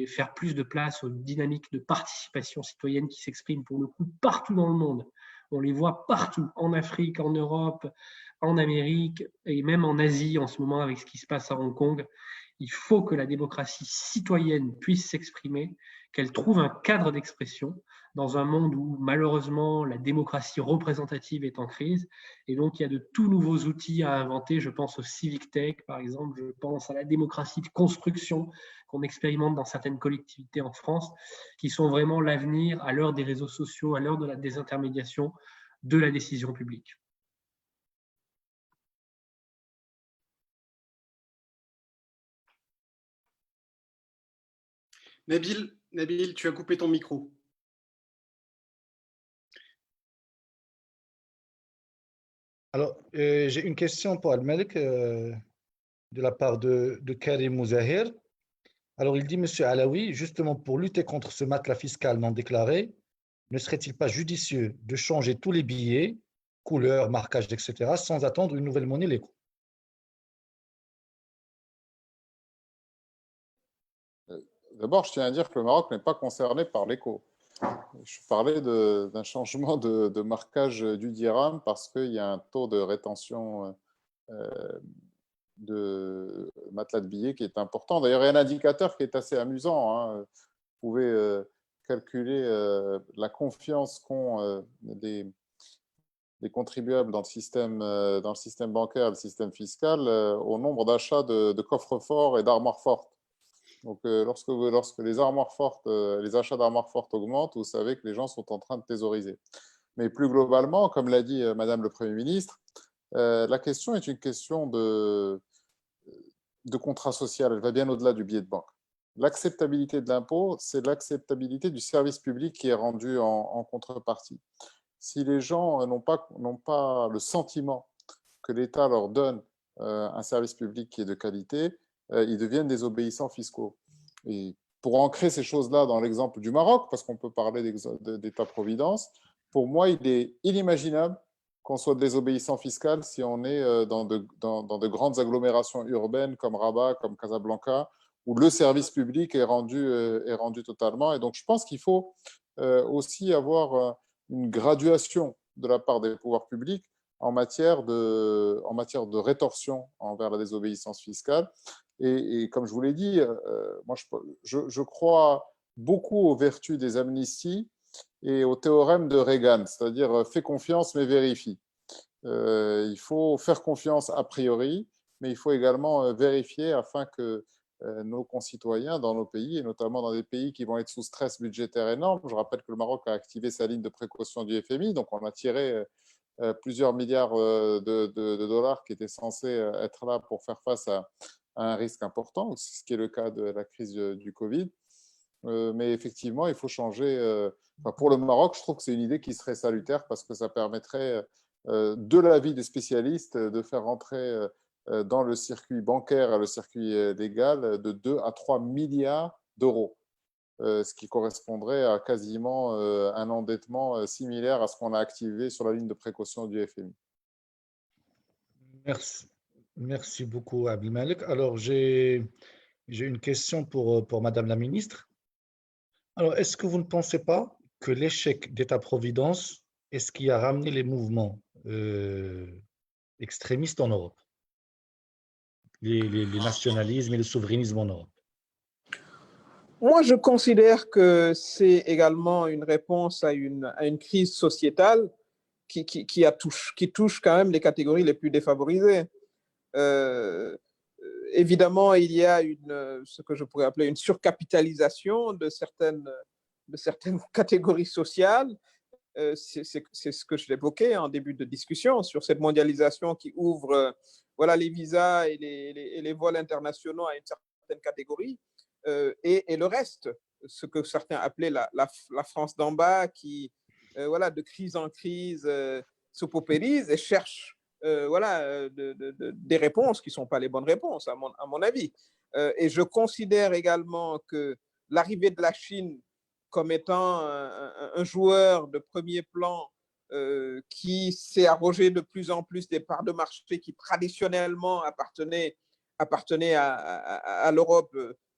faire plus de place aux dynamiques de participation citoyenne qui s'expriment pour le coup partout dans le monde. On les voit partout, en Afrique, en Europe, en Amérique et même en Asie en ce moment avec ce qui se passe à Hong Kong. Il faut que la démocratie citoyenne puisse s'exprimer, qu'elle trouve un cadre d'expression dans un monde où malheureusement la démocratie représentative est en crise. Et donc il y a de tout nouveaux outils à inventer. Je pense au civic tech par exemple, je pense à la démocratie de construction qu'on expérimente dans certaines collectivités en France, qui sont vraiment l'avenir à l'heure des réseaux sociaux, à l'heure de la désintermédiation de la décision publique. Nabil, tu as coupé ton micro. Alors, j'ai une question pour Al-Malik de la part de Karim Mouzahir. Alors, il dit, Monsieur Alaoui, justement pour lutter contre ce matelas fiscal non déclaré, ne serait-il pas judicieux de changer tous les billets, couleurs, marquages, etc., sans attendre une nouvelle monnaie l'éco? D'abord, je tiens à dire que le Maroc n'est pas concerné par l'éco. Je parlais d'un changement de marquage du dirham parce qu'il y a un taux de rétention de matelas de billets qui est important. D'ailleurs, il y a un indicateur qui est assez amusant, hein. Vous pouvez calculer la confiance qu'ont des contribuables dans le système bancaire, le système fiscal, au nombre d'achats de coffres forts et d'armoires fortes. Donc, lorsque les armoires fortes, les achats d'armoires fortes augmentent, vous savez que les gens sont en train de thésauriser. Mais plus globalement, comme l'a dit Madame le Premier ministre, la question est une question de contrat social. Elle va bien au-delà du billet de banque. L'acceptabilité de l'impôt, c'est l'acceptabilité du service public qui est rendu en contrepartie. Si les gens n'ont pas le sentiment que l'État leur donne un service public qui est de qualité, ils deviennent désobéissants fiscaux. Et pour ancrer ces choses-là dans l'exemple du Maroc, parce qu'on peut parler d'État-providence, pour moi, il est inimaginable qu'on soit désobéissant fiscal si on est dans de grandes agglomérations urbaines comme Rabat, comme Casablanca, où le service public est rendu totalement. Et donc, je pense qu'il faut aussi avoir une graduation de la part des pouvoirs publics en matière de rétorsion envers la désobéissance fiscale. Et comme je vous l'ai dit, moi, je crois beaucoup aux vertus des amnisties et au théorème de Reagan, c'est-à-dire fais confiance mais vérifie. Il faut faire confiance a priori, mais il faut également vérifier afin que nos concitoyens dans nos pays, et notamment dans des pays qui vont être sous stress budgétaire énorme. Je rappelle que le Maroc a activé sa ligne de précaution du FMI, donc on a tiré plusieurs milliards de dollars qui étaient censés être là pour faire face à un risque important, ce qui est le cas de la crise du Covid. Mais effectivement, il faut changer. Pour le Maroc, je trouve que c'est une idée qui serait salutaire parce que ça permettrait, de l'avis des spécialistes, de faire rentrer dans le circuit bancaire et le circuit légal de 2 à 3 milliards d'euros, ce qui correspondrait à quasiment un endettement similaire à ce qu'on a activé sur la ligne de précaution du FMI. Merci beaucoup, Abdelmalek. Alors, j'ai une question pour Madame la Ministre. Alors, est-ce que vous ne pensez pas que l'échec d'État-providence est ce qui a ramené les mouvements extrémistes en Europe, les nationalismes et le souverainisme en Europe? Moi, je considère que c'est également une réponse à une crise sociétale qui touche quand même les catégories les plus défavorisées. Évidemment, il y a ce que je pourrais appeler une surcapitalisation de certaines catégories sociales. C'est ce que je l'évoquais en début de discussion sur cette mondialisation qui ouvre les visas et les vols internationaux à une certaine catégorie et le reste, ce que certains appelaient la France d'en bas qui, de crise en crise, se paupérisent et cherchent voilà, des réponses qui ne sont pas les bonnes réponses, à mon avis. Et je considère également que l'arrivée de la Chine comme étant un joueur de premier plan qui s'est arrogé de plus en plus des parts de marché qui traditionnellement appartenaient à l'Europe.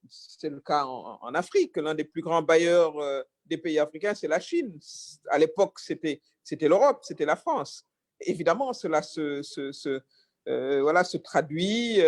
C'est le cas en Afrique. L'un des plus grands bailleurs des pays africains, c'est la Chine. À l'époque, c'était l'Europe, c'était la France. Évidemment, cela se traduit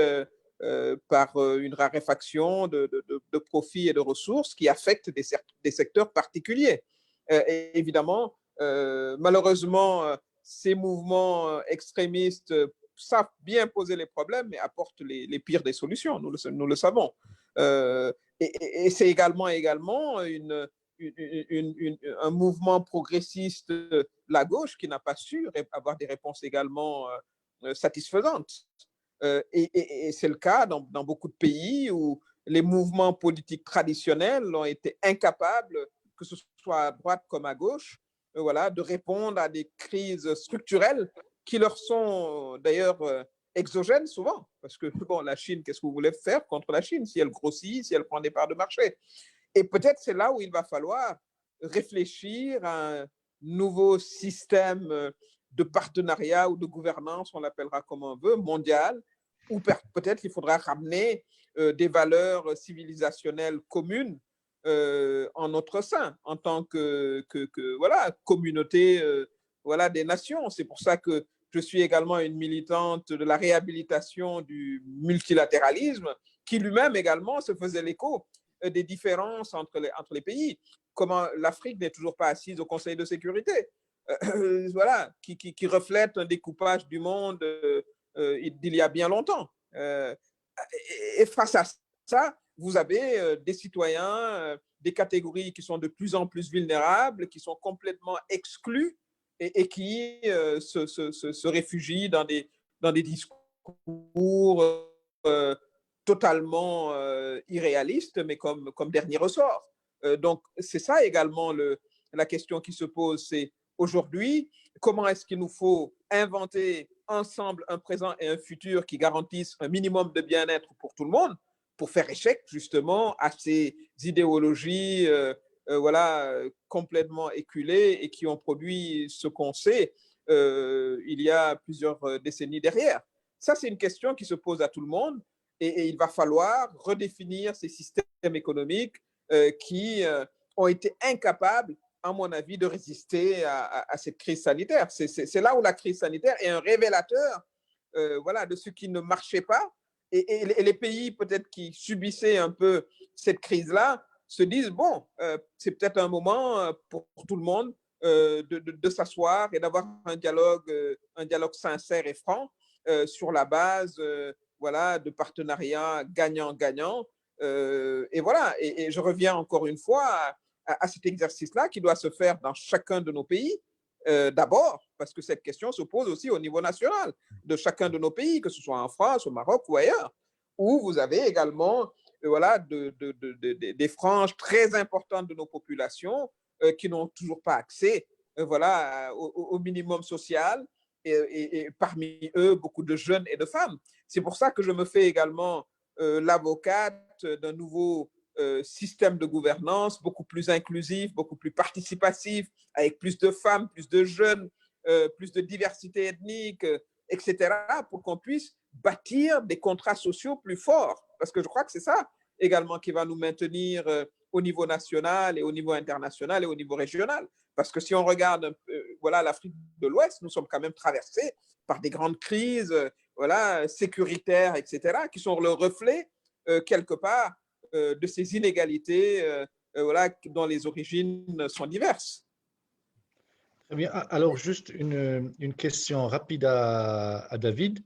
par une raréfaction de profits et de ressources qui affectent des secteurs particuliers. Et évidemment, malheureusement, ces mouvements extrémistes savent bien poser les problèmes, mais apportent les pires des solutions, nous le savons. Et c'est également un mouvement progressiste, la gauche, qui n'a pas su avoir des réponses également satisfaisantes. Et c'est le cas dans beaucoup de pays où les mouvements politiques traditionnels ont été incapables, que ce soit à droite comme à gauche, voilà, de répondre à des crises structurelles qui leur sont d'ailleurs exogènes souvent. Parce que bon, la Chine, qu'est-ce que vous voulez faire contre la Chine si elle grossit, si elle prend des parts de marché? Et peut-être c'est là où il va falloir réfléchir à un nouveau système de partenariat ou de gouvernance, on l'appellera comme on veut, mondial, où peut-être il faudra ramener des valeurs civilisationnelles communes en notre sein, en tant que voilà, communauté voilà, des nations. C'est pour ça que je suis également une militante de la réhabilitation du multilatéralisme, qui lui-même également se faisait l'écho des différences entre les pays. Comment l'Afrique n'est toujours pas assise au Conseil de sécurité, voilà, qui reflète un découpage du monde d'il y a bien longtemps. Et face à ça, vous avez des citoyens, des catégories qui sont de plus en plus vulnérables, qui sont complètement exclus et qui se réfugient dans des discours totalement irréalistes, mais comme dernier ressort. Donc, c'est ça également la question qui se pose, c'est aujourd'hui, comment est-ce qu'il nous faut inventer ensemble un présent et un futur qui garantissent un minimum de bien-être pour tout le monde, pour faire échec justement à ces idéologies voilà, complètement éculées et qui ont produit ce qu'on sait il y a plusieurs décennies derrière. Ça, c'est une question qui se pose à tout le monde et il va falloir redéfinir ces systèmes économiques qui ont été incapables, à mon avis, de résister à cette crise sanitaire. C'est là où la crise sanitaire est un révélateur voilà, de ce qui ne marchait pas. Et les pays peut-être qui subissaient un peu cette crise-là se disent, bon, c'est peut-être un moment pour tout le monde de s'asseoir et d'avoir un dialogue sincère et franc sur la base voilà, de partenariats gagnant-gagnant. Et voilà, et je reviens encore une fois à cet exercice-là qui doit se faire dans chacun de nos pays, d'abord, parce que cette question se pose aussi au niveau national de chacun de nos pays, que ce soit en France, au Maroc ou ailleurs, où vous avez également voilà, des franges très importantes de nos populations qui n'ont toujours pas accès voilà, au minimum social, et parmi eux, beaucoup de jeunes et de femmes. C'est pour ça que je me fais également l'avocate d'un nouveau système de gouvernance beaucoup plus inclusif, beaucoup plus participatif, avec plus de femmes, plus de jeunes, plus de diversité ethnique, etc., pour qu'on puisse bâtir des contrats sociaux plus forts. Parce que je crois que c'est ça également qui va nous maintenir au niveau national et au niveau international et au niveau régional. Parce que si on regarde voilà, l'Afrique de l'Ouest, nous sommes quand même traversés par des grandes crises voilà, sécuritaires, etc., qui sont le reflet, quelque part, de ces inégalités voilà, dont les origines sont diverses. Très bien. Alors, juste une question rapide à David.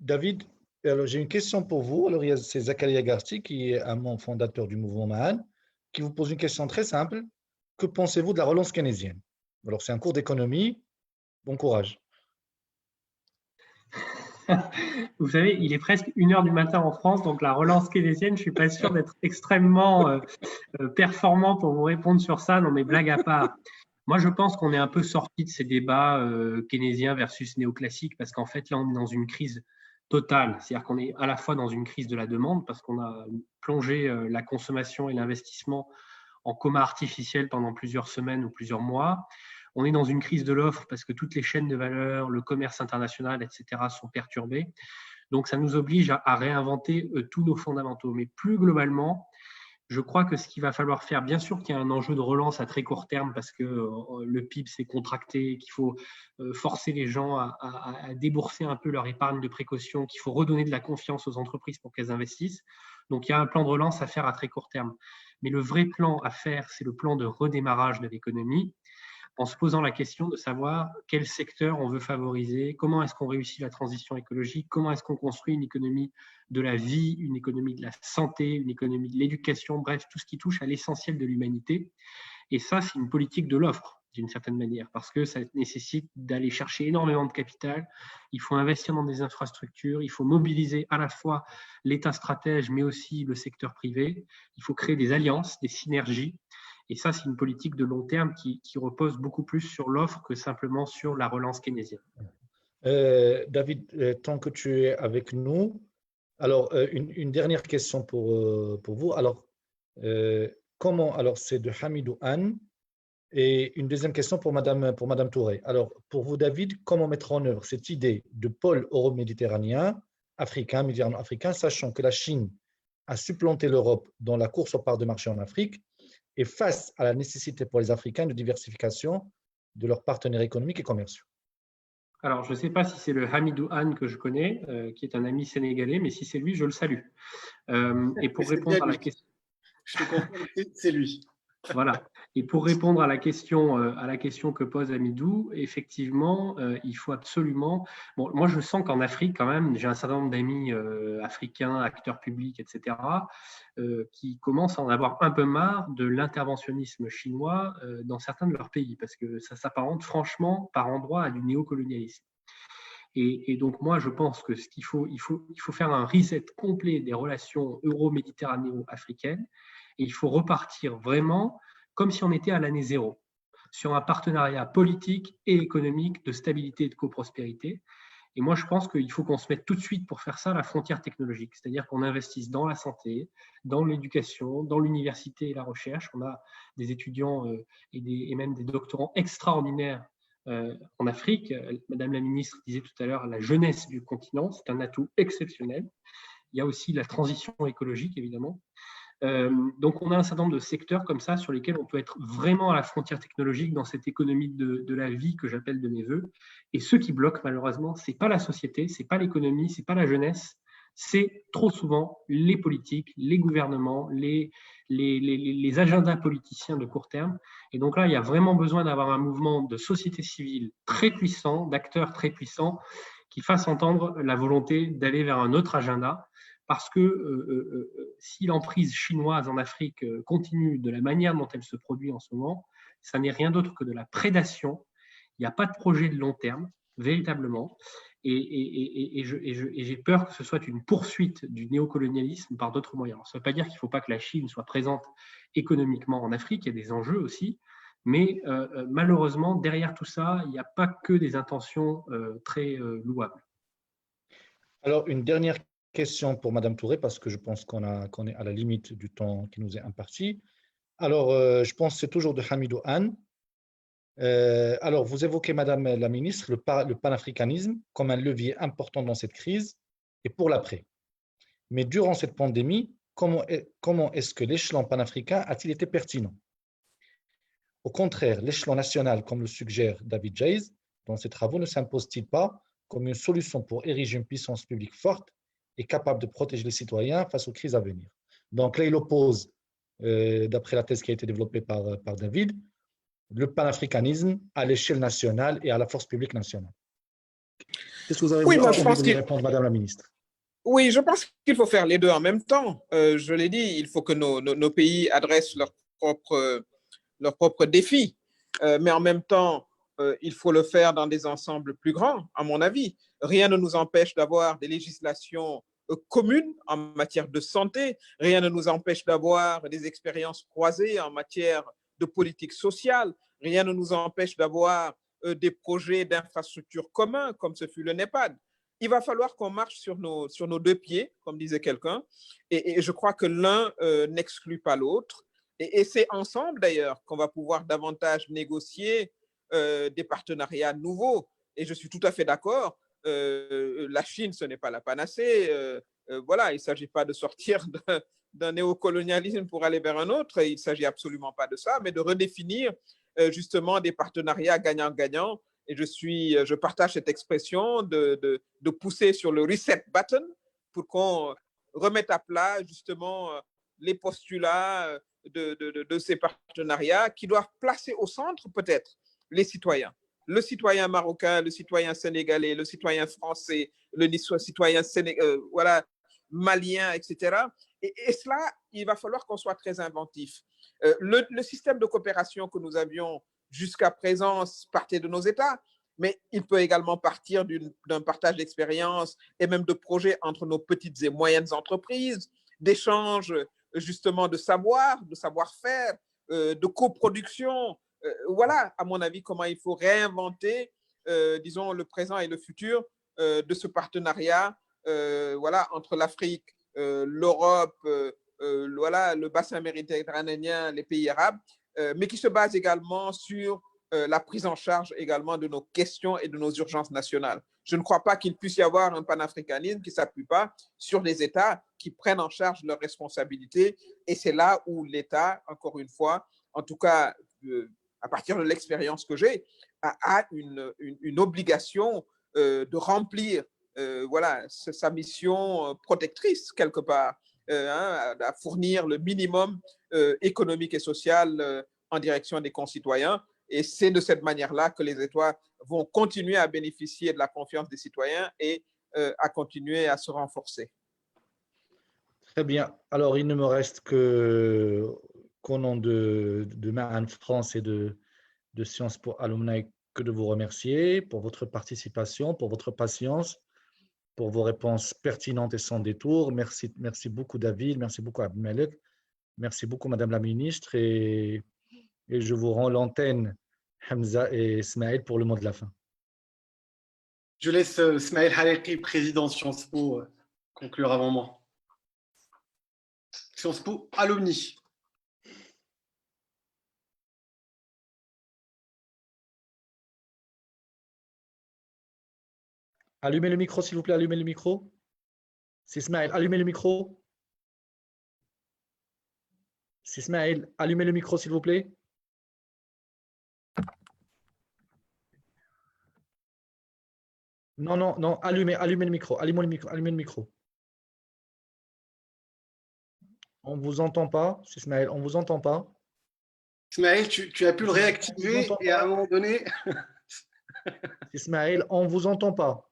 David, alors, j'ai une question pour vous. Alors, c'est Zakaria Garci, qui est un membre fondateur du mouvement Mahan, qui vous pose une question très simple. Que pensez-vous de la relance keynésienne? Alors, c'est un cours d'économie. Bon courage. Vous savez, il est presque 1h du matin en France, donc la relance keynésienne, je ne suis pas sûr d'être extrêmement performant pour vous répondre sur ça. Non, mais blague à part. Moi, je pense qu'on est un peu sorti de ces débats keynésiens versus néoclassiques parce qu'en fait, là, on est dans une crise totale. C'est-à-dire qu'on est à la fois dans une crise de la demande parce qu'on a plongé la consommation et l'investissement en coma artificiel pendant plusieurs semaines ou plusieurs mois. On est dans une crise de l'offre parce que toutes les chaînes de valeur, le commerce international, etc., sont perturbées. Donc, ça nous oblige à réinventer tous nos fondamentaux. Mais plus globalement, je crois que ce qu'il va falloir faire, bien sûr qu'il y a un enjeu de relance à très court terme parce que le PIB s'est contracté, qu'il faut forcer les gens à débourser un peu leur épargne de précaution, qu'il faut redonner de la confiance aux entreprises pour qu'elles investissent. Donc, il y a un plan de relance à faire à très court terme. Mais le vrai plan à faire, c'est le plan de redémarrage de l'économie, en se posant la question de savoir quel secteur on veut favoriser, comment est-ce qu'on réussit la transition écologique, comment est-ce qu'on construit une économie de la vie, une économie de la santé, une économie de l'éducation, bref, tout ce qui touche à l'essentiel de l'humanité. Et ça, c'est une politique de l'offre, d'une certaine manière, parce que ça nécessite d'aller chercher énormément de capital, il faut investir dans des infrastructures, il faut mobiliser à la fois l'État stratège, mais aussi le secteur privé, il faut créer des alliances, des synergies. Et ça, c'est une politique de long terme qui repose beaucoup plus sur l'offre que simplement sur la relance keynésienne. David, tant que tu es avec nous, alors une dernière question pour vous. Alors, alors c'est de Hamidou Anne et une deuxième question pour Madame Touré. Alors, pour vous, David, comment mettre en œuvre cette idée de pôle euro-méditerranéen, africain, méditerranéen-africain, sachant que la Chine a supplanté l'Europe dans la course aux parts de marché en Afrique et face à la nécessité pour les Africains de diversification de leurs partenaires économiques et commerciaux? Alors, je ne sais pas si c'est le Hamidou Anne que je connais, qui est un ami sénégalais, mais si c'est lui, je le salue. Et pour répondre à la question… Je te comprends, c'est lui. Voilà. Et pour répondre à la question que pose Hamidou, effectivement, il faut absolument… Bon, moi, je sens qu'en Afrique, quand même, j'ai un certain nombre d'amis africains, acteurs publics, etc., qui commencent à en avoir un peu marre de l'interventionnisme chinois dans certains de leurs pays, parce que ça s'apparente franchement, par endroits, à du néocolonialisme. Et donc, moi, je pense que il faut faire un reset complet des relations euro-méditerranéo-africaines. Et il faut repartir vraiment comme si on était à l'année zéro, sur un partenariat politique et économique de stabilité et de coprospérité. Et moi, je pense qu'il faut qu'on se mette tout de suite pour faire ça à la frontière technologique, c'est-à-dire qu'on investisse dans la santé, dans l'éducation, dans l'université et la recherche. On a des étudiants et même des doctorants extraordinaires en Afrique. Madame la ministre disait tout à l'heure la jeunesse du continent, c'est un atout exceptionnel. Il y a aussi la transition écologique, évidemment. Donc, on a un certain nombre de secteurs comme ça sur lesquels on peut être vraiment à la frontière technologique dans cette économie de la vie que j'appelle de mes voeux. Et ce qui bloque, malheureusement, ce n'est pas la société, ce n'est pas l'économie, ce n'est pas la jeunesse, c'est trop souvent les politiques, les gouvernements, les agendas politiciens de court terme. Et donc là, il y a vraiment besoin d'avoir un mouvement de société civile très puissant, d'acteurs très puissants, qui fassent entendre la volonté d'aller vers un autre agenda. Parce que si l'emprise chinoise en Afrique continue de la manière dont elle se produit en ce moment, ça n'est rien d'autre que de la prédation. Il n'y a pas de projet de long terme, véritablement. Et j'ai peur que ce soit une poursuite du néocolonialisme par d'autres moyens. Alors, ça ne veut pas dire qu'il ne faut pas que la Chine soit présente économiquement en Afrique, il y a des enjeux aussi. Mais malheureusement, derrière tout ça, il n'y a pas que des intentions très louables. Alors, une dernière question pour Madame Touré, parce que je pense qu'on est à la limite du temps qui nous est imparti. Alors, je pense que c'est toujours de Hamidou Anne. Alors, vous évoquez, Madame la ministre, le panafricanisme comme un levier important dans cette crise et pour l'après. Mais durant cette pandémie, comment est-ce que l'échelon panafricain a-t-il été pertinent? Au contraire, l'échelon national, comme le suggère David Jayes dans ses travaux, ne s'impose-t-il pas comme une solution pour ériger une puissance publique forte et capable de protéger les citoyens face aux crises à venir? Donc là, il oppose, d'après la thèse qui a été développée par David, le panafricanisme à l'échelle nationale et à la force publique nationale. Qu'est-ce que vous avez envie de répondre, Madame la ministre? Oui, je pense qu'il faut faire les deux en même temps. Je l'ai dit, il faut que nos pays adressent leurs propres défis, mais en même temps, il faut le faire dans des ensembles plus grands, à mon avis. Rien ne nous empêche d'avoir des législations communes en matière de santé, rien ne nous empêche d'avoir des expériences croisées en matière de politique sociale. Rien ne nous empêche d'avoir des projets d'infrastructures communs, comme ce fut le NEPAD. Il va falloir qu'on marche sur nos deux pieds, comme disait quelqu'un, et je crois que l'un n'exclut pas l'autre. Et c'est ensemble, d'ailleurs, qu'on va pouvoir davantage négocier des partenariats nouveaux. Et je suis tout à fait d'accord, la Chine, ce n'est pas la panacée. Voilà, il ne s'agit pas de sortir d'un néocolonialisme pour aller vers un autre. Il ne s'agit absolument pas de ça, mais de redéfinir justement des partenariats gagnant-gagnant. Et je partage cette expression de pousser sur le reset button pour qu'on remette à plat justement les postulats de ces partenariats qui doivent placer au centre peut-être les citoyens. Le citoyen marocain, le citoyen sénégalais, le citoyen français, le citoyen voilà, malien, etc. Et cela, il va falloir qu'on soit très inventif. Le système de coopération que nous avions jusqu'à présent partait de nos États, mais il peut également partir d'un partage d'expériences et même de projets entre nos petites et moyennes entreprises, d'échanges justement de savoir-faire, de coproduction. Voilà, à mon avis, comment il faut réinventer, disons, le présent et le futur de ce partenariat voilà, entre l'Afrique, l'Europe, voilà, le bassin méditerranéen, les pays arabes, mais qui se base également sur la prise en charge également de nos questions et de nos urgences nationales. Je ne crois pas qu'il puisse y avoir un panafricanisme qui ne s'appuie pas sur les États qui prennent en charge leurs responsabilités. Et c'est là où l'État, encore une fois, en tout cas, à partir de l'expérience que j'ai, a une obligation de remplir voilà, sa mission protectrice quelque part, à fournir le minimum économique et social en direction des concitoyens. Et c'est de cette manière-là que les États vont continuer à bénéficier de la confiance des citoyens et à continuer à se renforcer. Très bien. Alors, il ne me reste qu'au nom de Ma'an France et de Sciences Po Alumni que de vous remercier pour votre participation, pour votre patience, pour vos réponses pertinentes et sans détour. Merci beaucoup, David. Merci beaucoup, Abdelmalek. Merci beaucoup, Madame la Ministre. Et je vous rends l'antenne, Hamza et Smaïl, pour le mot de la fin. Je laisse Smaïl Haleki, président Sciences Po, conclure avant moi. Sciences Po Alumni. Allumez le micro, s'il vous plaît, allumez le micro. C'est Smaïl, allumez le micro. C'est Smaïl, allumez le micro, s'il vous plaît. Non, allumez le micro, allumez le micro. On ne vous entend pas, c'est Smaïl, on ne vous entend pas. Smaïl, tu as pu le réactiver et à un moment donné… Ismaël, on ne vous entend pas.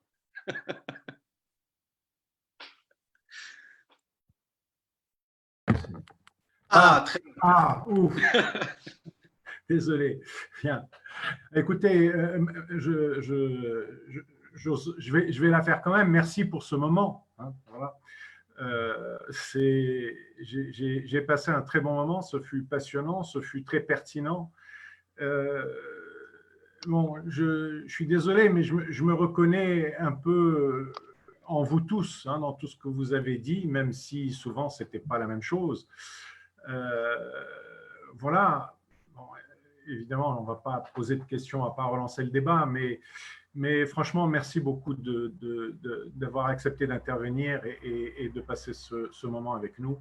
Très bien. Ouf. Désolé. Bien. Écoutez, je vais la faire quand même. Merci pour ce moment. Voilà. J'ai passé un très bon moment. Ce fut passionnant, ce fut très pertinent. Bon, je suis désolé, mais je me reconnais un peu en vous tous, dans tout ce que vous avez dit, même si souvent ce n'était pas la même chose. Voilà. Bon, évidemment, on ne va pas poser de questions, on ne va pas relancer le débat, mais franchement, merci beaucoup d'avoir accepté d'intervenir et de passer ce moment avec nous.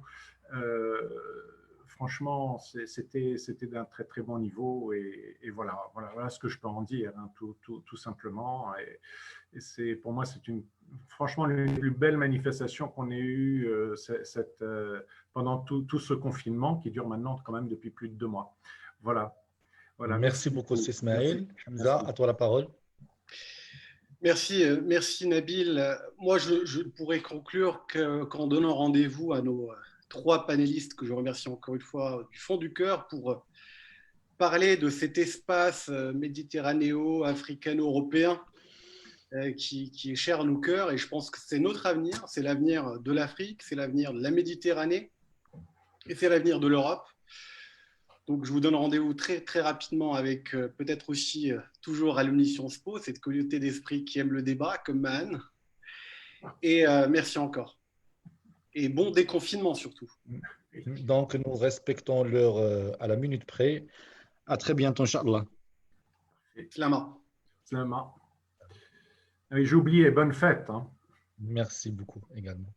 Franchement, c'était d'un très très bon niveau et voilà ce que je peux en dire, tout simplement. Et pour moi, c'est franchement l'une des plus belles manifestations qu'on ait eues pendant tout ce confinement qui dure maintenant quand même depuis plus de 2 mois. Voilà. Merci beaucoup, Ismaël. Hamza, à toi la parole. Merci Nabil. Moi, je pourrais conclure qu'en donnant rendez-vous à nos 3 panélistes que je remercie encore une fois du fond du cœur pour parler de cet espace méditerranéo-africano-européen qui est cher à nos cœurs, et je pense que c'est notre avenir, c'est l'avenir de l'Afrique, c'est l'avenir de la Méditerranée et c'est l'avenir de l'Europe. Donc, je vous donne rendez-vous très, très rapidement avec peut-être aussi toujours Alumni Sciences Po, cette communauté d'esprit qui aime le débat, comme Mahan. Et merci encore. Et bon déconfinement surtout. Donc, nous respectons l'heure à la minute près. À très bientôt, Inch'Allah. Slama. Slama. J'ai oublié, bonne fête. Hein. Merci beaucoup également.